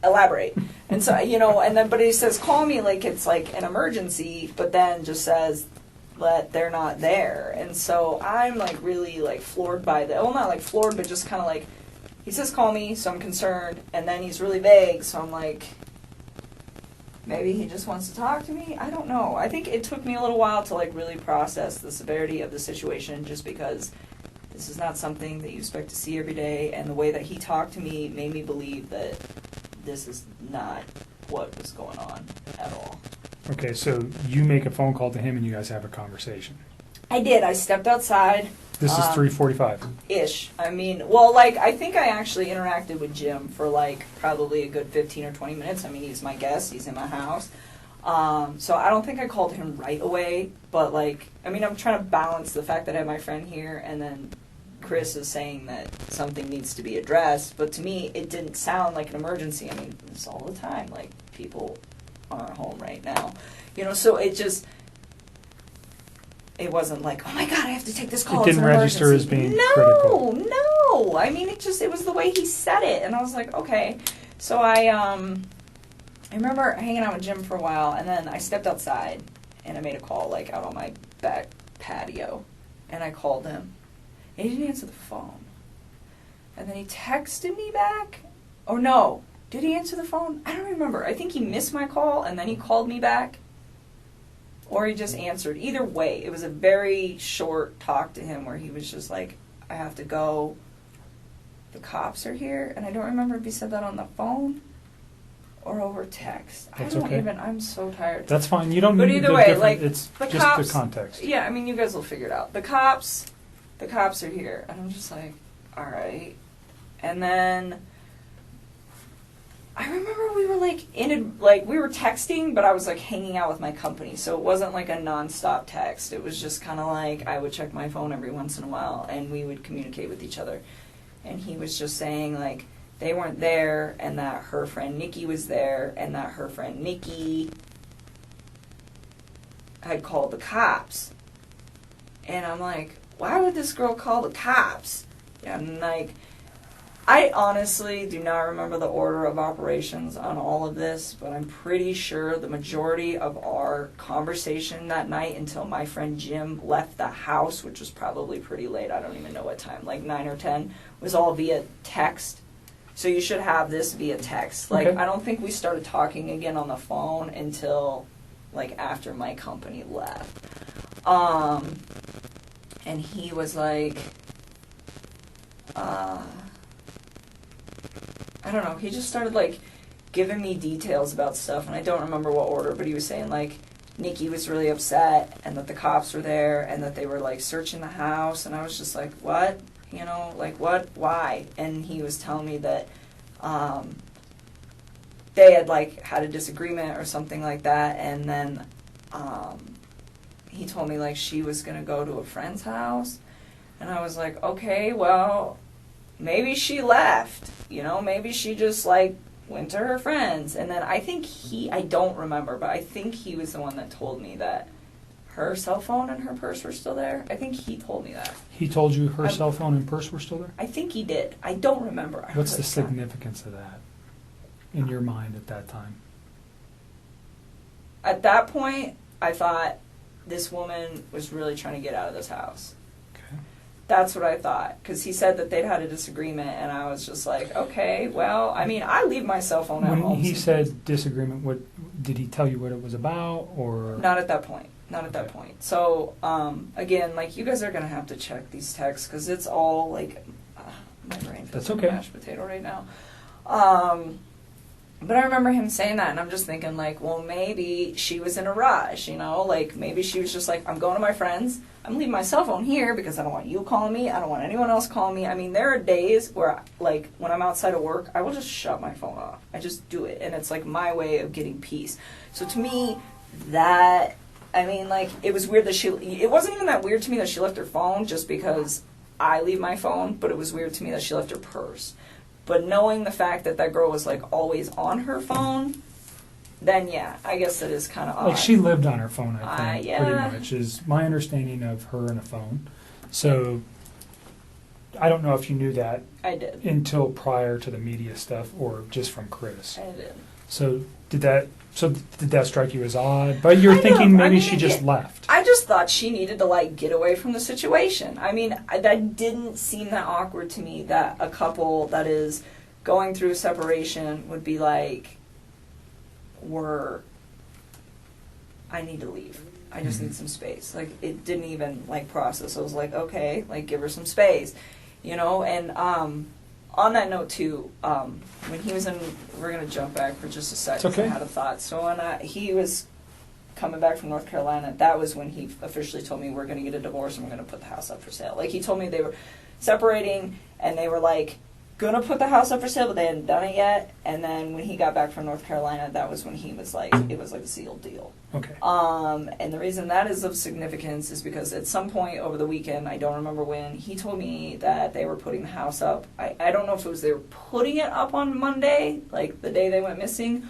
elaborate. And so, you know, and then, but he says, call me like it's like an emergency, but then just says that they're not there. And so I'm like really like floored by that. Well, not like floored, but just kind of like, he says, call me, so I'm concerned. And then he's really vague, so I'm like, maybe he just wants to talk to me? I don't know. I think it took me a little while to like really process the severity of the situation, just because this is not something that you expect to see every day, and the way that he talked to me made me believe that this is not what was going on at all. Okay, so you make a phone call to him and you guys have a conversation. I did. I stepped outside. This is 345. Ish. I mean, well, like, I think I actually interacted with Jim for, like, probably a good 15 or 20 minutes. I mean, he's my guest. He's in my house. So I don't think I called him right away. But, like, I mean, I'm trying to balance the fact that I have my friend here, and then Chris is saying that something needs to be addressed. But to me, it didn't sound like an emergency. I mean, it's all the time. Like, people aren't home right now. You know, so it just... It wasn't like, oh my God, I have to take this call. It didn't register as being critical. No. I mean, it was the way he said it, and I was like, okay. So I remember hanging out with Jim for a while, and then I stepped outside, and I made a call, like out on my back patio, and I called him, and he didn't answer the phone, and then he texted me back. Oh no, did he answer the phone? I don't remember. I think he missed my call, and then he called me back. Or he just answered. Either way, it was a very short talk to him where he was just like, I have to go. The cops are here. And I don't remember if he said that on the phone or over text. That's I don't okay. even, I'm so tired. That's fine. You don't But need either the way, different, like, it's the just cops, the context. Yeah, I mean, you guys will figure it out. The cops are here. And I'm just like, all right. And then I remember we were we were texting, but I was like hanging out with my company, so it wasn't like a nonstop text. It was just kind of like I would check my phone every once in a while, and we would communicate with each other. And he was just saying like they weren't there, and that her friend Nikki was there, and that her friend Nikki had called the cops. And I'm like, why would this girl call the cops? And like, I honestly do not remember the order of operations on all of this, but I'm pretty sure the majority of our conversation that night until my friend Jim left the house, which was probably pretty late, I don't even know what time, like 9 or 10, was all via text. So you should have this via text. Like, Okay. I don't think we started talking again on the phone until, like, after my company left. And he was like, I don't know, he just started, like, giving me details about stuff, and I don't remember what order, but he was saying, like, Nikki was really upset, and that the cops were there, and that they were, like, searching the house, and I was just like, what? You know, like, what? Why? And he was telling me that, they had, like, had a disagreement or something like that, and then, he told me, like, she was gonna go to a friend's house, and I was like, okay, well, maybe she left, you know, maybe she just, like, went to her friends. And then I think I don't remember, but I think he was the one that told me that her cell phone and her purse were still there. I think he told me that. He told you her cell phone and purse were still there? I think he did. I don't remember. What's the But, significance of that in your mind at that time? At that point, I thought this woman was really trying to get out of this house. Okay. That's what I thought, because he said that they'd had a disagreement, and I was just like, okay, well, I mean, I leave my cell phone at When home. he said disagreement, what did he tell you what it was about, or? Not at that point. Not at that Okay. point. So, again, like, you guys are going to have to check these texts, because it's all, like, my brain feels That's like okay. a mashed potato right now. But I remember him saying that, and I'm just thinking, like, well, maybe she was in a rush, you know? Like, maybe she was just like, I'm going to my friends. I'm leaving my cell phone here because I don't want you calling me. I don't want anyone else calling me. I mean, there are days where, like, when I'm outside of work, I will just shut my phone off. I just do it, and it's, like, my way of getting peace. So to me, that, I mean, like, it was weird that it wasn't even that weird to me that she left her phone just because I leave my phone, but it was weird to me that she left her purse. But knowing the fact that that girl was, like, always on her phone, then yeah, I guess that is kind of odd. Like, she lived on her phone, I think, yeah. pretty much, is my understanding of her and a phone. So, I don't know if you knew that I did. until prior to the media stuff, or just from Chris. I did. So, did that strike you as odd? But you're I thinking know. I maybe mean, she just again, left. I just thought she needed to, like, get away from the situation. I mean, that didn't seem that awkward to me, that a couple that is going through a separation would be like, I need to leave. I just need some space. Like, it didn't even, like, process. I was like, okay, like, give her some space, you know? And on that note, too, when he was in, we're going to jump back for just a second. It's okay. I had a thought. So when he was coming back from North Carolina, that was when he officially told me we're going to get a divorce and we're going to put the house up for sale. Like, he told me they were separating, and they were, like, going to put the house up for sale, but they hadn't done it yet. And then when he got back from North Carolina, that was when he was like, it was like a sealed deal. Okay. And the reason that is of significance is because at some point over the weekend, I don't remember when, he told me that they were putting the house up. I don't know if it was they were putting it up on Monday, like the day they went missing,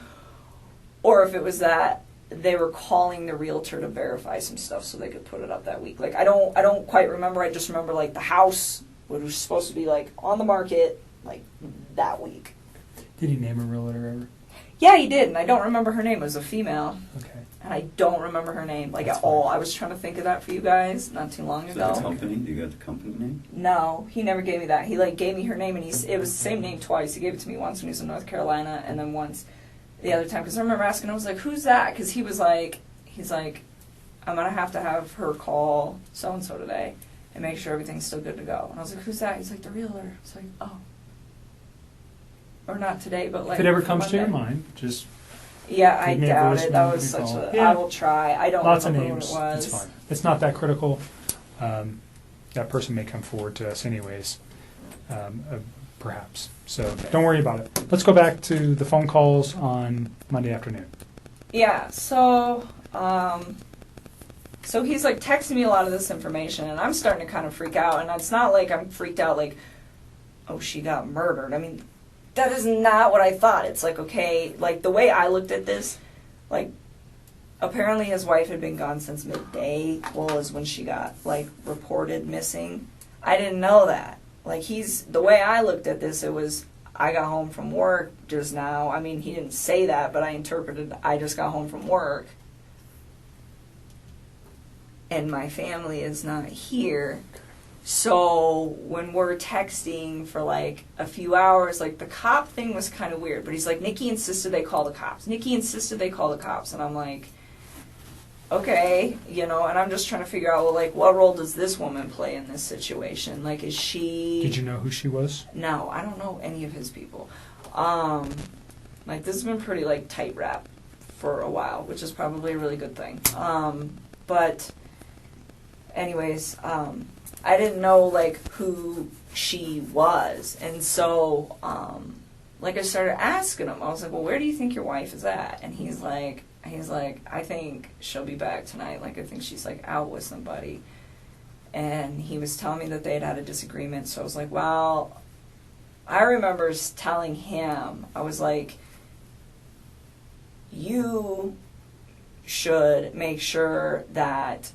or if it was that they were calling the realtor to verify some stuff so they could put it up that week. Like, I don't quite remember. I just remember, like, the house was supposed to be, like, on the market, like, that week. Did he name a realtor ever? Yeah, he did, and I don't remember her name. It was a female, Okay. and I don't remember her name, like, That's at all. fine. I was trying to think of that for you guys not too long Is that the ago. company? Do you got the company name? No, he never gave me that. He, like, gave me her name, and it was the same name twice. He gave it to me once when he was in North Carolina, and then once the other time. Because I remember asking, I was like, who's that? Because he's like, I'm going to have her call so-and-so today and make sure everything's still good to go. And I was like, who's that? He's like, the realtor. It's like, oh. Or not today, but like If it ever for comes to your Monday. mind, just Yeah, I give me a doubt voicemail, it. That give was me a such call. a. Yeah. I will try. I don't lots of remember names. who it was. It's fine. It's not that critical. That person may come forward to us anyways, perhaps. So don't worry about it. Let's go back to the phone calls on Monday afternoon. Yeah, so he's like texting me a lot of this information, and I'm starting to kind of freak out. And it's not like I'm freaked out like, oh, she got murdered. I mean, that is not what I thought. It's like, okay, like the way I looked at this, like apparently his wife had been gone since midday, well, is when she got like reported missing. I didn't know that. Like the way I looked at this, it was, I got home from work just now. I mean, he didn't say that, but I interpreted, I just got home from work. And my family is not here. So when we're texting for like a few hours, like the cop thing was kind of weird. But he's like, Nikki insisted they call the cops. Nikki insisted they call the cops. And I'm like, okay, you know, and I'm just trying to figure out, well, like, what role does this woman play in this situation? Like, is she... Did you know who she was? No, I don't know any of his people. Like, this has been pretty, like, tight wrap for a while, which is probably a really good thing. But anyways, I didn't know, like, who she was. And so, like, I started asking him. I was like, well, where do you think your wife is at? And he's like, I think she'll be back tonight. Like, I think she's, like, out with somebody. And he was telling me that they had a disagreement. So I was like, well, I remember telling him, I was like, you should make sure that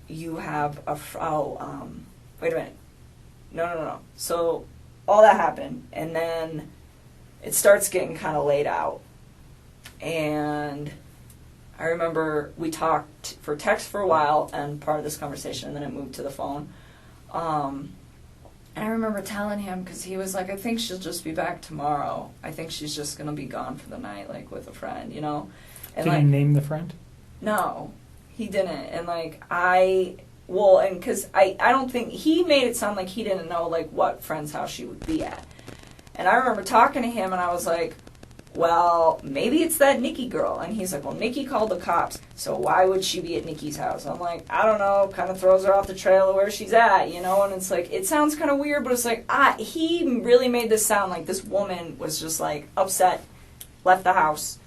you have wait a minute. No. So all that happened, and then it starts getting kind of laid out. And I remember we talked for text for a while, and part of this conversation, and then it moved to the phone. And I remember telling him, because he was like, I think she'll just be back tomorrow. I think she's just going to be gone for the night, like, with a friend, you know? And Did like, he name the friend? no, he didn't. And, like, and because I don't think, he made it sound like he didn't know, like, what friend's house she would be at. And I remember talking to him, and I was like, well, maybe it's that Nikki girl. And he's like, well, Nikki called the cops, so why would she be at Nikki's house? I'm like, I don't know, kind of throws her off the trail of where she's at, you know? And it's like, it sounds kind of weird, but it's like, he really made this sound like this woman was just, like, upset, left the house,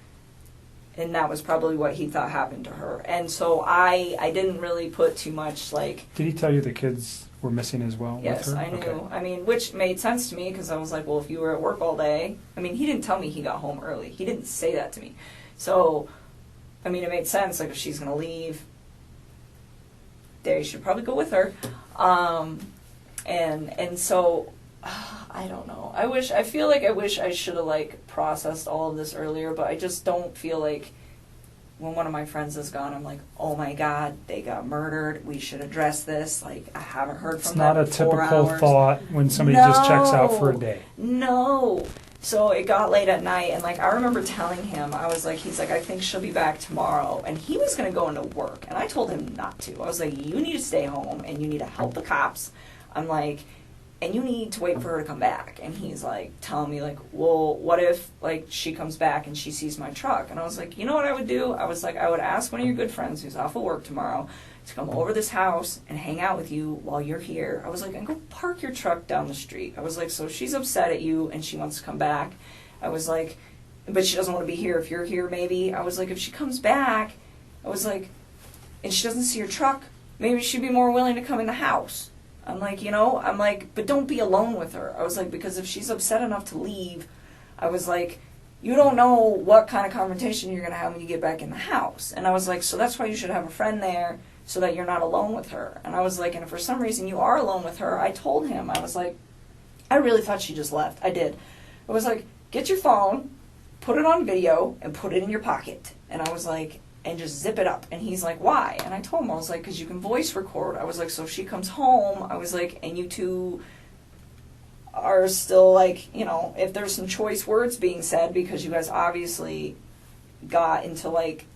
and that was probably what he thought happened to her. And so I didn't really put too much, like... Did he tell you the kids were missing as well Yes, with her? I knew. Okay. I mean, which made sense to me, because I was like, well, if you were at work all day... I mean, he didn't tell me he got home early. He didn't say that to me. So, I mean, it made sense. Like, if she's going to leave, they should probably go with her. And so, I don't know. I feel like I wish I should have, like, processed all of this earlier, but I just don't feel like when one of my friends is gone, I'm like, oh my God, they got murdered. We should address this. Like, I haven't heard from It's not them a in 4 typical hours. thought when somebody just checks out for a day. No. So it got late at night, and, like, I remember telling him, I was like, he's like, I think she'll be back tomorrow. And he was going to go into work, and I told him not to. I was like, you need to stay home, and you need to help the cops. I'm like, and you need to wait for her to come back. And he's like telling me, like, well, what if, like, she comes back and she sees my truck? And I was like, you know what I would do? I was like, I would ask one of your good friends who's off of work tomorrow to come over this house and hang out with you while you're here. I was like, and go park your truck down the street. I was like, so she's upset at you and she wants to come back. I was like, but she doesn't want to be here if you're here, maybe. I was like, if she comes back, I was like, and she doesn't see your truck, maybe she'd be more willing to come in the house. I'm like, you know, I'm like, but don't be alone with her. I was like, because if she's upset enough to leave, I was like, you don't know what kind of confrontation you're going to have when you get back in the house. And I was like, so that's why you should have a friend there so that you're not alone with her. And I was like, and if for some reason you are alone with her, I told him, I was like, I really thought she just left. I did. I was like, get your phone, put it on video, and put it in your pocket. And I was like, and just zip it up. And he's like, why? And I told him, I was like, because you can voice record. I was like, so if she comes home, I was like, and you two are still, like, you know, if there's some choice words being said, because you guys obviously got into, like,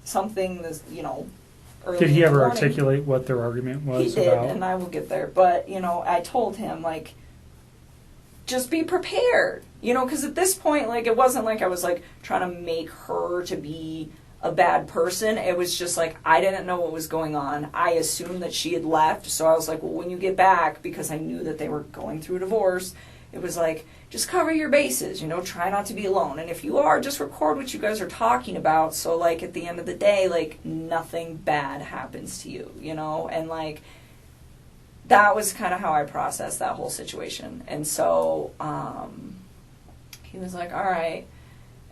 something that's, you know, early Did he in the ever morning. articulate what their argument was He did, about? and I will get there. But, you know, I told him, like, just be prepared. You know, because at this point, like, it wasn't like I was, like, trying to make her to be a bad person. It was just like, I didn't know what was going on. I assumed that she had left, so I was like, well, when you get back, because I knew that they were going through a divorce, it was like, just cover your bases, you know, try not to be alone. And if you are, just record what you guys are talking about, so, like, at the end of the day, like, nothing bad happens to you, you know? And, like, that was kind of how I processed that whole situation. And so, he was like, all right.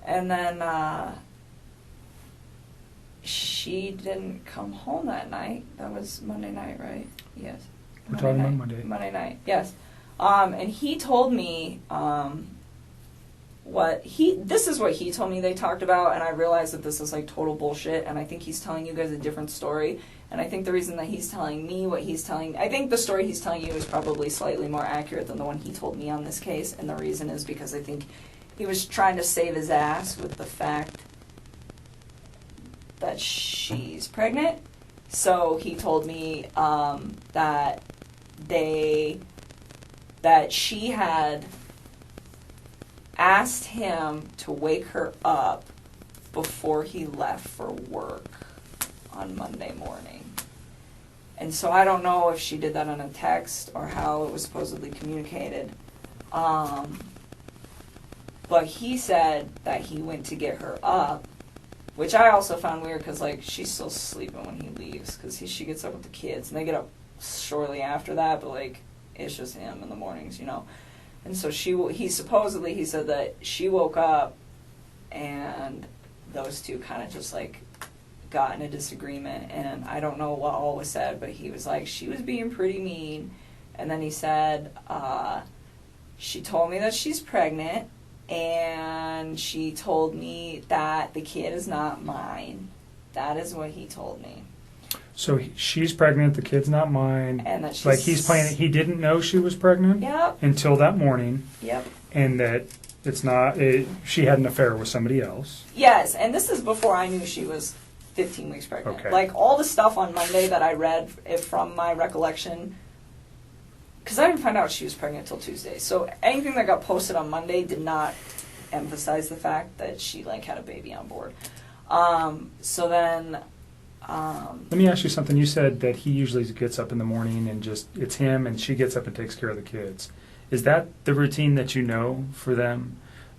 And then, she didn't come home that night. That was Monday night, right? Yes. We're talking about Monday. Monday night, yes. And he told me this is what he told me they talked about, and I realized that this is like total bullshit, and I think he's telling you guys a different story. And I think the reason that he's telling me what he's telling, I think the story he's telling you is probably slightly more accurate than the one he told me on this case, and the reason is because I think he was trying to save his ass with the fact that she's pregnant. So he told me that she had asked him to wake her up before he left for work on Monday morning. And so I don't know if she did that on a text or how it was supposedly communicated. But he said that he went to get her up, which I also found weird because, like, she's still sleeping when he leaves because she gets up with the kids, and they get up shortly after that, but, like, it's just him in the mornings, you know. And so he said that she woke up and those two kind of just, like, got in a disagreement, and I don't know what all was said, but he was like, she was being pretty mean. And then he said, she told me that she's pregnant, and she told me that the kid is not mine. That is what he told me. So she's pregnant, the kid's not mine. and that she's Like he's playing it. He didn't know she was pregnant Yep, until that morning, yep. and that she had an affair with somebody else. Yes, and this is before I knew she was 15 weeks pregnant. Okay. Like all the stuff on Monday that I read from my recollection, because I didn't find out she was pregnant until Tuesday. So anything that got posted on Monday did not emphasize the fact that she like had a baby on board. So then. Let me ask you something. You said that he usually gets up in the morning and it's him, and she gets up and takes care of the kids. Is that the routine that you know for them?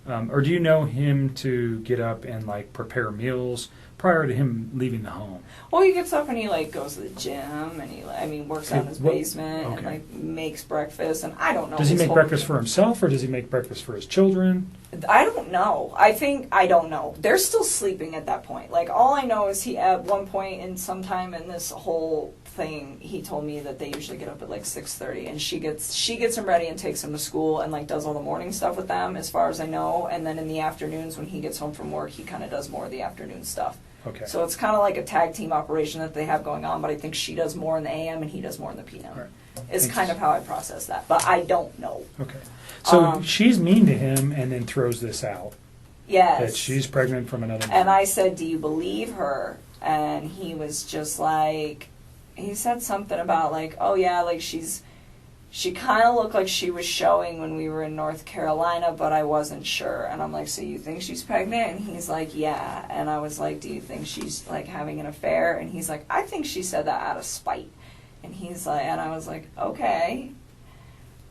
Or do you know him to get up and like prepare meals prior to him leaving the home? Well, he gets up and he like goes to the gym and he works out in his basement and Okay. like makes breakfast, and I don't know. Does he his make whole breakfast for routine. himself, or does he make breakfast for his children? I don't know. I don't know. They're still sleeping at that point. Like all I know is he at one point in some time in this whole thing, he told me that they usually get up at like 6:30, and she gets him ready and takes him to school and like does all the morning stuff with them, as far as I know. And then in the afternoons when he gets home from work, he kind of does more of the afternoon stuff. Okay. So it's kind of like a tag team operation that they have going on, but I think she does more in the AM and he does more in the PM. Right. Is Thanks. kind of how I process that, but I don't know. Okay. So Um, she's mean to him and then throws this out Yes. that she's pregnant from another man. And I said, do you believe her? And he was just like, he said something about like, oh yeah, like she kind of looked like she was showing when we were in North Carolina, but I wasn't sure. And I'm like, so you think she's pregnant? And he's like, yeah. And I was like, do you think she's like having an affair? And he's like, I think she said that out of spite. And he's like, and I was like, okay.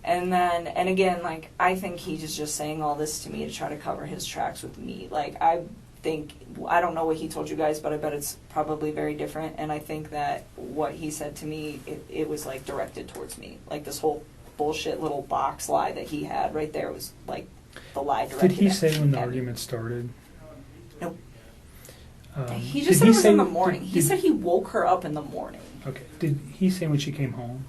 And then, and again, like, I think he's just saying all this to me to try to cover his tracks with me. Like, I don't know what he told you guys, but I bet it's probably very different. And I think that what he said to me, it was like directed towards me. Like this whole bullshit little box lie that he had right there was like the lie directed Did he at say when the me. argument started? Nope. He did just said it was say- in the morning. He did- said he woke her up in the morning. Okay. Did he say when she came home?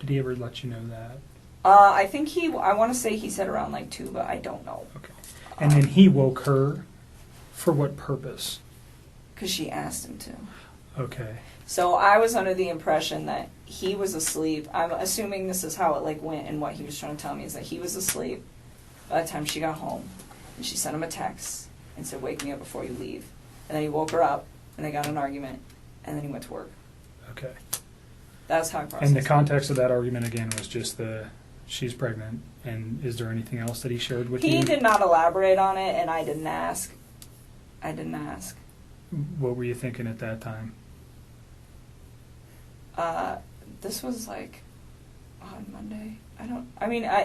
Did he ever let you know that? I think I want to say he said around like 2, but I don't know. Okay. And then he woke her for what purpose? Because she asked him to. Okay. So I was under the impression that he was asleep. I'm assuming this is how it like went, and what he was trying to tell me is that he was asleep by the time she got home, and she sent him a text and said, "Wake me up before you leave." And then he woke her up, and they got in an argument, and then he went to work. Okay. That's how I processed And the it. context of that argument again was just she's pregnant. And is there anything else that he shared with you? He did not elaborate on it, and I didn't ask. What were you thinking at that time? This was like on Monday.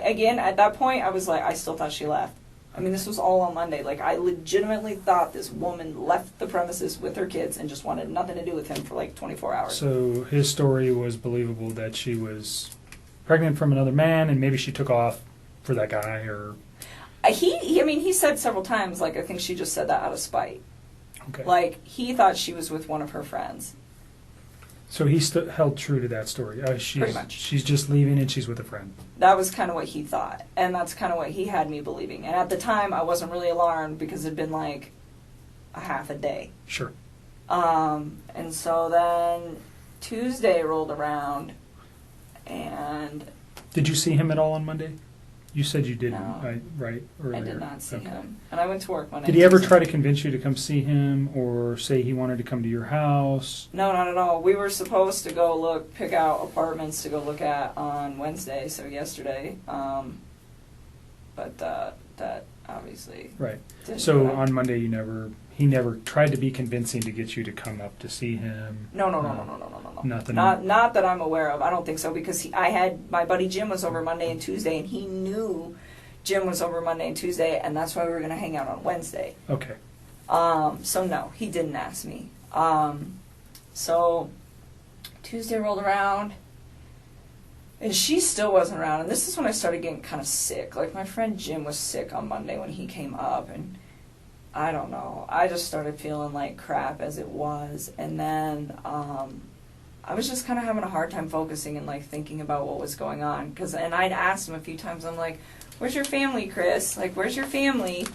Again, at that point, I was like, I still thought she left. I mean, this was all on Monday. Like, I legitimately thought this woman left the premises with her kids and just wanted nothing to do with him for like 24 hours. So his story was believable that she was pregnant from another man, and maybe she took off for that guy, or He said several times, like, I think she just said that out of spite. okay. Like, he thought she was with one of her friends. So he held true to that story. Pretty much. She's just leaving and she's with a friend. That was kind of what he thought, and that's kind of what he had me believing. And at the time, I wasn't really alarmed because it'd been like a half a day. Sure. And so then Tuesday rolled around, and Did you see him at all on Monday? You said you didn't, No. right? Earlier. I did not see Okay. him. And I went to work Monday. Did he ever Tuesday. try to convince you to come see him, or say he wanted to come to your house? No, not at all. We were supposed to go pick out apartments to go look at on Wednesday, so yesterday. But that obviously Right. didn't So happen. on Monday, he never tried to be convincing to get you to come up to see him. No. Nothing. Not that I'm aware of. I don't think so, because I had my buddy Jim was over Monday and Tuesday, and he knew Jim was over Monday and Tuesday, and that's why we were going to hang out on Wednesday. Okay. So no, he didn't ask me. So Tuesday rolled around, and she still wasn't around, and this is when I started getting kind of sick. Like, my friend Jim was sick on Monday when he came up, and I don't know. I just started feeling like crap as it was, and then I was just kind of having a hard time focusing and like thinking about what was going on. And I'd asked him a few times, I'm like, "Where's your family, Chris? Like, where's your family?"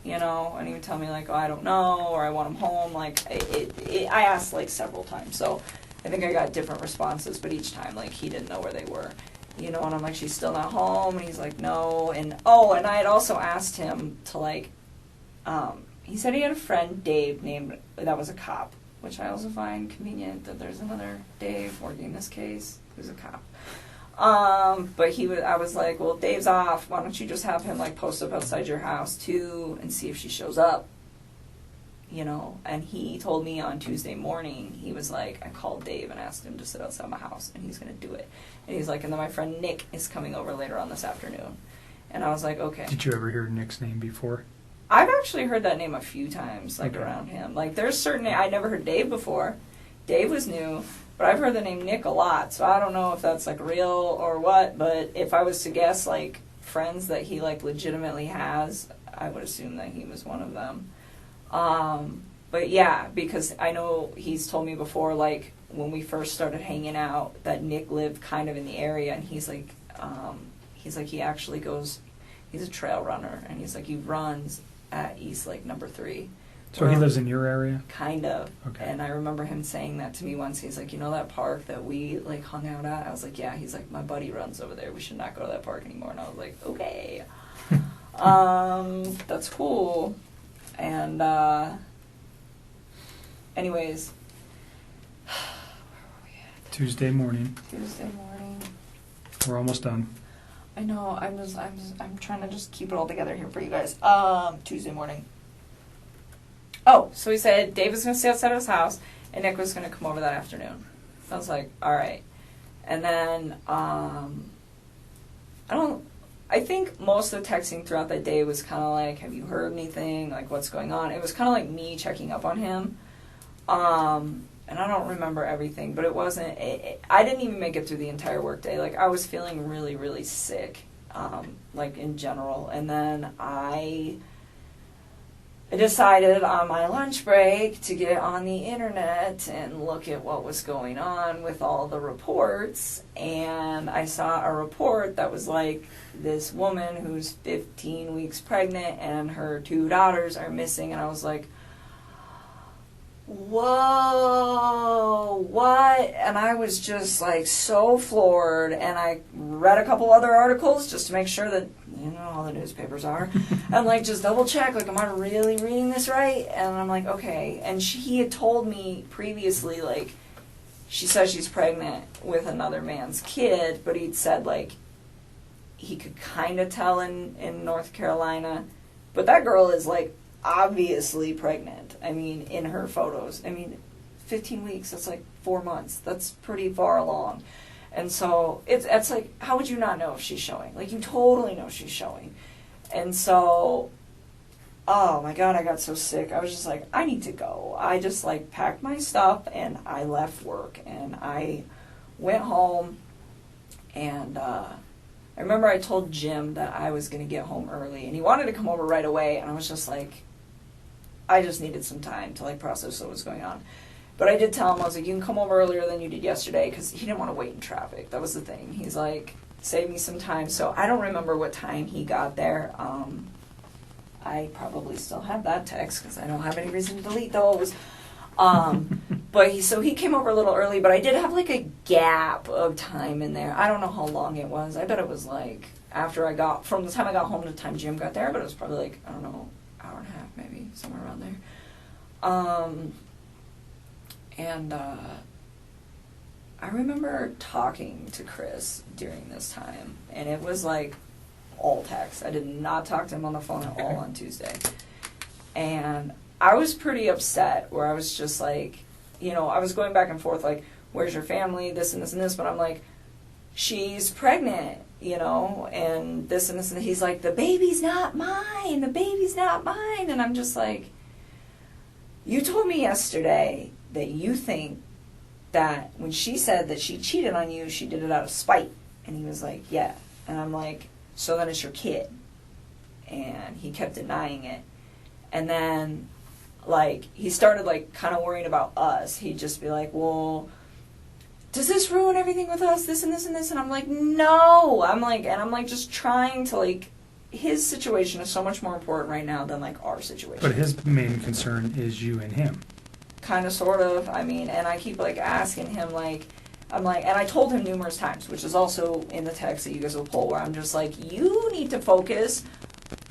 You know, and he would tell me like, "Oh, I don't know," or "I want them home." Like, I asked like several times. So I think I got different responses, but each time, like, he didn't know where they were. You know, and I'm like, she's still not home, and he's like, no, and I had also asked him to, like, he said he had a friend, Dave, that was a cop, which I also find convenient that there's another Dave working this case who's a cop. But I was like, well, Dave's off, why don't you just have him, like, post up outside your house, too, and see if she shows up, you know, and he told me on Tuesday morning, he was like, I called Dave and asked him to sit outside my house, and he's going to do it. And he's like, and then my friend Nick is coming over later on this afternoon. And I was like, okay. Did you ever hear Nick's name before? I've actually heard that name a few times, like, Okay. around him. Like, there's certain, I never heard Dave before. Dave was new, but I've heard the name Nick a lot, so I don't know if that's, like, real or what, but if I was to guess, like, friends that he, like, legitimately has, I would assume that he was one of them. But yeah, because I know he's told me before, like, when we first started hanging out, that Nick lived kind of in the area, and he's like, he actually goes, he's a trail runner, and he's like, he runs at East Lake number 3. So he lives in your area? Kind of. Okay. And I remember him saying that to me once. He's like, you know that park that we, like, hung out at? I was like, yeah. He's like, my buddy runs over there. We should not go to that park anymore. And I was like, okay. That's cool. And, anyways. Tuesday morning. Tuesday morning. We're almost done. I know, I'm trying to just keep it all together here for you guys. Tuesday morning. Oh, so he said Dave was going to stay outside of his house, and Nick was going to come over that afternoon. I was like, all right. And then, I think most of the texting throughout that day was kind of like, have you heard anything? Like, what's going on? It was kind of like me checking up on him. And I don't remember everything, but it wasn't, I didn't even make it through the entire workday. Like, I was feeling really, really sick, like, in general. And then I decided on my lunch break to get on the internet and look at what was going on with all the reports. And I saw a report that was like, this woman who's 15 weeks pregnant and her 2 daughters are missing. And I was like, whoa, what? And I was just, like, so floored, and I read a couple other articles just to make sure that, you know, all the newspapers are, and, like, just double check, like, am I really reading this right? And I'm like, okay. And he had told me previously, like, she says she's pregnant with another man's kid, but he'd said, like, he could kind of tell in North Carolina, but that girl is, like, obviously pregnant. I mean, in her photos. I mean, 15 weeks, that's like 4 months. That's pretty far along. And so it's like, how would you not know if she's showing? Like, you totally know she's showing. And so, oh my God, I got so sick. I was just like, I need to go. I just, like, packed my stuff and I left work and I went home, and I remember I told Jim that I was going to get home early, and he wanted to come over right away, and I was just like, I just needed some time to, like, process what was going on. But I did tell him, I was like, you can come over earlier than you did yesterday, because he didn't want to wait in traffic. That was the thing. He's like, save me some time. So I don't remember what time he got there. I probably still have that text, because I don't have any reason to delete those. But he came over a little early, but I did have, like, a gap of time in there. I don't know how long it was. I bet it was, like, from the time I got home to the time Jim got there, but it was probably, like, I don't know, hour and a half maybe, somewhere around there. I remember talking to Chris during this time, and it was, like, all text. I did not talk to him on the phone at all on Tuesday. And I was pretty upset, where I was just like, you know, I was going back and forth, like, where's your family, this and this and this, but I'm like, she's pregnant, you know, and this and this, and he's like, the baby's not mine, and I'm just like, you told me yesterday that you think that when she said that she cheated on you, she did it out of spite. And he was like, yeah. And I'm like, so then it's your kid. And he kept denying it. And then, like, he started, like, kind of worrying about us. He'd just be like, well, does this ruin everything with us, this and this and this? And I'm like, no. I'm like just trying to, like, his situation is so much more important right now than, like, our situation. But his main concern is you and him. kind of, sort of. I mean, and I keep like asking him, like, I'm like, and I told him numerous times, which is also in the text that you guys will pull, where I'm just like, you need to focus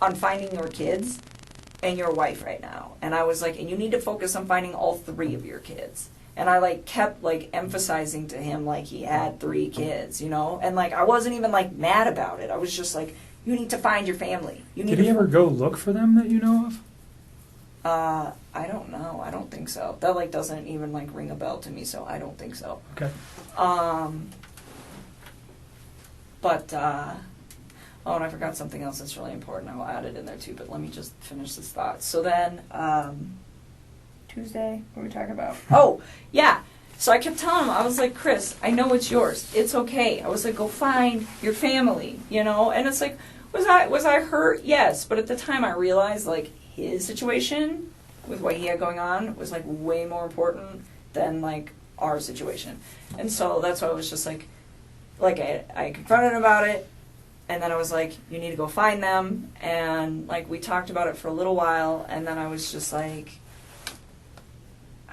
on finding your kids and your wife right now. And I was like, and you need to focus on finding all 3 of your kids. And I like kept like emphasizing to him like he had 3 kids, you know? And like I wasn't even like mad about it. I was just like, you need to find your family. You need Did he ever go look for them that you know of? I don't know. I don't think so. That like doesn't even like ring a bell to me, so I don't think so. Okay. But oh, and I forgot something else that's really important. I will add it in there too, but let me just finish this thought. So then, Tuesday, what were we talking about? Oh, yeah. So I kept telling him, I was like, Chris, I know it's yours. It's okay. I was like, go find your family, you know? And it's like, was I hurt? Yes. But at the time I realized like his situation with what he had going on was like way more important than like our situation. And so that's why I was just like I confronted him about it. And then I was like, you need to go find them. And like we talked about it for a little while. And then I was just like,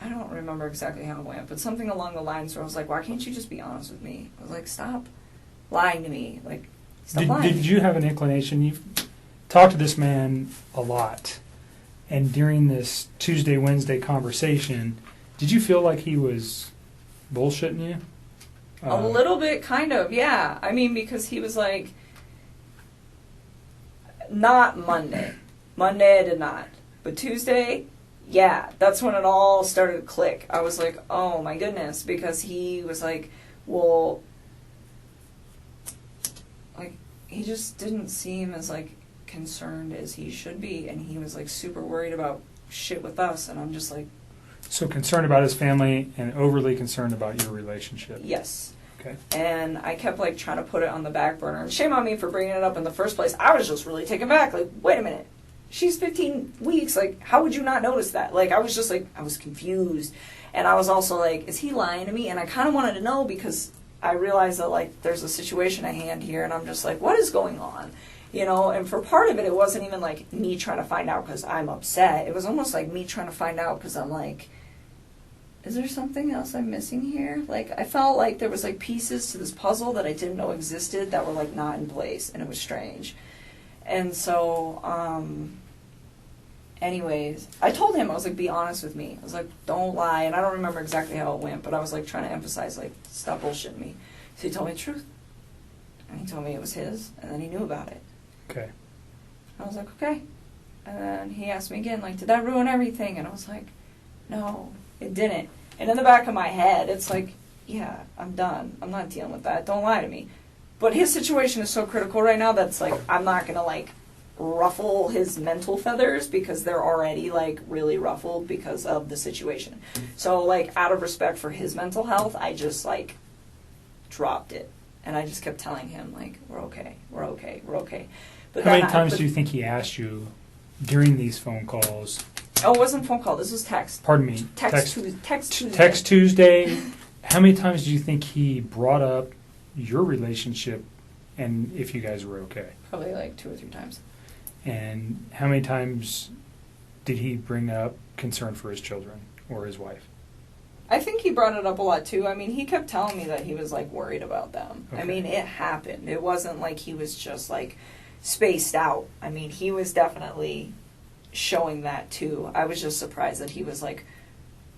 I don't remember exactly how it went, but something along the lines where I was like, why can't you just be honest with me? I was like, stop lying to me. Like, stop lying. Did you have an inclination? You've talked to this man a lot. And during this Tuesday, Wednesday conversation, did you feel like he was bullshitting you? A little bit, kind of, yeah. I mean, because he was like, not Monday. Monday I did not. But Tuesday, yeah, that's when it all started to click. I was like, oh my goodness, because he was like, well, like, he just didn't seem as, like, concerned as he should be, and he was, like, super worried about shit with us, and I'm just like... So concerned about his family and overly concerned about your relationship. Yes. Okay. And I kept, like, trying to put it on the back burner, and shame on me for bringing it up in the first place. I was just really taken back, like, wait a minute. She's 15 weeks, like, how would you not notice that? Like, I was just, like, I was confused. And I was also, like, is he lying to me? And I kind of wanted to know because I realized that, like, there's a situation at hand here, and I'm just like, what is going on? You know, and for part of it, it wasn't even, like, me trying to find out because I'm upset. It was almost like me trying to find out because I'm like, is there something else I'm missing here? Like, I felt like there was, like, pieces to this puzzle that I didn't know existed that were, like, not in place, and it was strange. And so, anyways, I told him, I was like, be honest with me. I was like, don't lie. And I don't remember exactly how it went, but I was like trying to emphasize, like, stop bullshitting me. So he told me the truth. And he told me it was his, and then he knew about it. Okay. I was like, okay. And then he asked me again, like, did that ruin everything? And I was like, no, it didn't. And in the back of my head, it's like, yeah, I'm done. I'm not dealing with that. Don't lie to me. But his situation is so critical right now that's, like, I'm not going to, like, ruffle his mental feathers because they're already, like, really ruffled because of the situation. So, like, out of respect for his mental health, I just, like, dropped it. And I just kept telling him, like, we're okay, we're okay, we're okay. But How many times do you think he asked you during these phone calls? Oh, it wasn't phone call. This was text. Pardon me. Text Tuesday. Text Tuesday. How many times do you think he brought up your relationship and if you guys were okay? Probably like 2 or 3 times. And how many times did he bring up concern for his children or his wife? I think he brought it up a lot too. I mean, he kept telling me that he was like worried about them. Okay. I mean, it happened. It wasn't like he was just like spaced out. I mean, he was definitely showing that too. I was just surprised that he was like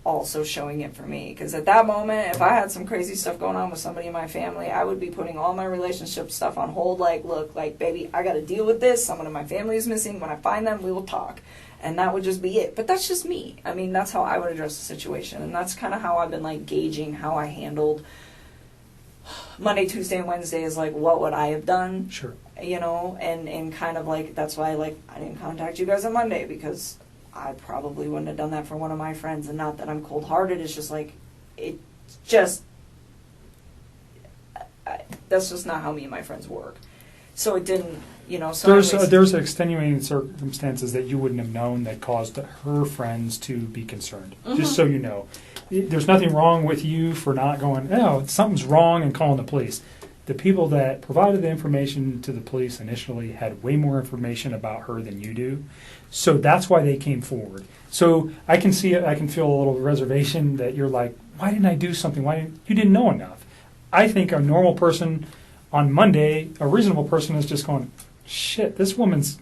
also showing it for me, because at that moment, if I had some crazy stuff going on with somebody in my family, I would be putting all my relationship stuff on hold. Like, look, like, baby, I got to deal with this. Someone in my family is missing. When I find them, we will talk. And that would just be it. But that's just me. I mean, that's how I would address the situation. And that's kind of how I've been, like, gauging how I handled Monday, Tuesday, and Wednesday is, like, what would I have done? Sure. You know, and kind of, like, that's why, like, I didn't contact you guys on Monday, because I probably wouldn't have done that for one of my friends. And not that I'm cold-hearted. It's just, like, it just... that's just not how me and my friends work. So it didn't... You know, so there's extenuating circumstances that you wouldn't have known that caused her friends to be concerned. Mm-hmm. Just so you know, there's nothing wrong with you for not going, oh, something's wrong and calling the police. the people that provided the information to the police initially had way more information about her than you do. So that's why they came forward. So I can see it, I can feel a little reservation that you're like, why didn't I do something? You didn't know enough. I think a normal person on Monday, a reasonable person is just going, shit, this woman's,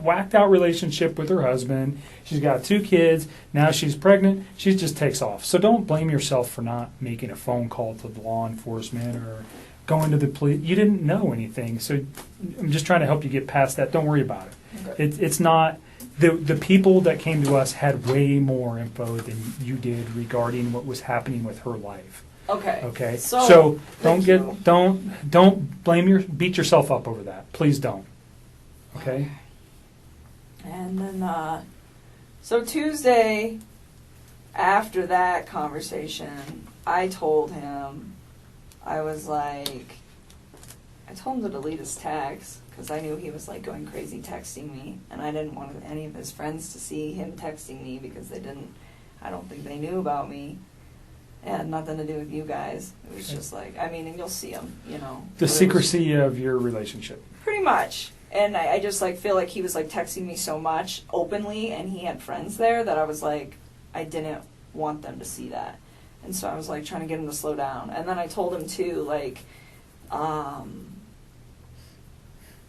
whacked out relationship with her husband. She's got 2 kids. Now she's pregnant. She just takes off. So don't blame yourself for not making a phone call to the law enforcement or going to the police. You didn't know anything. So I'm just trying to help you get past that. Don't worry about it. Okay. It's not, the people that came to us had way more info than you did regarding what was happening with her life. Okay. Okay. So don't thank you. don't beat yourself up over that. Please don't. Okay. And then, so Tuesday, after that conversation, I told him, I told him to delete his text because I knew he was like going crazy texting me, and I didn't want any of his friends to see him texting me because I don't think they knew about me. It had nothing to do with you guys. It was just like, and you'll see him, The secrecy of your relationship. Pretty much. And I just feel like he was texting me so much openly, and he had friends there that I was like, I didn't want them to see that. And so I was trying to get him to slow down. And then I told him too,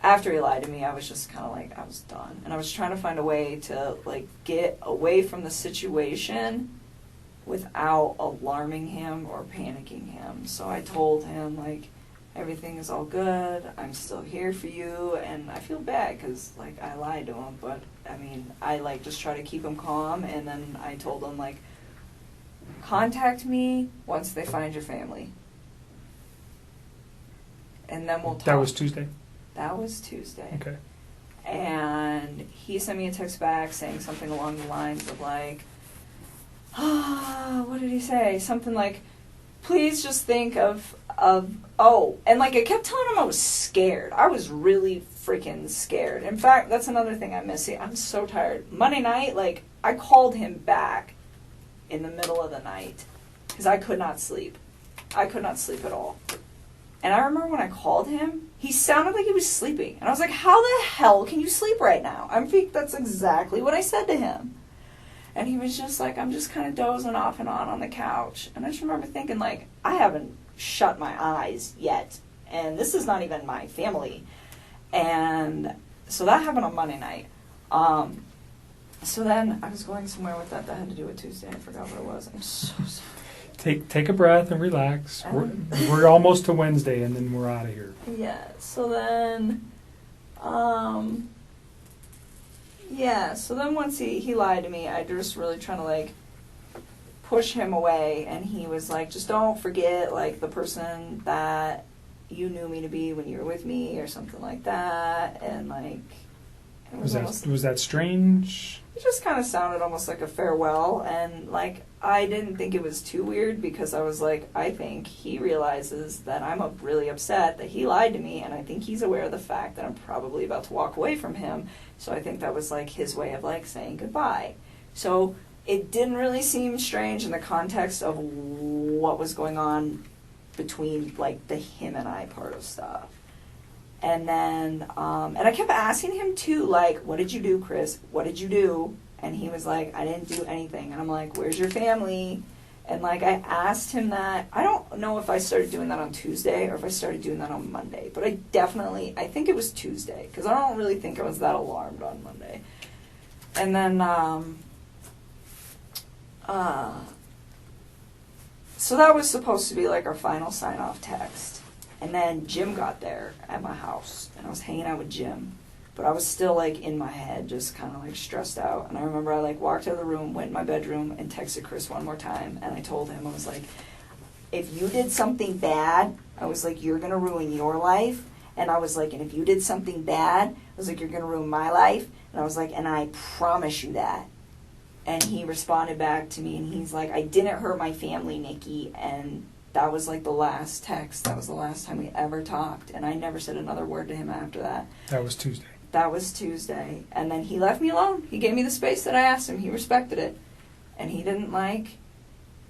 after he lied to me, I was just kind of I was done. And I was trying to find a way to get away from the situation without alarming him or panicking him. So I told him everything is all good. I'm still here for you, and I feel bad because I lied to him, but I just try to keep him calm. And then I told him contact me once they find your family, and then we'll talk. That was Tuesday? That was Tuesday. Okay. And he sent me a text back saying something along the lines of what did he say? Something please just think of and I kept telling him I was scared. I was really freaking scared. In fact, that's another thing I miss. I'm so tired. Monday night, I called him back in the middle of the night because I could not sleep. I could not sleep at all. And I remember when I called him, he sounded like he was sleeping. And I was like, how the hell can you sleep right now? That's exactly what I said to him. And he was just I'm just kind of dozing off and on the couch. And I just remember thinking, I haven't shut my eyes yet. And this is not even my family. And so that happened on Monday night. So then I was going somewhere with that had to do with Tuesday. I forgot what it was. I'm so sorry. Take a breath and relax. We're almost to Wednesday, and then we're out of here. Yeah. So then, so then once he lied to me, I just really trying to push him away, and he was just don't forget the person that you knew me to be when you were with me or something like that. And was that strange? It just kind of sounded almost like a farewell, and I didn't think it was too weird because I was I think he realizes that I'm really upset that he lied to me, and I think he's aware of the fact that I'm probably about to walk away from him. So I think that was his way of saying goodbye. So it didn't really seem strange in the context of what was going on between the him and I part of stuff. And then, and I kept asking him too, what did you do, Chris? What did you do? And he was I didn't do anything. And I'm where's your family? And I asked him that. I don't know if I started doing that on Tuesday or if I started doing that on Monday, but I think it was Tuesday because I don't really think I was that alarmed on Monday. And then, so that was supposed to be our final sign-off text. And then Jim got there at my house, and I was hanging out with Jim. But I was still, in my head, just kind of, stressed out. And I remember I, walked out of the room, went in my bedroom, and texted Chris one more time. And I told him, I was if you did something bad, I was you're going to ruin your life. And I was and if you did something bad, I was you're going to ruin my life. And I was and I promise you that. And he responded back to me, and he's I didn't hurt my family, Nikki. And that was the last text. That was the last time we ever talked. And I never said another word to him after that. That was Tuesday. That was Tuesday. And then he left me alone. He gave me the space that I asked him. He respected it. And he didn't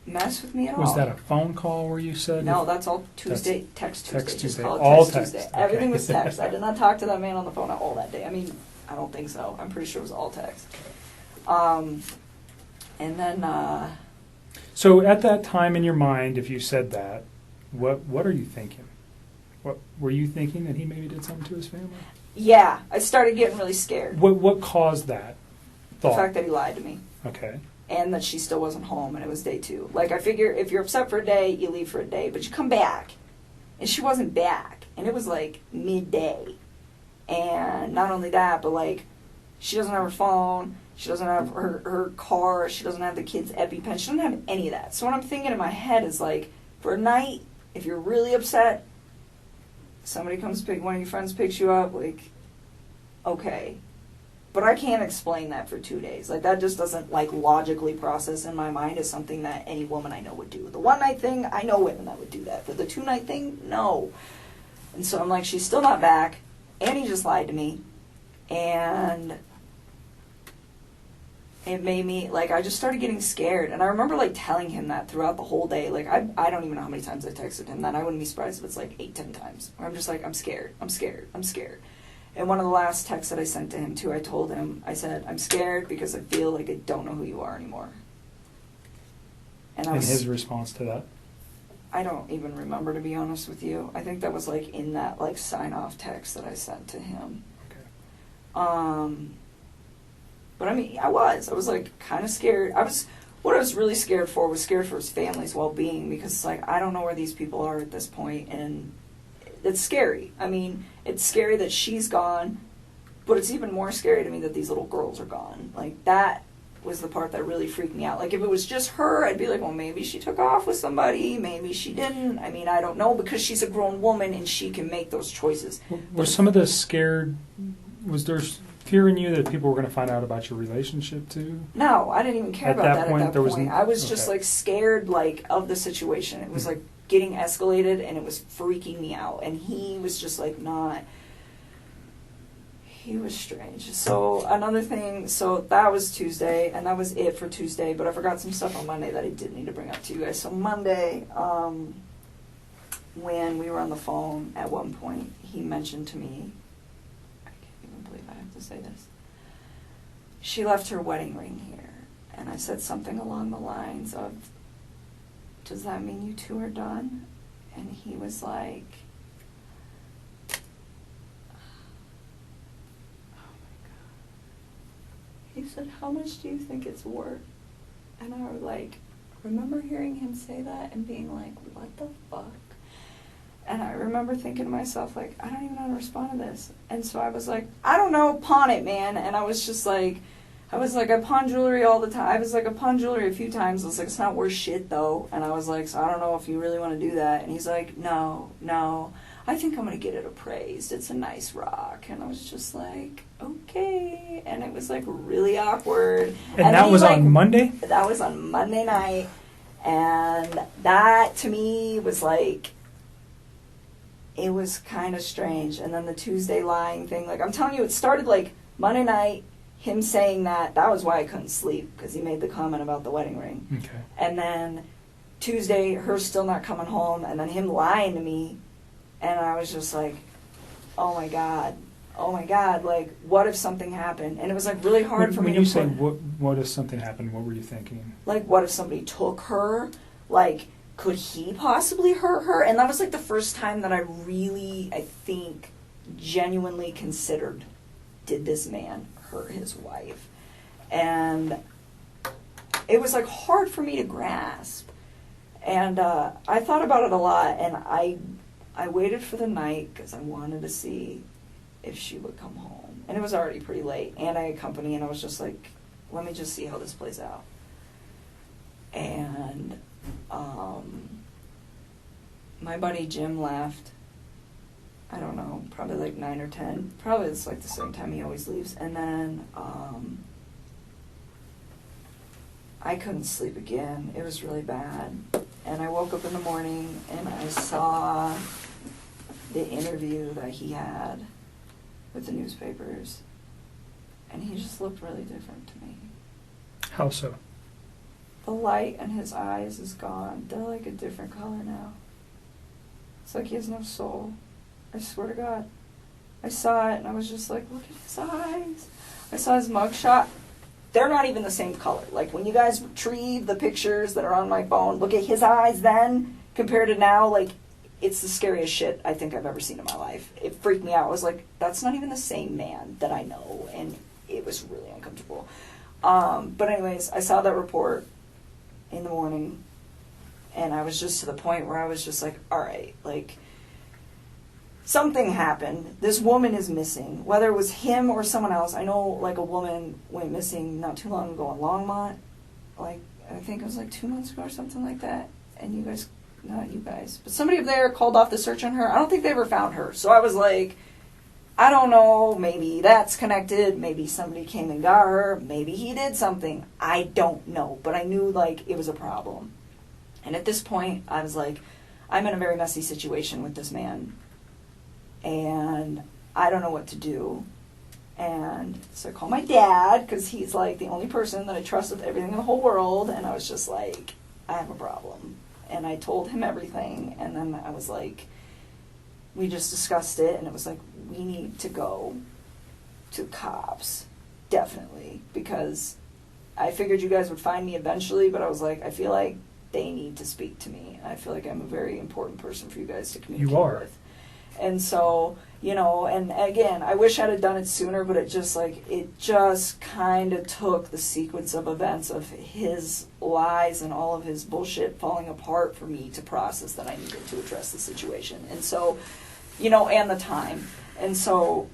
mess with me at all. Was that a phone call where you said? No, that's all Tuesday, text Tuesday. Text Just Tuesday. call it All text text. Tuesday. Okay. Everything was text. I did not talk to that man on the phone at all that day. I mean, I don't think so. I'm pretty sure it was all text. And then, So at that time in your mind, if you said that, what are you thinking? What were you thinking, that he maybe did something to his family? yeah, I started getting really scared. What caused that The thought? fact that he lied to me. Okay. And that she still wasn't home, and it was day 2. Like, I figure if you're upset for a day, you leave for a day, but you come back. And she wasn't back. And it was like midday. And not only that, but like, she doesn't have her phone, she doesn't have her car, she doesn't have the kids' EpiPen, she doesn't have any of that. So what I'm thinking in my head is like, for a night, if you're really upset, somebody comes one of your friends picks you up, like, okay. But I can't explain that for 2 days. Like, that just doesn't, like, logically process in my mind as something that any woman I know would do. The one-night thing, I know women that would do that. But the 2-night thing, no. And so I'm like, she's still not back, and he just lied to me. And it made me, like, I just started getting scared. And I remember, like, telling him that throughout the whole day. Like, I don't even know how many times I texted him that. I wouldn't be surprised if it's, like, 8-10 times. Where I'm just like, I'm scared, I'm scared, I'm scared. And one of the last texts that I sent to him, too, I told him, I said, I'm scared because I feel like I don't know who you are anymore. And His response to that? I don't even remember, to be honest with you. I think that was, like, in that, like, sign-off text that I sent to him. Okay. But I mean, I was, like, kind of scared. What I was really scared for was scared for his family's well-being, because it's like, I don't know where these people are at this point, and it's scary. I mean, it's scary that she's gone, but it's even more scary to me that these little girls are gone. Like, that was the part that really freaked me out. Like, if it was just her, I'd be like, well, maybe she took off with somebody, maybe she didn't. I mean, I don't know, because she's a grown woman and she can make those choices. Was some of the scared, was there fear in you that people were going to find out about your relationship too? No, I didn't even care At about that that point, at that there was point. n- I was just, okay. like, scared, like, of the situation. It was, like, getting escalated, and it was freaking me out. And he was just, like, not... He was strange. So, another thing, so that was Tuesday, and that was it for Tuesday, but I forgot some stuff on Monday that I did need to bring up to you guys. So, Monday, when we were on the phone, at one point, he mentioned to me, I can't even believe I have to say this, she left her wedding ring here. And I said something along the lines of, does that mean you two are done? And he was like, oh my God. He said, how much do you think it's worth? And I was like, remember hearing him say that and being like, what the fuck? And I remember thinking to myself, like, I don't even know how to respond to this. And so I was like, I don't know, pawn it, man. And I was just like, I pawn jewelry all the time. I pawn jewelry a few times. I was like, it's not worth shit, though. And I was like, so I don't know if you really want to do that. And he's like, no. I think I'm going to get it appraised. It's a nice rock. And I was just like, okay. And it was, like, really awkward. And that was on Monday? That was on Monday night. And that, to me, was like, it was kind of strange. And then the Tuesday lying thing, like, I'm telling you, it started, like, Monday night. Him saying that was why I couldn't sleep, because he made the comment about the wedding ring. Okay. And then Tuesday, her still not coming home, and then him lying to me, and I was just like, oh my God, like, what if something happened? And it was, like, really hard for me to When you say, what if something happened, what were you thinking? Like, what if somebody took her? Like, could he possibly hurt her? And that was, like, the first time that I really, I think, genuinely considered, did this man hurt his wife? And it was, like, hard for me to grasp. And I thought about it a lot, and I waited for the night because I wanted to see if she would come home. And it was already pretty late, and I had company, and I was just like, let me just see how this plays out. And my buddy Jim left, I don't know, probably like 9 or 10. Probably it's like the same time he always leaves. And then I couldn't sleep again. It was really bad. And I woke up in the morning and I saw the interview that he had with the newspapers. And he just looked really different to me. How so? the light in his eyes is gone. They're like a different color now. It's like he has no soul. I swear to God. I saw it and I was just like, look at his eyes. I saw his mugshot. They're not even the same color. Like when you guys retrieve the pictures that are on my phone, look at his eyes then compared to now. Like it's the scariest shit I think I've ever seen in my life. It freaked me out. I was like, that's not even the same man that I know. And it was really uncomfortable. But anyways, I saw that report in the morning and I was just to the point where I was just like, all right, like something happened. This woman is missing. Whether it was him or someone else. I know like a woman went missing not too long ago in Longmont. Like I think it was like 2 months ago or something like that. And you guys, not you guys, but somebody up there called off the search on her. I don't think they ever found her. So I was like, I don't know, maybe that's connected, maybe somebody came and got her, maybe he did something. I don't know, but I knew like it was a problem. And at this point, I was like, I'm in a very messy situation with this man. And I don't know what to do. And so I called my dad, because he's like the only person that I trust with everything in the whole world. And I was just like, I have a problem. And I told him everything. And then I was like, we just discussed it. And it was like, we need to go to cops. Definitely. Because I figured you guys would find me eventually. But I was like, I feel like they need to speak to me. I feel like I'm a very important person for you guys to communicate You are. with. And so, you know, and again, I wish I'd have done it sooner, but it just kind of took the sequence of events of his lies and all of his bullshit falling apart for me to process that I needed to address the situation. And so, you know, and the time. And so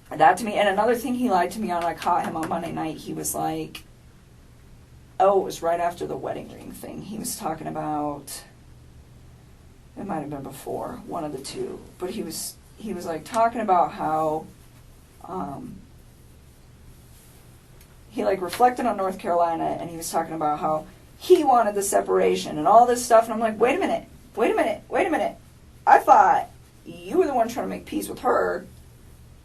that to me, and another thing he lied to me on, I caught him on Monday night, he was like, oh, it was right after the wedding ring thing. He was talking about, it might have been before, one of the two, but he was like talking about how he like reflected on North Carolina, and he was talking about how he wanted the separation and all this stuff, and I'm like, wait a minute, I thought you were the one trying to make peace with her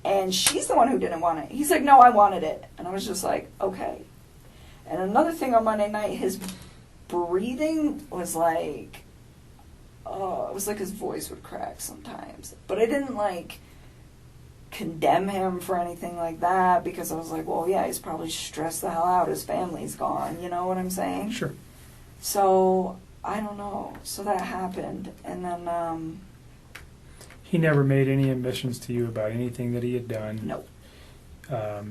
and she's the one who didn't want it. He's like, no, I wanted it. And I was just like, okay. And another thing on Monday night, his breathing was like, oh, it was like his voice would crack sometimes. But I didn't like condemn him for anything like that, because I was like, well, yeah, he's probably stressed the hell out. His family's gone. You know what I'm saying? Sure. So I don't know. So that happened. And then He never made any admissions to you about anything that he had done. no.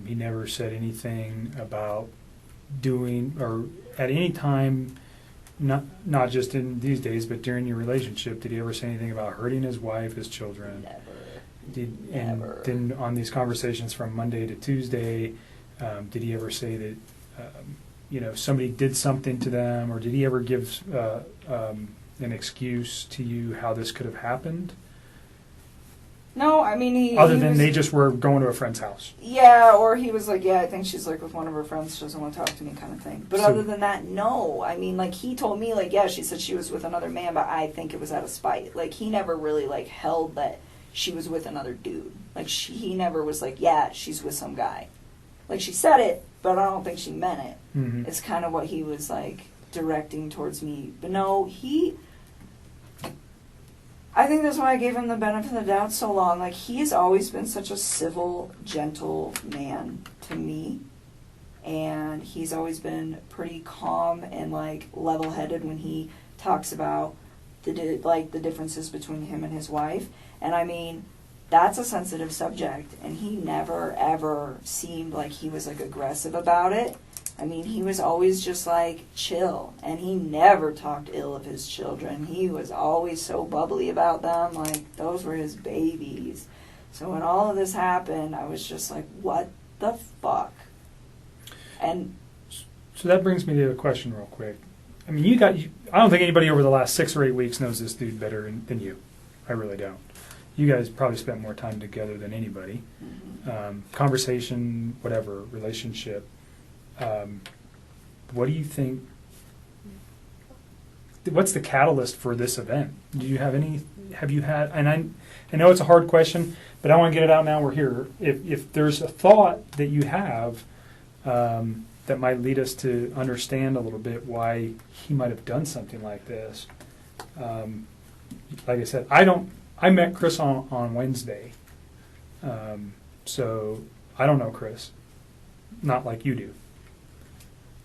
He never said anything about doing, or at any time, not just in these days, but during your relationship, did he ever say anything about hurting his wife, his children? Never. And then on these conversations from Monday to Tuesday, did he ever say that somebody did something to them, or did he ever give an excuse to you how this could have happened? No, I mean Other than they just were going to a friend's house. Yeah, or he was like, yeah, I think she's like with one of her friends, she doesn't want to talk to me kind of thing. But So- other than that, no. I mean, like, he told me, like, yeah, she said she was with another man, but I think it was out of spite. Like, he never really, like, held that she was with another dude. Like, he never was like, yeah, she's with some guy. Like, she said it, but I don't think she meant it. Mm-hmm. It's kind of what he was, like, directing towards me. But no, I think that's why I gave him the benefit of the doubt so long. Like, he's always been such a civil, gentle man to me. And he's always been pretty calm and, like, level-headed when he talks about the differences between him and his wife. And, I mean, that's a sensitive subject. And he never, ever seemed like he was, like, aggressive about it. I mean, he was always just, like, chill. And he never talked ill of his children. He was always so bubbly about them. Like, those were his babies. So when all of this happened, I was just like, what the fuck? And So that brings me to a question real quick. I mean, I don't think anybody over the last 6 or 8 weeks knows this dude better than you. I really don't. You guys probably spent more time together than anybody. Conversation, whatever, relationship. What do you think? What's the catalyst for this event? Do you have any? Have you had? And I know it's a hard question, but I want to get it out now. We're here. If there's a thought that you have that that might lead us to understand a little bit why he might have done something like this. Like I said, I met Chris on Wednesday, so I don't know Chris, not like you do.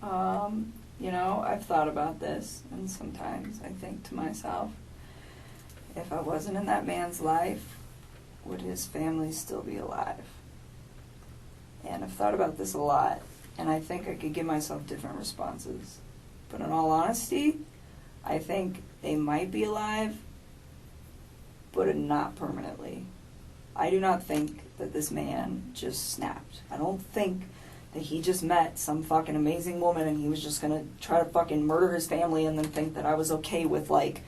You know, I've thought about this, and sometimes I think to myself, if I wasn't in that man's life, would his family still be alive? And I've thought about this a lot, and I think I could give myself different responses. But in all honesty, I think they might be alive, but not permanently. I do not think that this man just snapped. I don't think that he just met some fucking amazing woman and he was just gonna try to fucking murder his family and then think that I was okay with, like,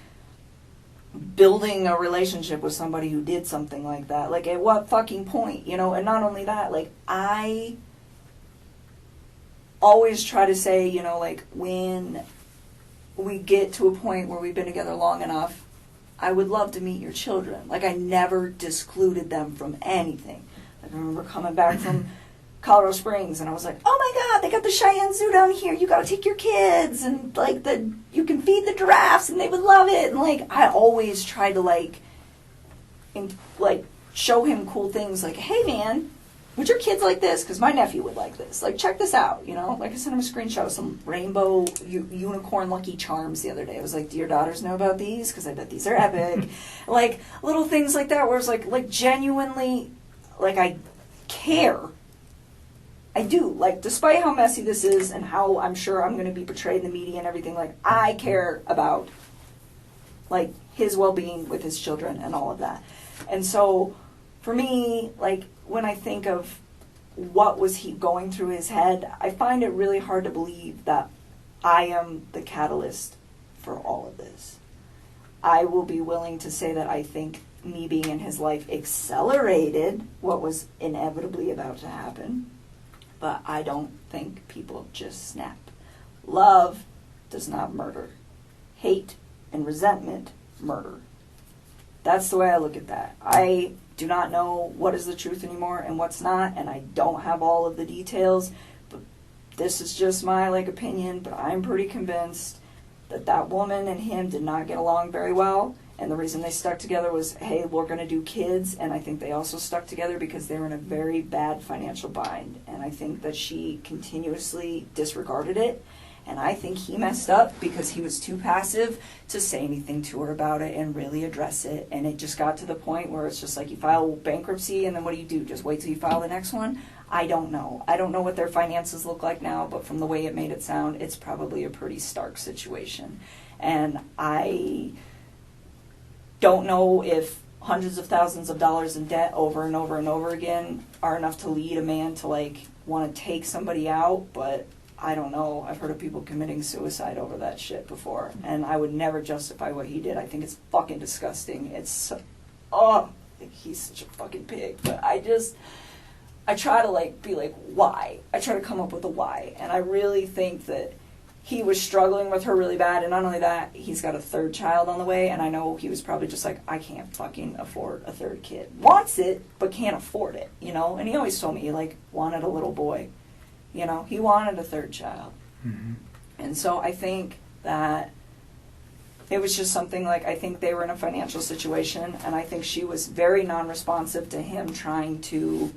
building a relationship with somebody who did something like that. Like, at what fucking point, you know? And not only that, like, I always try to say, you know, like, when we get to a point where we've been together long enough, I would love to meet your children. Like, I never discluded them from anything. Like, I remember coming back from Colorado Springs, and I was like, oh my God, they got the Cheyenne Zoo down here. You got to take your kids, and like you can feed the giraffes, and they would love it. And like, I always try to like show him cool things. Like, hey man, would your kids like this? Because my nephew would like this. Like, check this out. You know, like I sent him a screenshot of some rainbow unicorn Lucky Charms the other day. I was like, do your daughters know about these? Because I bet these are epic. Like little things like that, where it's like genuinely, like I care. I do, like, despite how messy this is and how I'm sure I'm going to be portrayed in the media and everything, like, I care about, like, his well-being with his children and all of that. And so, for me, like, when I think of what was he going through his head, I find it really hard to believe that I am the catalyst for all of this. I will be willing to say that I think me being in his life accelerated what was inevitably about to happen. But I don't think people just snap. Love does not murder. Hate and resentment murder. That's the way I look at that. I do not know what is the truth anymore and what's not, and I don't have all of the details. But this is just my opinion, but I'm pretty convinced that that woman and him did not get along very well. And the reason they stuck together was, hey, we're going to do kids. And I think they also stuck together because they were in a very bad financial bind. And I think that she continuously disregarded it. And I think he messed up because he was too passive to say anything to her about it and really address it. And it just got to the point where it's just like, you file bankruptcy and then what do? Just wait till you file the next one? I don't know. I don't know what their finances look like now, but from the way it made it sound, it's probably a pretty stark situation. And I don't know if hundreds of thousands of dollars in debt over and over and over again are enough to lead a man to want to take somebody out, but I don't know. I've heard of people committing suicide over that shit before, and I would never justify what he did. I think it's fucking disgusting. He's such a fucking pig. But I try to be why? I try to come up with a why, and I really think that he was struggling with her really bad, and not only that, he's got a third child on the way, and I know he was probably just like, I can't fucking afford a third kid. Wants it, but can't afford it, you know? And he always told me he, wanted a little boy. You know, he wanted a third child. Mm-hmm. And so I think that it was just something I think they were in a financial situation, and I think she was very non-responsive to him trying to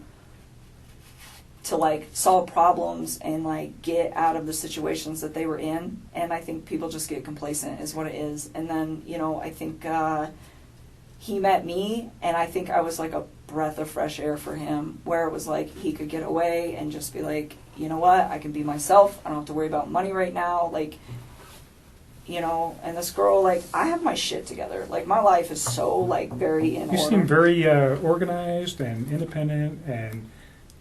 solve problems and get out of the situations that they were in. And I think people just get complacent is what it is. And then, I think he met me, and I think I was a breath of fresh air for him, where it was he could get away and just be you know what, I can be myself. I don't have to worry about money right now. And this girl, I have my shit together. My life is so very in order. You seem very organized and independent and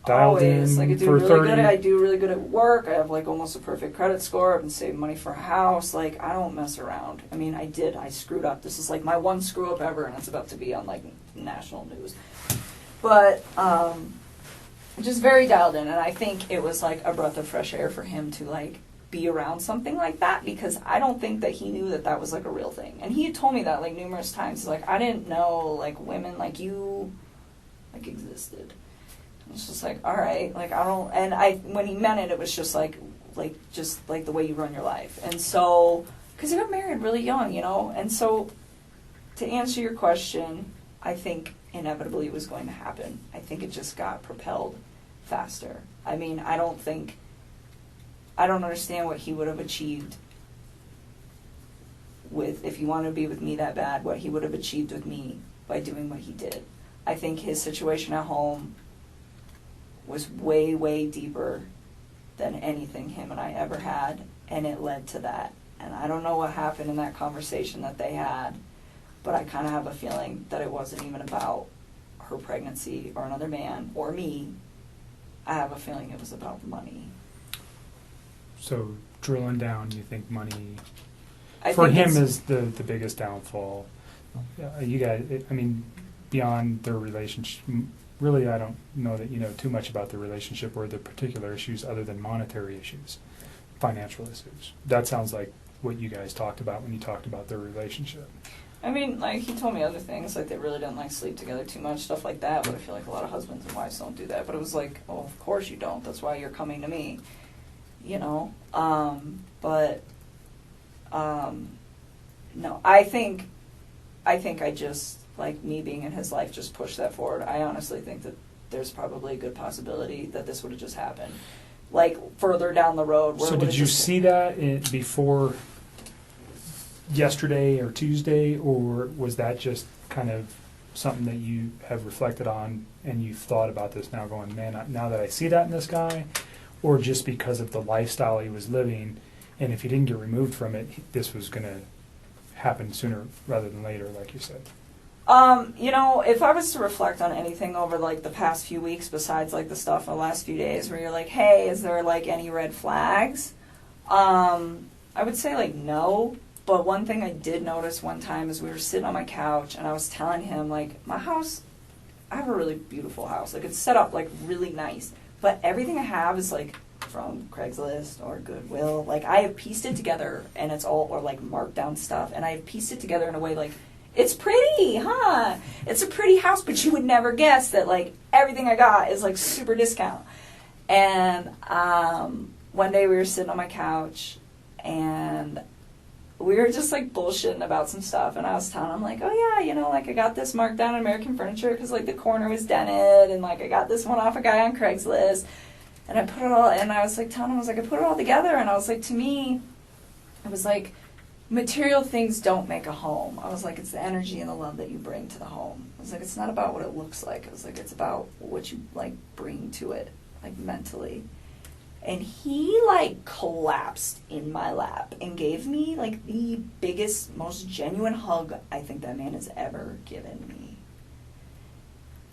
dialed Always. in I do for really 30. good. I do really good at work. I have almost a perfect credit score. I've been saving money for a house. I don't mess around. I mean, I screwed up. This is my one screw up ever, and it's about to be on national news. But just very dialed in, and I think it was a breath of fresh air for him to be around something like that, because I don't think that he knew that that was a real thing. And he had told me that numerous times. I didn't know women like you existed. It's just all right, I don't, and when he meant it, it was just like, just, like, the way you run your life. And so, because he got married really young, you know? And so, to answer your question, I think inevitably it was going to happen. I think it just got propelled faster. I mean, I don't understand what he would have achieved with, if he wanted to be with me that bad, what he would have achieved with me by doing what he did. I think his situation at home was way, way deeper than anything him and I ever had, and it led to that. And I don't know what happened in that conversation that they had, but I kind of have a feeling that it wasn't even about her pregnancy or another man or me. I have a feeling it was about money. So drilling down, you think money I for think him it's- is the biggest downfall. You guys, I mean, beyond their relationship, really, I don't know that you know too much about the relationship or the particular issues other than monetary issues, financial issues. That sounds like what you guys talked about when you talked about their relationship. I mean, like, he told me other things, like they really didn't, like, sleep together too much, stuff like that, but I feel like a lot of husbands and wives don't do that. But it was like, oh, of course you don't. That's why you're coming to me, you know? No, I think I just, like, me being in his life just pushed that forward. I honestly think that there's probably a good possibility that this would have just happened. Like, further down the road. Where So it did would've you just- see that before yesterday or Tuesday, or was that just kind of something that you have reflected on and you've thought about this now going, man, now that I see that in this guy, or just because of the lifestyle he was living, and if he didn't get removed from it, this was going to happen sooner rather than later, like you said? You know, if I was to reflect on anything over, like, the past few weeks, besides, like, the stuff in the last few days where you're like, hey, is there, like, any red flags? I would say, like, no. But one thing I did notice one time is we were sitting on my couch and I was telling him, like, my house, I have a really beautiful house. Like, it's set up, like, really nice. But everything I have is, like, from Craigslist or Goodwill. Like, I have pieced it together and it's all, or, like, marked down stuff. And I have pieced it together in a way, like, it's pretty, huh? It's a pretty house, but you would never guess that, like, everything I got is, like, super discount. And one day we were sitting on my couch and we were just, like, bullshitting about some stuff, and I was telling him, like, oh, yeah, you know, like, I got this marked down on American Furniture because, like, the corner was dented, and, like, I got this one off a guy on Craigslist, and I put it all, and I was, like, telling him, I was, like, I put it all together, and I was, like, to me, I was, like, material things don't make a home. I was, like, it's the energy and the love that you bring to the home. I was, like, it's not about what it looks like. I was, like, it's about what you, like, bring to it, like, mentally. And he, like, collapsed in my lap and gave me, like, the biggest, most genuine hug I think that man has ever given me.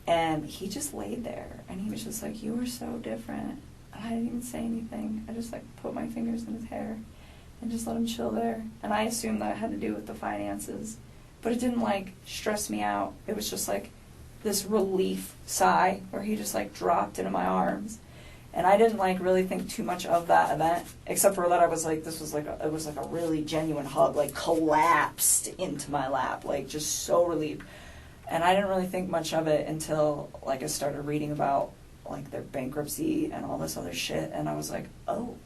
And he just laid there, and he was just like, you were so different. And I didn't even say anything. I just, like, put my fingers in his hair and just let him chill there. And I assumed that it had to do with the finances. But it didn't, like, stress me out. It was just, like, this relief sigh where he just, like, dropped into my arms. And I didn't, like, really think too much of that event, except for that I was like, this was like, it was like a really genuine hug, like, collapsed into my lap, like, just so relieved. And I didn't really think much of it until, like, I started reading about, like, their bankruptcy and all this other shit, and I was like, oh.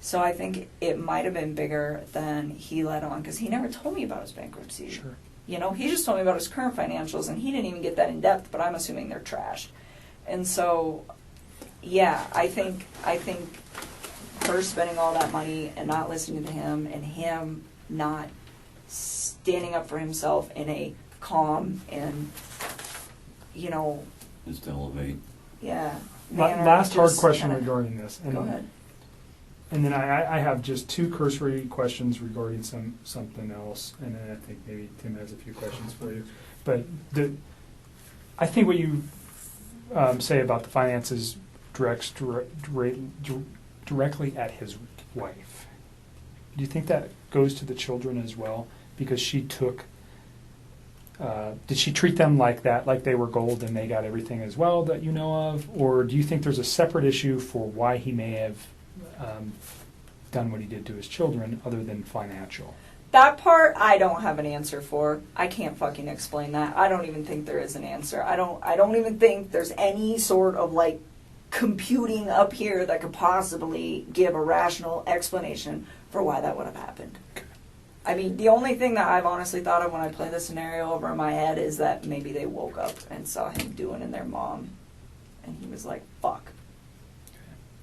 So I think it might have been bigger than he let on, because he never told me about his bankruptcy. Sure. You know, he just told me about his current financials, and he didn't even get that in depth, but I'm assuming they're trashed. And so, yeah, I think her spending all that money and not listening to him, and him not standing up for himself in a calm and, you know, Is to elevate. yeah. Last hard just question kinda- regarding this. Go ahead. And then I have just two cursory questions regarding something else, and then I think maybe Tim has a few questions for you. But I think what you say about the finances directs directly at his wife. Do you think that goes to the children as well? Because she took, did she treat them like that, like they were gold and they got everything as well that you know of? Or do you think there's a separate issue for why he may have done what he did to his children other than financial? That part I don't have an answer for. I can't fucking explain that. I don't even think there is an answer. I don't even think there's any sort of, like, computing up here that could possibly give a rational explanation for why that would have happened. I mean, the only thing that I've honestly thought of when I play the scenario over in my head is that maybe they woke up and saw him doing in their mom, and he was like, "Fuck,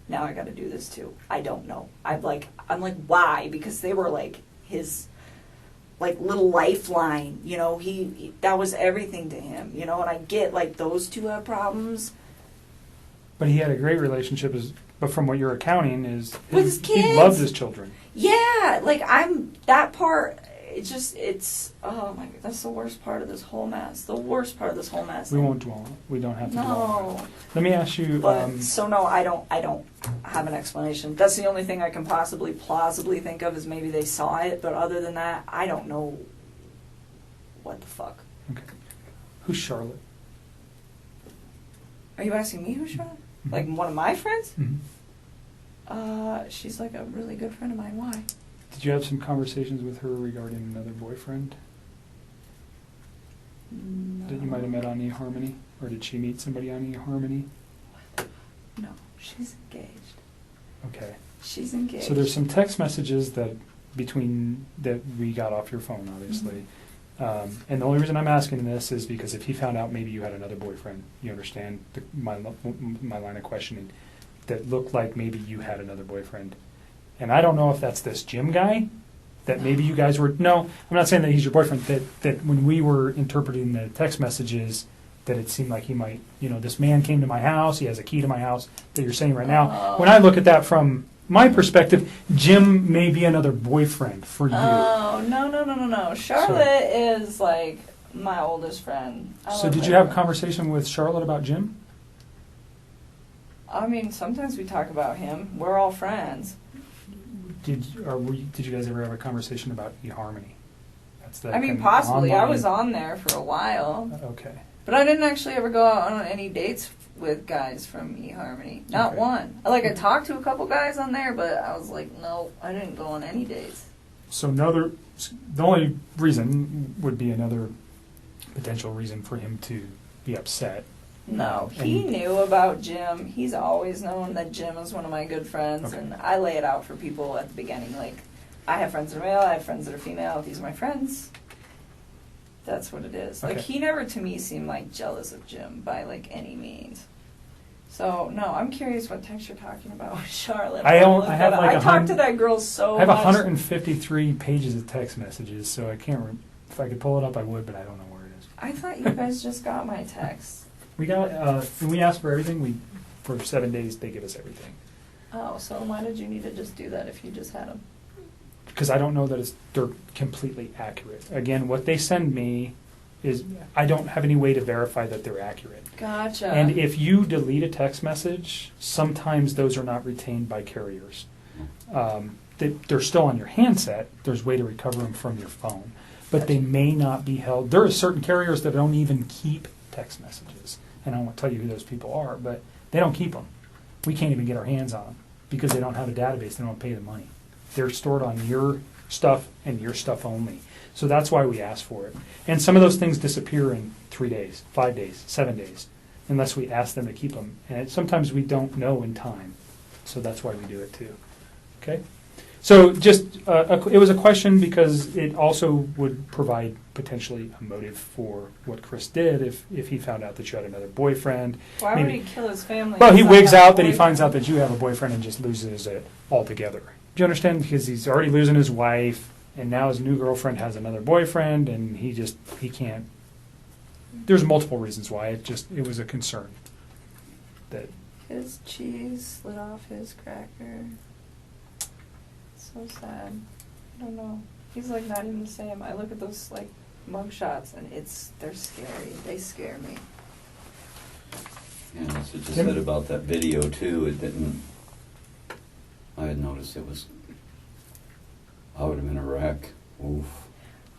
now I got to do this too." I don't know. I'm like, why? Because they were like his like little lifeline. You know, he that was everything to him. You know, and I get like those two have problems. But he had a great relationship, but from what you're accounting is With his he kids. loved his children. Yeah, like that part. It's oh my god, that's the worst part of this whole mess. The worst part of this whole mess. We won't dwell on it. We don't have to dwell on it. No. Let me ask you. But so no, I don't have an explanation. That's the only thing I can possibly plausibly think of is maybe they saw it. But other than that, I don't know what the fuck. Okay. Who's Charlotte? Are you asking me who's Shanann? Mhm. Like one of my friends? Mhm. She's like a really good friend of mine. Why? Did you have some conversations with her regarding another boyfriend No. that you might have met on eHarmony? Or did she meet somebody on eHarmony? No, she's engaged. Okay. She's engaged. So there's some text messages that we got off your phone, obviously. And the only reason I'm asking this is because if he found out maybe you had another boyfriend, you understand my line of questioning, that looked like maybe you had another boyfriend. And I don't know if that's this Jim guy, that maybe you guys were, no, I'm not saying that he's your boyfriend, that when we were interpreting the text messages, that it seemed like he might, this man came to my house, he has a key to my house, that you're saying right now. When I look at that from my perspective, Jim may be another boyfriend for you. Oh, no. Charlotte is like my oldest friend. So did you have a conversation with Charlotte about Jim? I mean, sometimes we talk about him. We're all friends. Did you guys ever have a conversation about eHarmony? That's the I mean, kind of possibly. I online- was on there for a while. Okay. But I didn't actually ever go out on any dates with guys from eHarmony. Not Okay. one. Like, I talked to a couple guys on there, but I was like, no, I didn't go on any dates. So the only reason would be another potential reason for him to be upset. No, he knew about Jim. He's always known that Jim is one of my good friends, Okay. and I lay it out for people at the beginning. Like, I have friends that are male, I have friends that are female. These are my friends. That's what it is. Like, Okay. he never, to me, seemed like jealous of Jim by, like, any means. So, no, I'm curious what text you're talking about with Charlotte. I talked to that girl so I have much. 153 pages of text messages, so I can't. If I could pull it up, I would, but I don't know where it is. I thought you guys just got my text. We got when we ask for everything. For 7 days they give us everything. Oh, so why did you need to just do that if you just had them? Because I don't know that they're completely accurate. Again, what they send me is I don't have any way to verify that they're accurate. Gotcha. And if you delete a text message, sometimes those are not retained by carriers. They're still on your handset. There's a way to recover them from your phone. But they may not be held. There are certain carriers that don't even keep text messages. And I won't tell you who those people are, but they don't keep them. We can't even get our hands on them because they don't have a database. They don't pay the money. They're stored on your stuff and your stuff only. So that's why we ask for it. And some of those things disappear in 3 days, 5 days, 7 days, unless we ask them to keep them. And sometimes we don't know in time. So that's why we do it too. Okay? So just, it was a question because it also would provide potentially a motive for what Chris did if he found out that you had another boyfriend. Why Maybe- would he kill his family? Well, he if I wigs have a out that he finds out boyfriend? that you have a boyfriend and just loses it altogether. Do you understand? Because he's already losing his wife, and now his new girlfriend has another boyfriend, and he can't. There's multiple reasons why. It was a concern. That His cheese slid off his cracker. So sad. I don't know. He's like not even the same. I look at those like mug shots and they're scary. They scare me. Yeah, that's what you Tim? said about that video too. It didn't. I had noticed it was. I would have been a wreck. Oof.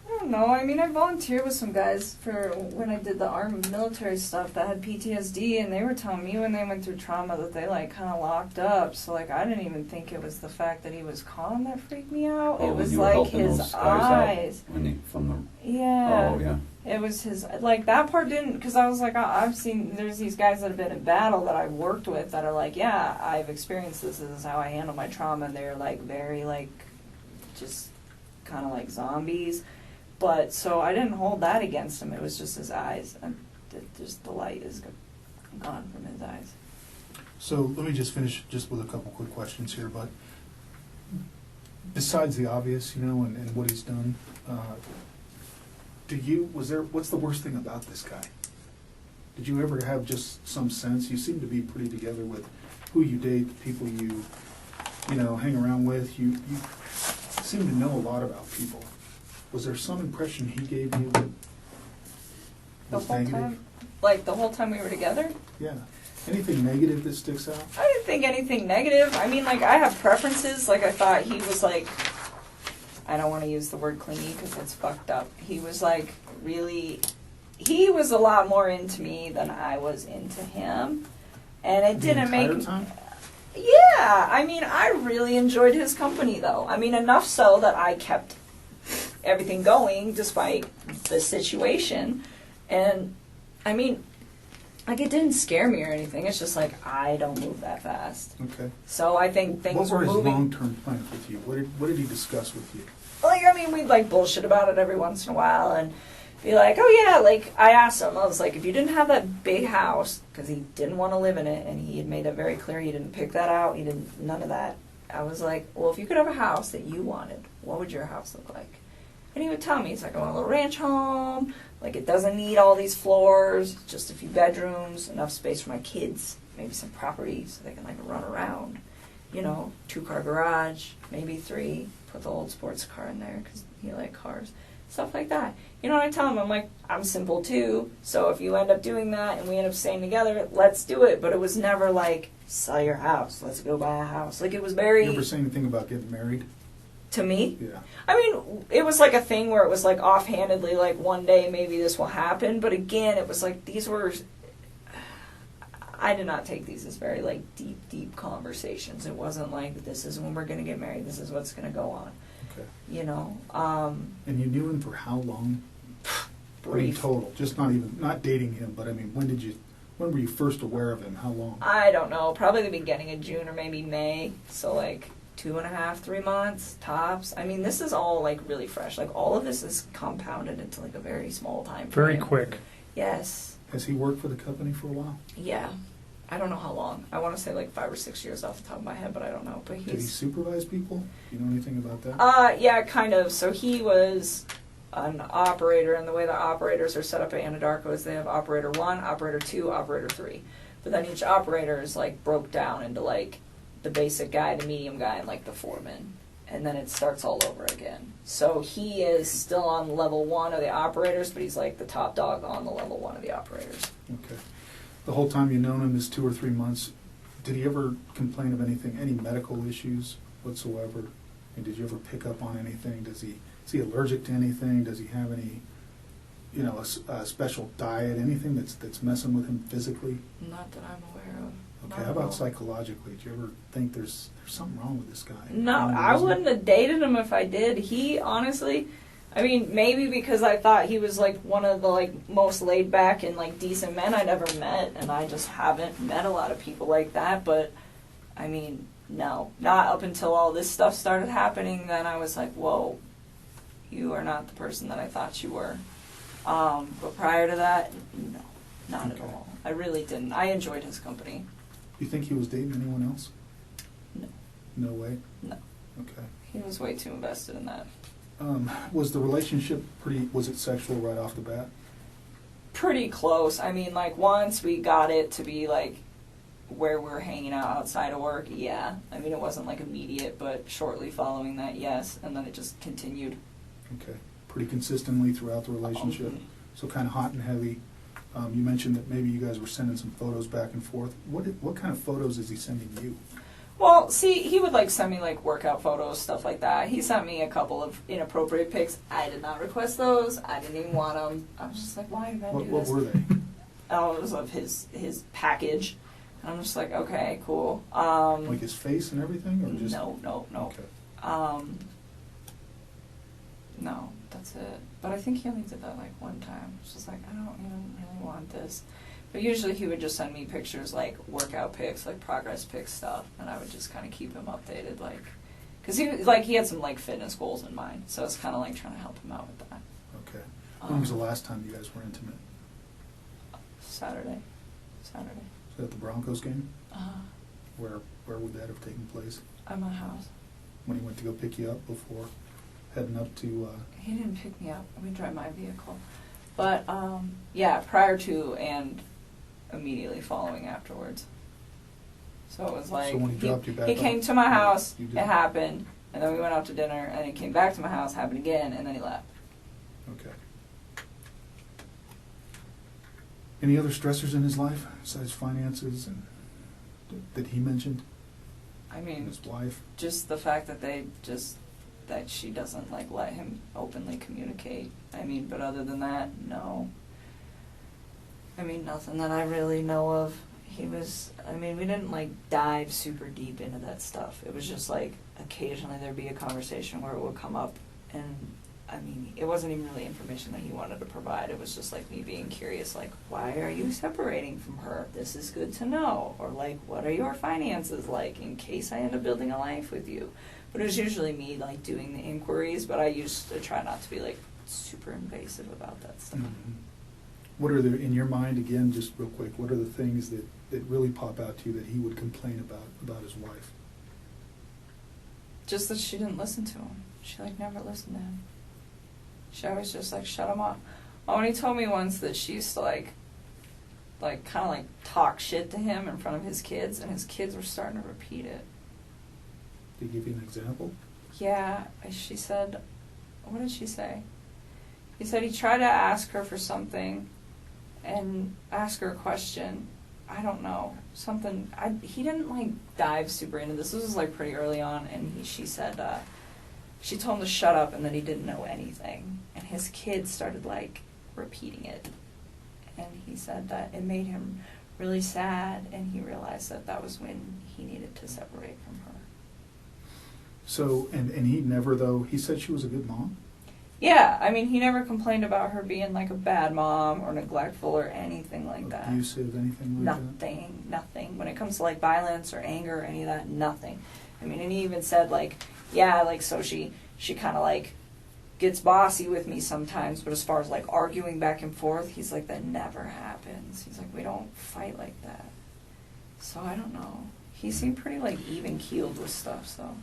I don't know. I mean, I volunteered with some guys for when I did the armed military stuff that had PTSD, and they were telling me when they went through trauma that they like kind of locked up. So like, I didn't even think it was the fact that he was calm that freaked me out. Oh, it when was you were like helping his those guys out eyes. when from the. Yeah. Oh yeah. It was his, like, that part didn't, because I was like, I've seen, there's these guys that have been in battle that I've worked with that are like, yeah, I've experienced this is how I handle my trauma, and they're, like, very, like, just kind of like zombies. But, so I didn't hold that against him, it was just his eyes, and just the light is gone from his eyes. So let me just finish just with a couple quick questions here, but besides the obvious, and what he's done, what's the worst thing about this guy? Did you ever have just some sense? You seem to be pretty together with who you date, the people you hang around with. You seem to know a lot about people. Was there some impression he gave you that The was whole negative? time, like, the whole time we were together? Yeah. Anything negative that sticks out? I didn't think anything negative. I mean, like, I have preferences. Like, I thought he was, like, I don't want to use the word clingy because it's fucked up. He was, like, really, he was a lot more into me than I was into him. And it didn't make... The entire time? Yeah. I mean, I really enjoyed his company, though. I mean, enough so that I kept everything going despite the situation. And, I mean... Like, it didn't scare me or anything. It's just like, I don't move that fast. Okay. So I think things What were were his moving. long-term plans with you? What did he discuss with you? Like, I mean, we'd, like, bullshit about it every once in a while and be like, oh, yeah, like, I asked him, I was like, if you didn't have that big house, because he didn't want to live in it, and he had made it very clear he didn't pick that out, he didn't, none of that. I was like, well, if you could have a house that you wanted, what would your house look like? And he would tell me, he's like, I want a little ranch home. Like, it doesn't need all these floors, just a few bedrooms, enough space for my kids, maybe some property so they can, like, run around. 2-car garage, maybe 3. Put the old sports car in there because he liked cars. Stuff like that. You know what I tell him? I'm like, I'm simple too, so if you end up doing that and we end up staying together, let's do it. But it was never like, sell your house, let's go buy a house. Like, it was very... You ever say anything about getting married? To me? Yeah. I mean, it was like a thing where it was like offhandedly, like, one day maybe this will happen. But again, it was like these were... I did not take these as very, like, deep conversations. It wasn't like, this is when we're going to get married, this is what's going to go on. Okay. And you knew him for how long? brief. Total, just not dating him, but I mean, when were you first aware of him? How long? I don't know, probably the beginning of June or maybe May. So, like, 2.5, 3 months, tops. I mean, this is all, like, really fresh. Like, all of this is compounded into, like, a very small time frame. Very quick. Yes. Has he worked for the company for a while? Yeah. I don't know how long. I want to say, like, 5 or 6 years off the top of my head, but I don't know. But Did he supervise people? Do you know anything about that? Yeah, kind of. So he was an operator, and the way the operators are set up at Anadarko is they have operator 1, operator 2, operator 3. But then each operator is, like, broke down into, like, the basic guy, the medium guy, and, like, the foreman. And then it starts all over again. So he is still on level 1 of the operators, but he's, like, the top dog on the level 1 of the operators. Okay. The whole time you've known him, this 2 or 3 months, did he ever complain of anything, any medical issues whatsoever? And did you ever pick up on anything? Is he allergic to anything? Does he have any, a special diet, anything that's messing with him physically? Not that I'm aware of. Okay, how about psychologically? Do you ever think there's something wrong with this guy? No, I wouldn't have dated him if I did. He, honestly, I mean, maybe because I thought he was, like, one of the, like, most laid back and, like, decent men I'd ever met, and I just haven't met a lot of people like that. But, I mean, no, not up until all this stuff started happening. Then I was like, whoa, you are not the person that I thought you were. But prior to that, no, not at all. I really didn't. I enjoyed his company. You think he was dating anyone else? No. No way? No. Okay. He was way too invested in that. Was the relationship was it sexual right off the bat? Pretty close. I mean, like, once we got it to be, like, where we're hanging out outside of work, yeah. I mean, it wasn't, like, immediate, but shortly following that, yes. And then it just continued. Okay. Pretty consistently throughout the relationship? So kind of hot and heavy. You mentioned that maybe you guys were sending some photos back and forth. What kind of photos is he sending you? Well, see, he would, like, send me, like, workout photos, stuff like that. He sent me a couple of inappropriate pics. I did not request those. I didn't even want them. I was just like, why did I do What this? were they? Oh, it was of his package. And I'm just like, okay, cool. Like his face and everything? Or just... No. Okay. No, that's it. But I think he only did that like one time. It's just like, I don't even really want this. But usually he would just send me pictures, like workout pics, like progress pics stuff, and I would just kind of keep him updated, like, because he had some like fitness goals in mind, so it's kind of like trying to help him out with that. Okay. When was the last time you guys were intimate? Saturday. Was that the Broncos game? Uh, Where would that have taken place? at my house. When he went to go pick you up before heading up to, He didn't pick me up. We drive my vehicle. But, yeah, prior to and immediately following afterwards. So it was like, So when he dropped you back he off, came to my house, you it did. happened, and then we went out to dinner, and he came back to my house, happened again, and then he left. Okay. Any other stressors in his life besides finances and that he mentioned? I And mean, his wife? just the fact that that she doesn't like let him openly communicate. I mean, but other than that, no. I mean, nothing that I really know of. We didn't like dive super deep into that stuff. It was just like occasionally there'd be a conversation where it would come up, and I mean, it wasn't even really information that he wanted to provide. It was just like me being curious, like, why are you separating from her? This is good to know. Or like, what are your finances like in case I end up building a life with you? But it was usually me like doing the inquiries, but I used to try not to be like super invasive about that stuff. Mhm. What are the, in your mind, again, just real quick, what are the things that really pop out to you that he would complain about his wife? Just that she didn't listen to him. She like never listened to him. She always just like shut him off. Oh, and he told me once that she used to like kind of like talk shit to him in front of his kids, and his kids were starting to repeat it. To give you an example? Yeah, she said, what did she say? He said he tried to ask her for something and ask her a question. I don't know, something. He didn't like dive super into this. This was like pretty early on, and she said she told him to shut up and that he didn't know anything. And his kids started like repeating it. And he said that it made him really sad, and he realized that that was when he needed to separate from her. So, and he never, though, he said she was a good mom? Yeah, I mean, he never complained about her being like a bad mom or neglectful or anything like that. Abusive, anything like that? Nothing. When it comes to like violence or anger or any of that, nothing. I mean, and he even said like, yeah, like so she kind of like gets bossy with me sometimes, but as far as like arguing back and forth, he's like, that never happens. He's like, we don't fight like that. So I don't know. He seemed pretty like even keeled with stuff. So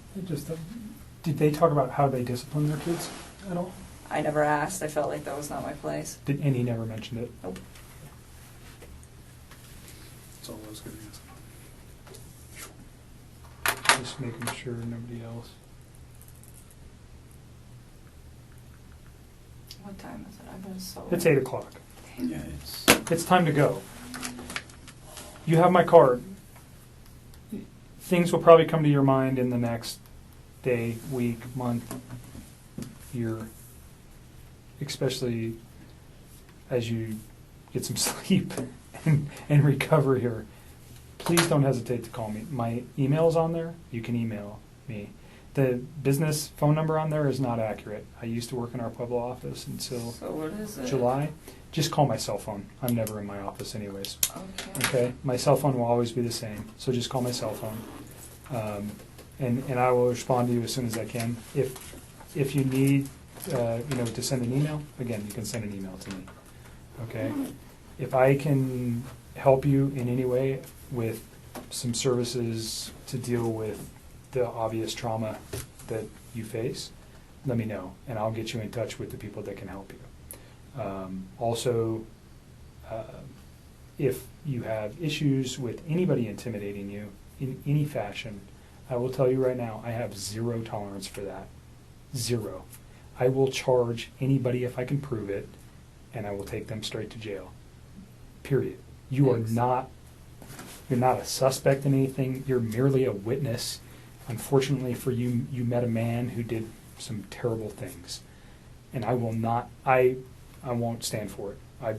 Did they talk about how they discipline their kids at all? I never asked. I felt like that was not my place. And he never mentioned it? Nope. That's all I was going to ask. Just making sure nobody else. What time is it? I've been so. It's 8 o'clock. Yeah, It's time to go. You have my card. Things will probably come to your mind in the next day, week, month, year, especially as you get some sleep and recover here. Please don't hesitate to call me. My email's on there. You can email me. The business phone number on there is not accurate. I used to work in our Pueblo office until So what is it? July. Just call my cell phone. I'm never in my office anyways. Okay. Okay? My cell phone will always be the same, so just call my cell phone. And I will respond to you as soon as I can. If you need to send an email, again, you can send an email to me. Okay? If I can help you in any way with some services to deal with the obvious trauma that you face, let me know, and I'll get you in touch with the people that can help you. Also, if you have issues with anybody intimidating you in any fashion, I will tell you right now, I have zero tolerance for that. Zero. I will charge anybody if I can prove it, and I will take them straight to jail. Period. You are not, you're not a suspect in anything. You're merely a witness. Unfortunately for you, you met a man who did some terrible things, and I will not. I won't stand for it.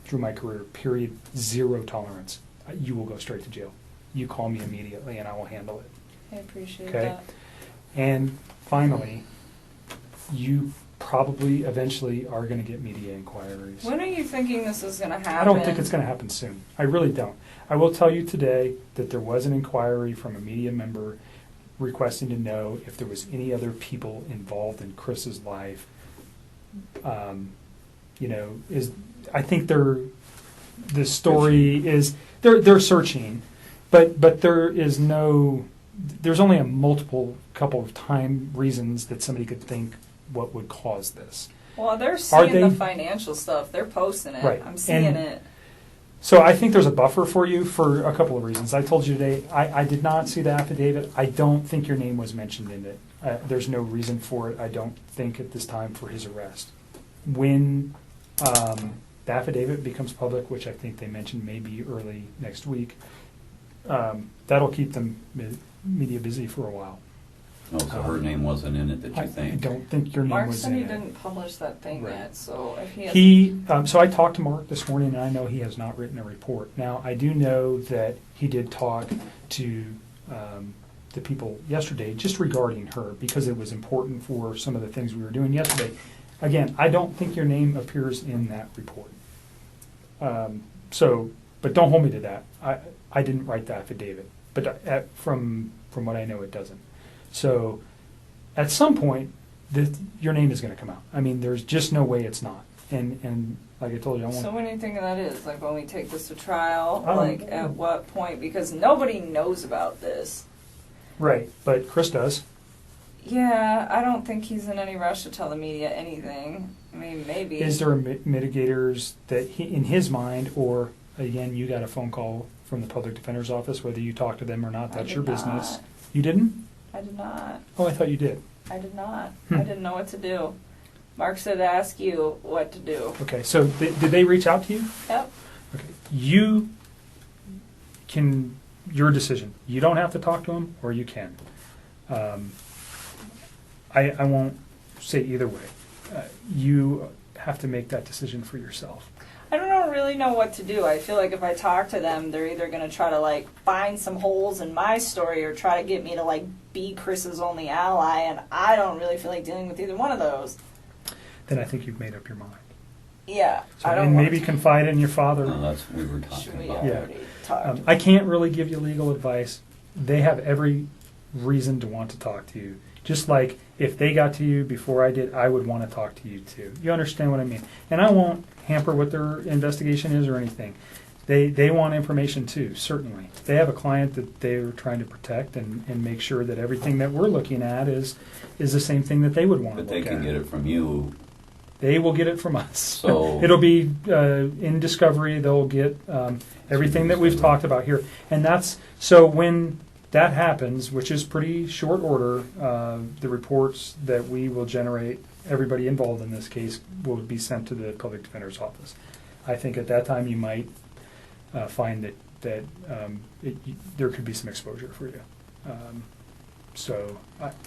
Through my career, period, zero tolerance. You will go straight to jail. You call me immediately, and I will handle it. I appreciate Okay. that. And finally, you probably eventually are going to get media inquiries. When are you thinking this is going to happen? I don't think it's going to happen soon. I really don't. I will tell you today that there was an inquiry from a media member requesting to know if there was any other people involved in Chris's life. I think the story is they're searching, but there's only a multiple couple of time reasons that somebody could think what would cause this. Well, they're seeing they? the financial stuff. They're posting it. Right. I'm seeing And it. So I think there's a buffer for you for a couple of reasons. I told you today, I did not see the affidavit. I don't think your name was mentioned in it. There's no reason for it, I don't think, at this time for his arrest. When the affidavit becomes public, which I think they mentioned maybe early next week, that'll keep them media busy for a while. Oh, so her name wasn't in it, that you I think? don't think your name Mark was said in he it. didn't publish that thing Right. yet, so if he has He, so I talked to Mark this morning, and I know he has not written a report. Now, I do know that he did talk to the people yesterday just regarding her, because it was important for some of the things we were doing yesterday. Again, I don't think your name appears in that report. But don't hold me to that. I didn't write the affidavit, but from what I know, it doesn't. So at some point, your name is going to come out. I mean, there's just no way it's not. And like I told you, I want. So when do you think that is? Like when we take this to trial? I don't Like know. at what point? Because nobody knows about this. Right, but Chris does. Yeah, I don't think he's in any rush to tell the media anything. I mean, maybe. Is there mitigators that he, in his mind, or again, you got a phone call from the public defender's office, whether you talk to them or not, I that's did your business. not. You didn't? I did not. Oh, I thought you did. I did not. Hmm. I didn't know what to do. Mark said to ask you what to do. Okay, so did they reach out to you? Yep. Okay, you can, your decision. You don't have to talk to them, or you can. I won't say either way. You have to make that decision for yourself. I don't really know what to do. I feel like if I talk to them, they're either going to try to like find some holes in my story or try to get me to like be Chris's only ally, and I don't really feel like dealing with either one of those. Then I think you've made up your mind. Yeah, So, I don't and want maybe to. confide in your father. No, that's what we were Should talking we about. Yeah. already talked? I can't really give you legal advice. They have every reason to want to talk to you. Just like if they got to you before I did, I would want to talk to you too. You understand what I mean? And I won't hamper what their investigation is or anything. They want information too, certainly. They have a client that they're trying to protect and make sure that everything that we're looking at is the same thing that they would want to But look they at. can get it from you. They will get it from us. So- It'll be in discovery. They'll get everything that we've talked about here, and that's so when that happens, which is pretty short order. The reports that we will generate, everybody involved in this case, will be sent to the public defender's office. I think at that time you might find that there could be some exposure for you. So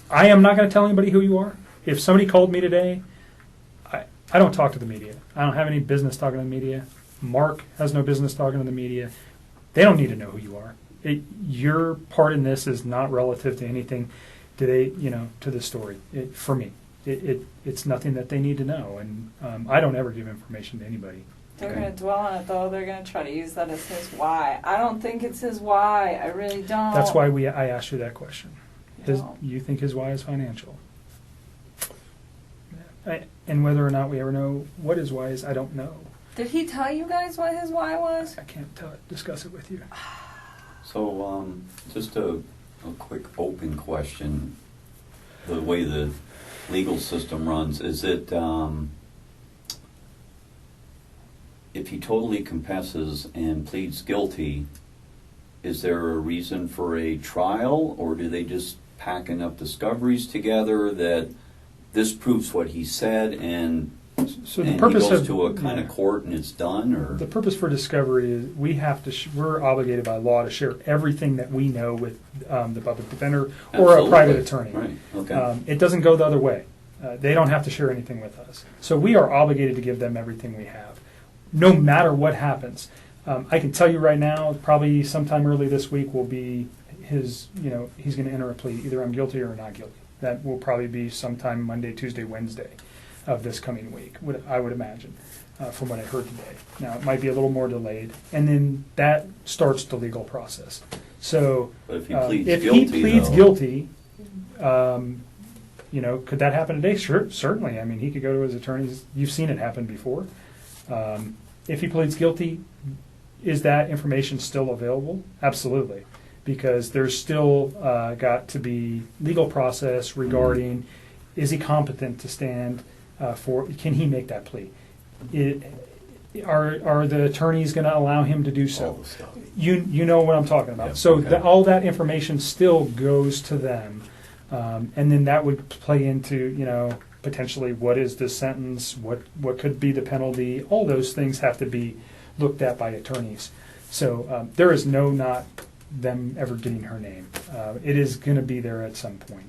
I am not going to tell anybody who you are. If somebody called me today, I don't talk to the media. I don't have any business talking to the media. Mark has no business talking to the media. They don't need to know who you are. Your part in this is not relative to anything to the story. For me, it's nothing that they need to know, and I don't ever give information to anybody. They're going to dwell on it though. They're going to try to use that as his why. I don't think it's his why. I really don't. That's why I asked you that question. No. You think his why is financial? And whether or not we ever know what his why is, I don't know. Did he tell you guys what his why was? I can't discuss it with you. So, just a quick open question. The way the legal system runs, is it, if he totally confesses and pleads guilty, is there a reason for a trial, or do they just pack enough discoveries together that this proves what he said, and So the he purpose goes of to a kind of court and it's done, or? the purpose for discovery is we have to. We're obligated by law to share everything that we know with the public defender or a Absolutely. private attorney. Right, okay. It doesn't go the other way. They don't have to share anything with us. So we are obligated to give them everything we have, no matter what happens. I can tell you right now, probably sometime early this week will be his. He's going to enter a plea. Either I'm guilty or not guilty. That will probably be sometime Monday, Tuesday, Wednesday. of this coming week, I would imagine, from what I heard today. Now, it might be a little more delayed, and then that starts the legal process. So But if he pleads though- guilty, could that happen today? Sure, certainly. I mean, he could go to his attorneys. You've seen it happen before. If he pleads guilty, is that information still available? Absolutely, because there's still got to be legal process regarding is he competent to stand for? Can he make that plea? Are the attorneys going to allow him to do All so? the stuff. You know what I'm talking about. Yeah, So okay. all that information still goes to them, and then that would play into potentially what is the sentence, what could be the penalty. All those things have to be looked at by attorneys. So there is not them ever getting her name. It is going to be there at some point.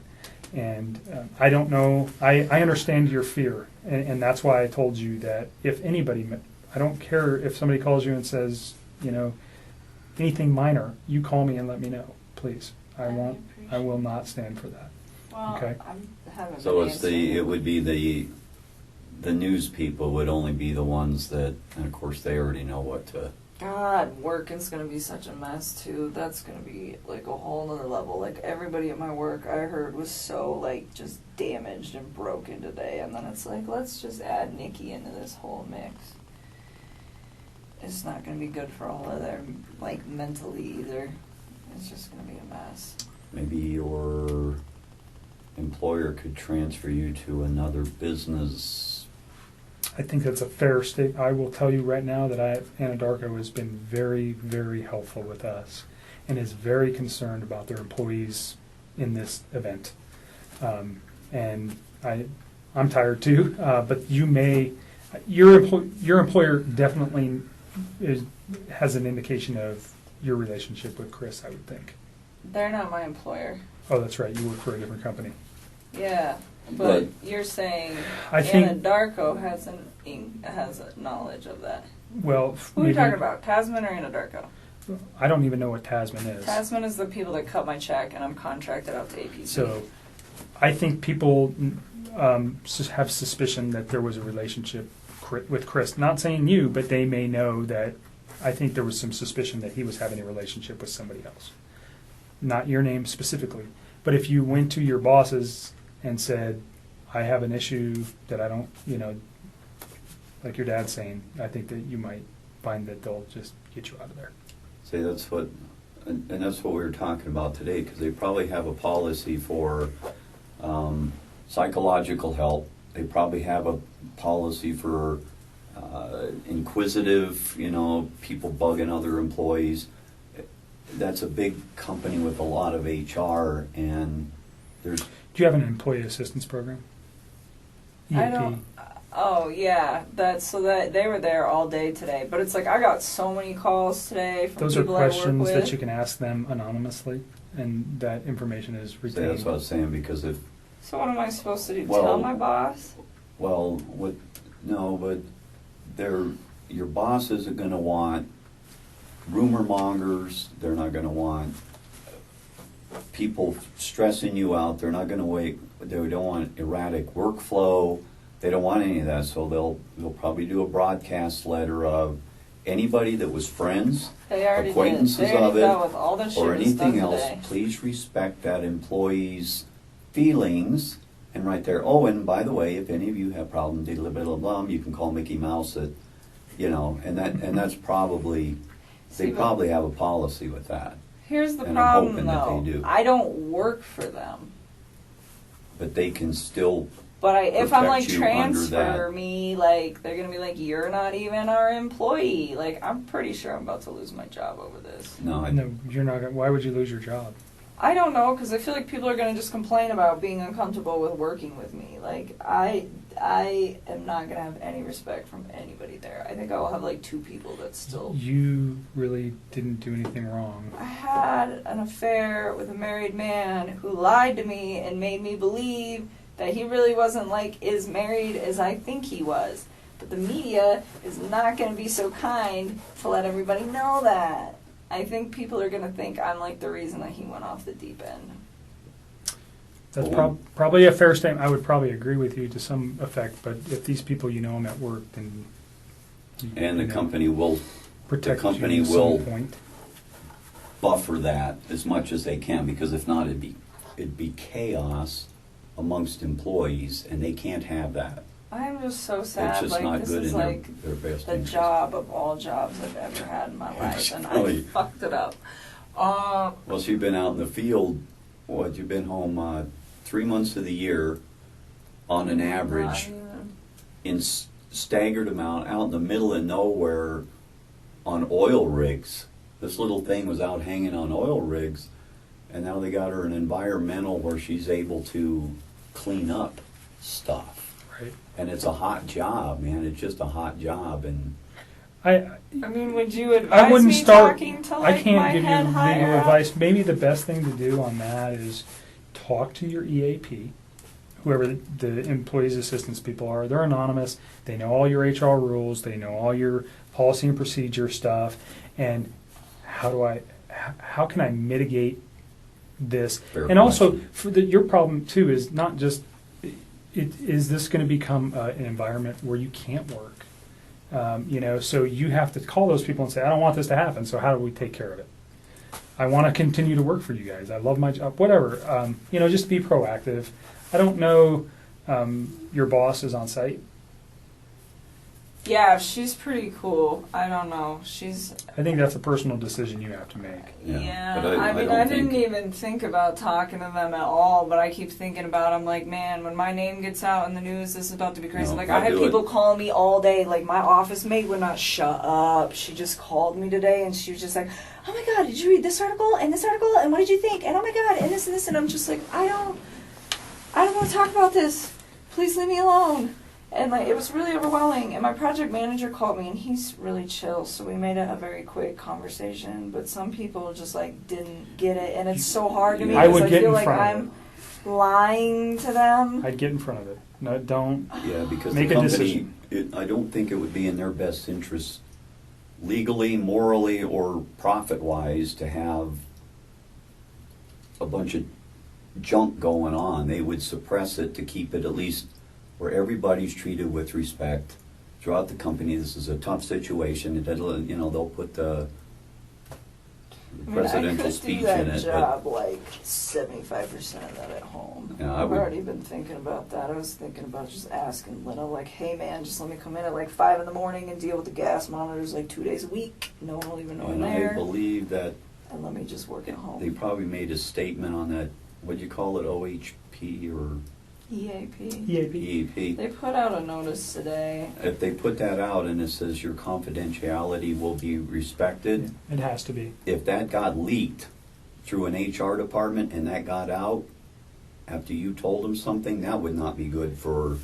And I don't know. I understand your fear, and that's why I told you that if anybody, I don't care if somebody calls you and says, anything minor, you call me and let me know, please. I will not stand for that. Well, Okay. So it would be the news people would only be the ones that, and of course they already know what to. God, working's gonna be such a mess too. That's gonna be like a whole nother level. Like everybody at my work I heard was so like just damaged and broken today, and then it's like, let's just add Nikki into this whole mix. It's not gonna be good for all of them, like mentally either. It's just gonna be a mess. Maybe your employer could transfer you to another business. I think that's a fair statement. I will tell you right now that Anadarko has been very, very helpful with us and is very concerned about their employees in this event. And I'm tired too, but your employer definitely has an indication of your relationship with Chris, I would think. They're not my employer. Oh, that's right. You work for a different company. Yeah, but you're saying I think- Anadarko has a knowledge of that. Well, Who are we talking about, Tasman or Anadarko? I don't even know what Tasman is. Tasman is the people that cut my check, and I'm contracted out to APC. So I think people have suspicion that there was a relationship with Chris. Not saying you, but they may know that. I think there was some suspicion that he was having a relationship with somebody else. Not your name specifically. But if you went to your bosses and said, I have an issue that I don't, like your dad's saying, I think that you might find that they'll just get you out of there. See, that's what we were talking about today, because they probably have a policy for psychological help. They probably have a policy for inquisitive, people bugging other employees. That's a big company with a lot of HR, and there's. Do you have an employee assistance program? I EAP? don't. Oh yeah, that they were there all day today. But it's like I got so many calls today from Those are people I work questions with. that you can ask them anonymmously, and that information is See, retained. that's what I was saying, because if. So what am I supposed to do? Well- Tell my boss? Well, but your boss isn't going to want rumor mongers. They're not going to want people stressing you out. They're not going to they don't want erratic workflow. They don't want any of that. So they'll probably do a broadcast letter of anybody that was friends, They already acquaintances did. They already of it, dealt with all the shit or that's done anything else. today. Please respect that employee's feelings. And right there, oh, and by the way, if any of you have problems, you can call Mickey Mouse at, and that's probably, See, they but- probably have a policy with that. Here's the And I'm problem, hoping that though. they do. I don't work for them. But they can still, But if I'm like Protect you under transfer that. me, like they're gonna be like, you're not even our employee. Like I'm pretty sure I'm about to lose my job over this. no, No, you're not. Why would you lose your job? I don't know, because I feel like people are gonna just complain about being uncomfortable with working with me. Like I am not gonna have any respect from anybody there. I think I will have like 2 people that still. You really didn't do anything wrong. I had an affair with a married man who lied to me and made me believe that he really wasn't like as married as I think he was. But the media is not going to be so kind to let everybody know that. I think people are going to think I'm like the reason that he went off the deep end. That's Well, probably a fair statement. I would probably agree with you to some effect, but if these people, you know them at work, then. And the you know, company will protect the company you at will- some point. buffer that as much as they can, because if not, it'd be chaos amongst employees, and they can't have that. I'm just so It's sad. just Like not this good is in like their best the interest. job of all jobs I've ever had in my life, and I Really? fucked it up. Well, so you've been out in the field, you've been home 3 months of the year on an average, not even- in staggered amount, out in the middle of nowhere on oil rigs. This little thing was out hanging on oil rigs, and now they got her an environmental where she's able to clean up stuff. Right. And it's a hot job, man. It's just a hot job, and I mean, would you advise wouldn't me start. talking to I like my can't give you head legal higher up? advice. Maybe the best thing to do on that is talk to your EAP, whoever the employees assistance people are. They're anonymous. They know all your HR rules. They know all your policy and procedure stuff. And how can I mitigate this? Fair And also, question. your problem too is not just is this going to become an environment where you can't work? So you have to call those people and say, I don't want this to happen, so how do we take care of it? I want to continue to work for you guys. I love my job, whatever. Just be proactive. I don't know, your boss is on site. Yeah, she's pretty cool. I don't know. She's I think that's a personal decision you have to make. yeah. But I mean, don't I didn't think- even think about talking to them at all. But I keep thinking about. I'm like, man, when my name gets out in the news, this is about to be crazy. No, like I I had do it. People call me all day. Like my office mate would not shut up. She just called me today, and she was just like, "Oh my God, did you read this article and this article? And what did you think? And oh my God, and this and this." And I'm just like, I don't want to talk about this. Please leave me alone. And like it was really overwhelming. And my project manager called me, and he's really chill, so we made it a very quick conversation. But some people just like didn't get it, and it's so hard to me I because would I get feel in like front of I'm lying to them. I'd get in front of it. No, don't. Yeah, because Make the a company, decision. I don't think it would be in their best interest legally, morally, or profit-wise to have a bunch of junk going on. They would suppress it to keep it at least where everybody's treated with respect throughout the company. This is a tough situation. They'll put the I mean, presidential I could speech do that in it, job like 75% of that at home. Yeah, I I've would- already been thinking about that. I was thinking about just asking Lena, like, hey man, just let me come in at like 5 in the morning and deal with the gas monitors like 2 days a week. No one will even know I'm and I there. believe that And let me just work at they home. probably made a statement on that, what'd you call it, OHP or EAP. EAP. EEP? They put out a notice today. If they put that out and it says your confidentiality will be respected, It has to be. if that got leaked through an HR department and that got out after you told them something, that would not be good for.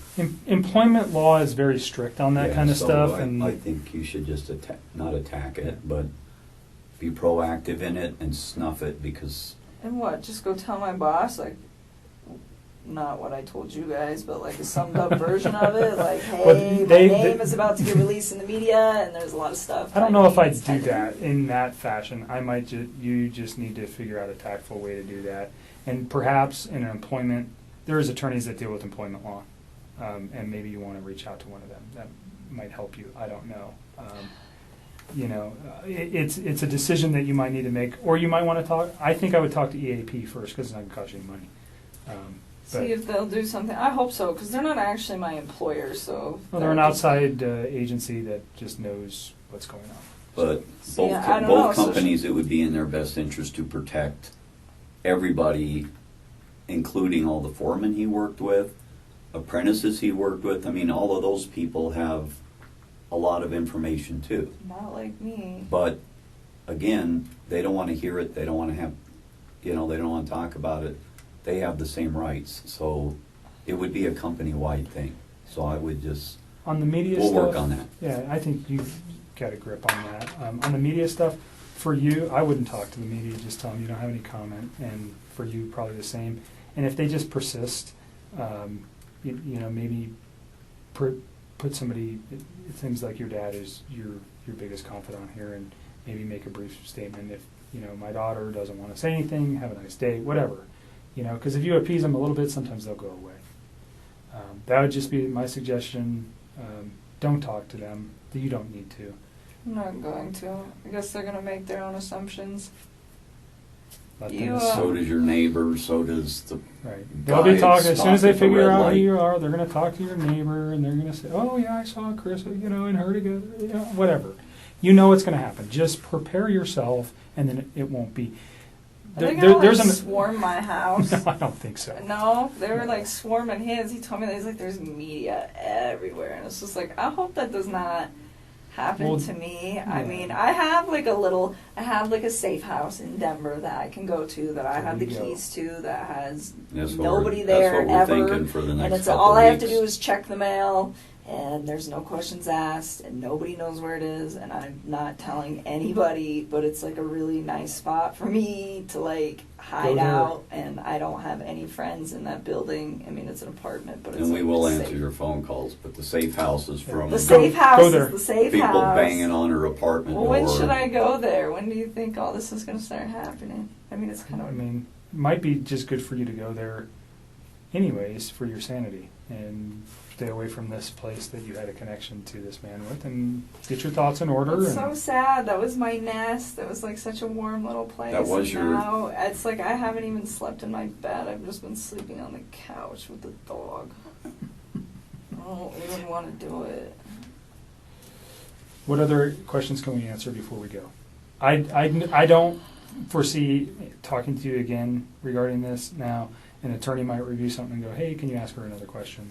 Employment law is very strict on that Yeah, kind of so stuff, I, and I think you should just not attack it, but be proactive in it and snuff it, because And what? Just go tell my boss, like, not what I told you guys, but like a summed up version of it. Like, hey, Well, my they- name is about to get released in the media, and there's a lot of stuff. I don't know if I'd need do to- that in that fashion. I might you just need to figure out a tactful way to do that. And perhaps in an employment, there is attorneys that deal with employment law, and maybe you want to reach out to one of them. That might help you. I don't know. It's a decision that you might need to make, or you might want to talk. I think I would talk to EAP first because it's not going to cost you any money. See if they'll do something. I hope so, because they're not actually my employer. So Well, they're an outside agency that just knows what's going on. but See, both, I don't both know, so companies, it would be in their best interest to protect everybody, including all the foremen he worked with, apprentices he worked with. I mean, all of those people have a lot of information too. Not like me. But again, they don't want to hear it. They don't want to have, they don't want to talk about it. They have the same rights. So it would be a company-wide thing. So I would just, On the media we'll stuff, work on that. Yeah, I think you've got a grip on that. On the media stuff, for you, I wouldn't talk to the media. Just tell them you don't have any comment, and for you, probably the same. And if they just persist, maybe put somebody. Things like your dad is your biggest confidant here, and maybe make a brief statement. If my daughter doesn't want to say anything, have a nice day, whatever. You know, because if you appease them a little bit, sometimes they'll go away. That would just be my suggestion. Don't talk to them. You don't need to. I'm not going to. I guess they're gonna make their own assumptions. Let You, them, So does your neighbor, so does the, right. They'll be guys talking, as soon as they stop at the figure red out who light. you are, they're going to talk to your neighbor, and they're going to say, oh, yeah, I saw Chris, you know, and her together, you know, whatever. You know what's going to happen. Just prepare yourself, and then it won't be. Are they gonna there's like swarm my house? No, I don't think so. No, they were like swarming his. He told me that he's like, there's media everywhere, and it's just like, I hope that does not happen Well, to me. I yeah. mean, I have like a safe house in Denver that I can go to, that I There have the you go. keys to, that has that's what nobody we're, there that's what we're ever, thinking for the and next it's couple all of I have to weeks. do is check the mail, and there's no questions asked, and nobody knows where it is, and I'm not telling anybody, but it's like a really nice spot for me to like hide there. out, and I don't have any friends in that building. I mean, it's an apartment, but it's And we like will safe. answer your phone calls, but the safe house is from The safe house go there. is the safe people house. banging on her apartment Well, door. when should I go there? When do you think all this is going to start happening? I mean, it's kind of. I mean, it might be just good for you to go there anyways for your sanity and stay away from this place that you had a connection to this man with and get your thoughts in order. It's And so sad. That was my nest. That was like such a warm little place. That was and your- now it's like I haven't even slept in my bed. I've just been sleeping on the couch with the dog. I don't even want to do it. What other questions can we answer before we go? I don't foresee talking to you again regarding this now. An attorney might review something and go, hey, can you ask her another question?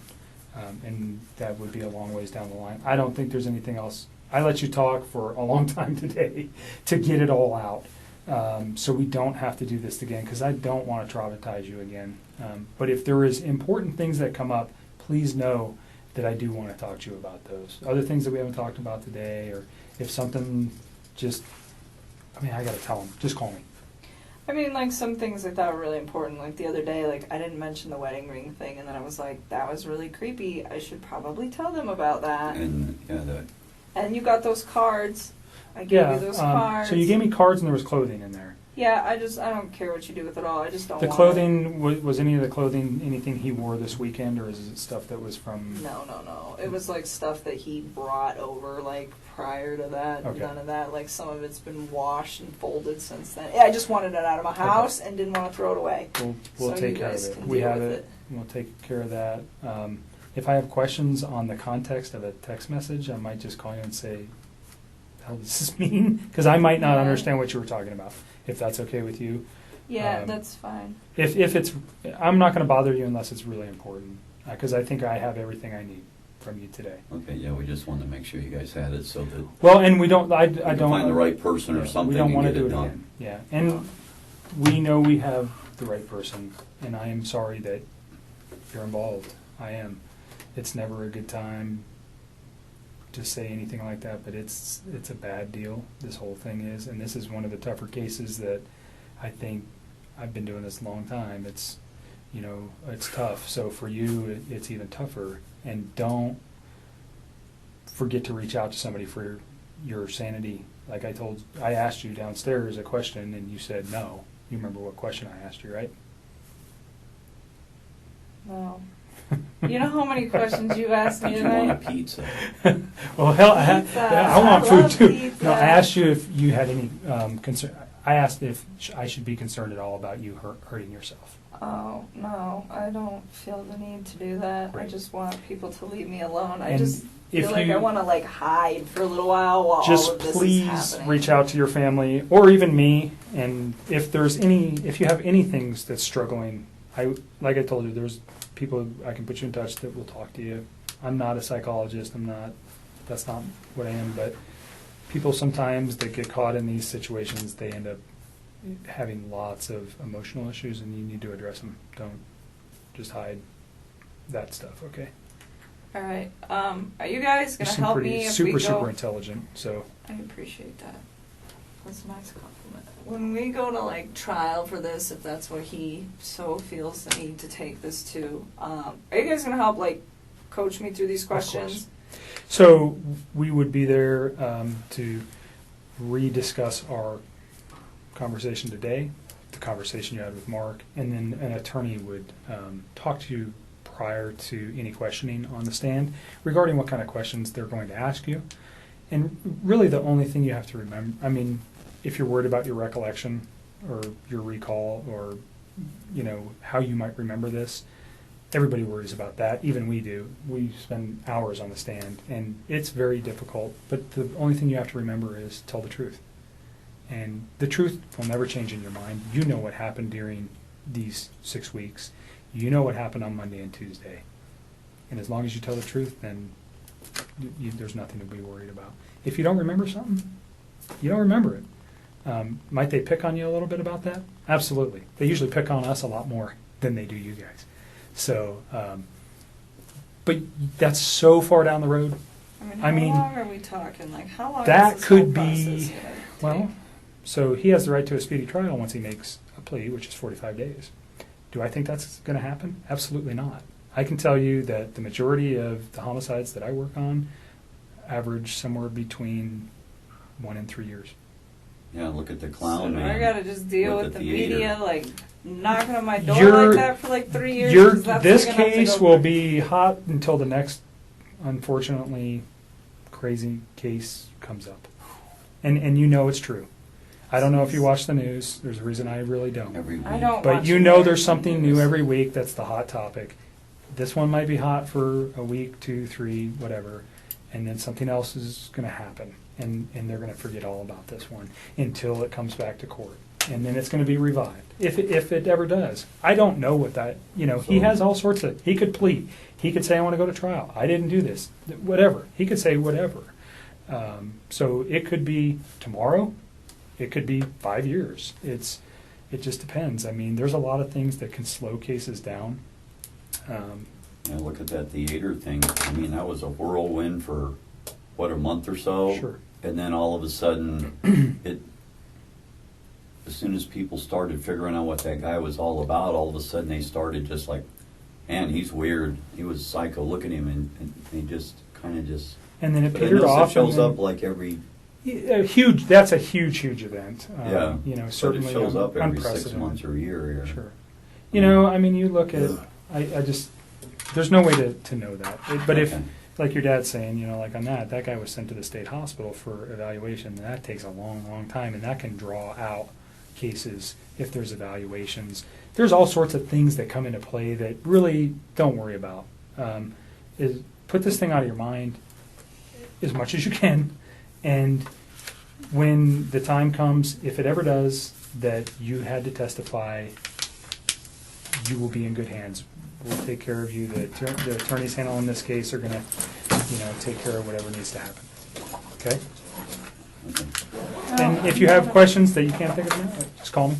And that would be a long ways down the line. I don't think there's anything else. I let you talk for a long time today to get it all out. So we don't have to do this again because I don't want to traumatize you again. But if there is important things that come up, please know that I do want to talk to you about those. Other things that we haven't talked about today, or if something just, I mean, I got to tell them, just call me. I mean, like some things I thought were really important. Like the other day, like I didn't mention the wedding ring thing, and then I was like, that was really creepy. I should probably tell them about that. And yeah, that And you got those cards. I gave you those cards. So you gave me cards and there was clothing in there. Yeah, I don't care what you do with it all. I just don't The want clothing, was any of the clothing anything he wore this weekend, or is it stuff that was from... it. No. It was like stuff that he brought over like prior to that. Okay. None of that. Like some of it's been washed and folded since then. Yeah, I just wanted it out of my house and didn't want to throw it away. We'll So take you care of guys it. can We deal have with it. We'll take care of that. If I have questions on the context of a text message, I might just call you and say, "Hell, does this mean?" Because I might not Yeah. understand what you were talking about. If that's okay with you. Yeah, Um, that's fine. If it's, I'm not going to bother you unless it's really important, because I think I have everything I need from you today. okay, yeah, we just wanted to make sure you guys had it so that Well, and we don't. I you don't can find the right person or yeah, something We don't and want to get do it it done. again. Yeah, and we know we have the right person, and I am sorry that you're involved. I am. It's never a good time to say anything like that, but it's a bad deal. This whole thing is, and this is one of the tougher cases that I think I've been doing this a long time. It's, you know, it's tough. So for you, it's even tougher. And don't forget to reach out to somebody for your sanity. Like I asked you downstairs a question, and you said no. You remember what question I asked you, right? No. You know how many questions you asked me Did you want a tonight? pizza? Well, hell, Pizza. I want I food love too. pizza. No, I asked you if you had any concern. I asked if I should be concerned at all about you hurting yourself. Oh, no, I don't feel the need to do that. I Great. just want people to leave me alone. I And just if feel like you- I want to like hide for a little while all Just of this please is happening. reach out to your family or even me, and if you have anything that's struggling, like I told you, there's people I can put you in touch that will talk to you. I'm not a psychologist. That's not what I am. But people sometimes that get caught in these situations, they end up having lots of emotional issues, and you need to address them. Don't just hide that stuff. Okay. All right. Are you guys You gonna seem help pretty me if super we go? intelligent. So I appreciate that. That's a nice compliment. When we go to like trial for this, if that's what he so feels the need to take this to, are you guys gonna help like coach me through these course. questions? So we would be there to rediscuss our conversation today, the conversation you had with Mark, and then an attorney would talk to you prior to any questioning on the stand regarding what kind of questions they're going to ask you. And really the only thing you have to remember, I mean, if you're worried about your recollection or your recall or, you know, how you might remember this, everybody worries about that. Even we do. We spend hours on the stand, and it's very difficult. But the only thing you have to remember is tell the truth. And the truth will never change in your mind. You know what happened during these 6 weeks. You know what happened on Monday and Tuesday. And as long as you tell the truth, then there's nothing to be worried about. If you don't remember something, you don't remember it. Might they pick on you a little bit about that? Absolutely. They usually pick on us a lot more than they do you guys. So, but that's so far down the road. I mean, how long are we talking? Like, how long That is this could whole process be, gonna well, take? so he has the right to a speedy trial once he makes a plea, which is 45 days. Do I think that's going to happen? Absolutely not. I can tell you that the majority of the homicides that I work on average somewhere between 1 and 3 years. Yeah, look at the So clown do man. I gotta just deal with with the the theater. media, like knocking on my door You're- like that for like 3 years? 'Cause that's This like enough to case go will through. be hot until the next, unfortunately, crazy case comes up. And you know it's true. I don't know if you watch the news. There's a reason I really don't. Every week. I don't. But watch you the know news. there's something new every week that's the hot topic. This one might be hot for a week, 2, 3, whatever, and then something else is going to happen, and they're going to forget all about this one until it comes back to court, and then it's going to be revived, if it ever does. I don't know what that, you know, he So- has all sorts of, he could plead. He could say, I want to go to trial. I didn't do this. Whatever. He could say whatever. So it could be tomorrow. It could be 5 years. It just depends. I mean, there's a lot of things that can slow cases down. Yeah, look at that theater thing. I mean, that was a whirlwind for, what, a month or so? Sure. And then all of a sudden, as soon as people started figuring out what that guy was all about, all of a sudden they started just like, man, he's weird. He was psycho. Look at him, and he just kind of just. And then it But I petered notice off. it shows and then- up like every. Huge. That's a huge event. Yeah. You know, But certainly it shows up every 6 unprecedented. months or a year here. Sure. You know, I mean, you look at. Ugh. I just. There's no way to know that. But if, Okay. like your dad's saying, you know, like on that guy was sent to the state hospital for evaluation. And that takes a long, long time, and that can draw out cases if there's evaluations. There's all sorts of things that come into play that really don't worry about. Is put this thing out of your mind as much as you can, and when the time comes, if it ever does, that you had to testify, you will be in good hands. We'll take care of you. The attorneys handling this case are going to, you know, take care of whatever needs to happen. Okay? Okay. And if you have questions that you can't think of now, just call me.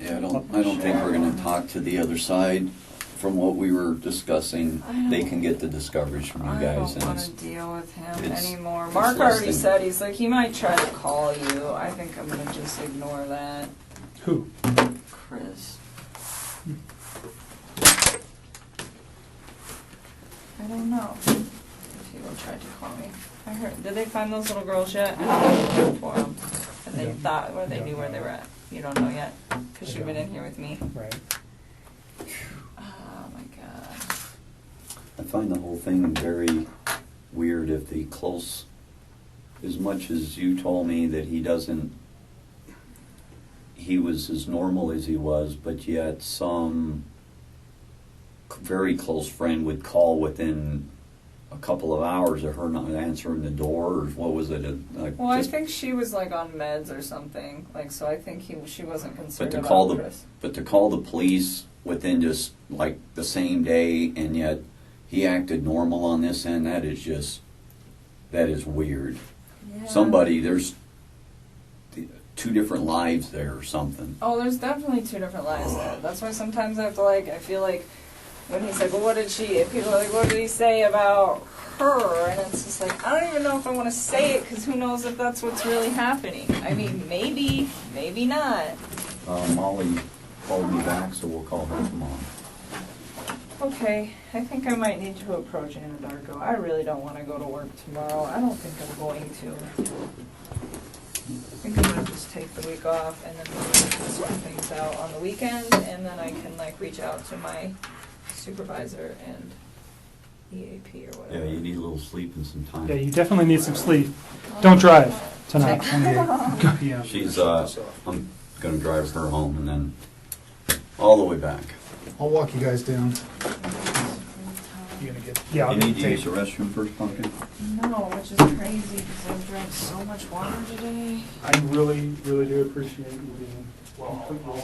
Yeah, I don't think we're gonna talk to the other side from what we were discussing. They can get the discoveries from you I guys, don't and want it's, to deal with him it's- anymore. it's Mark less already than- said he's like he might try to call you. I think I'm gonna just ignore that. Who? Chris. I don't know if he will try to call me. I heard. Did they find those little girls yet? I haven't looked for them. And they I don't- thought, or I they don't knew where know. they were at. You don't know yet, because I you've been don't. in here with me. Right. Oh my god. I find the whole thing very weird if the close, as much as you told me that he was as normal as he was, but yet some very close friend would call within a couple of hours of her not answering the door, or what was it? Well, I think she was like on meds or something. Like, so I think she wasn't concerned But to about call Chris. But to call the police within just like the same day, and yet he acted normal on this end, that is weird. Yeah. Somebody, there's 2 different lives there or something. Oh, there's definitely 2 different lies there. That's why sometimes I have to I feel like when he's like, well, what did she, and people are like, what did he say about her? And it's just like, I don't even know if I want to say it, because who knows if that's what's really happening. I mean, maybe, maybe not. Molly called me back, so we'll call her tomorrow. Okay, I think I might need to approach Anadarko. I really don't want to go to work tomorrow. I don't think I'm going to. think I'm gonna just take the week off and then maybe sort things out on the weekend, and then I can like reach out to my supervisor and EAP or whatever. Yeah, you need a little sleep and some time. Yeah, you definitely need some sleep. Don't drive tonight. Yeah. She's, I'm gonna drive her home and then all the way back. I'll walk you guys down. You're gonna get. Yeah, I'll You get need to tape. use the restroom first, Pumpkin? No, which is crazy because I've drank so much water today. I really, really do appreciate you being completely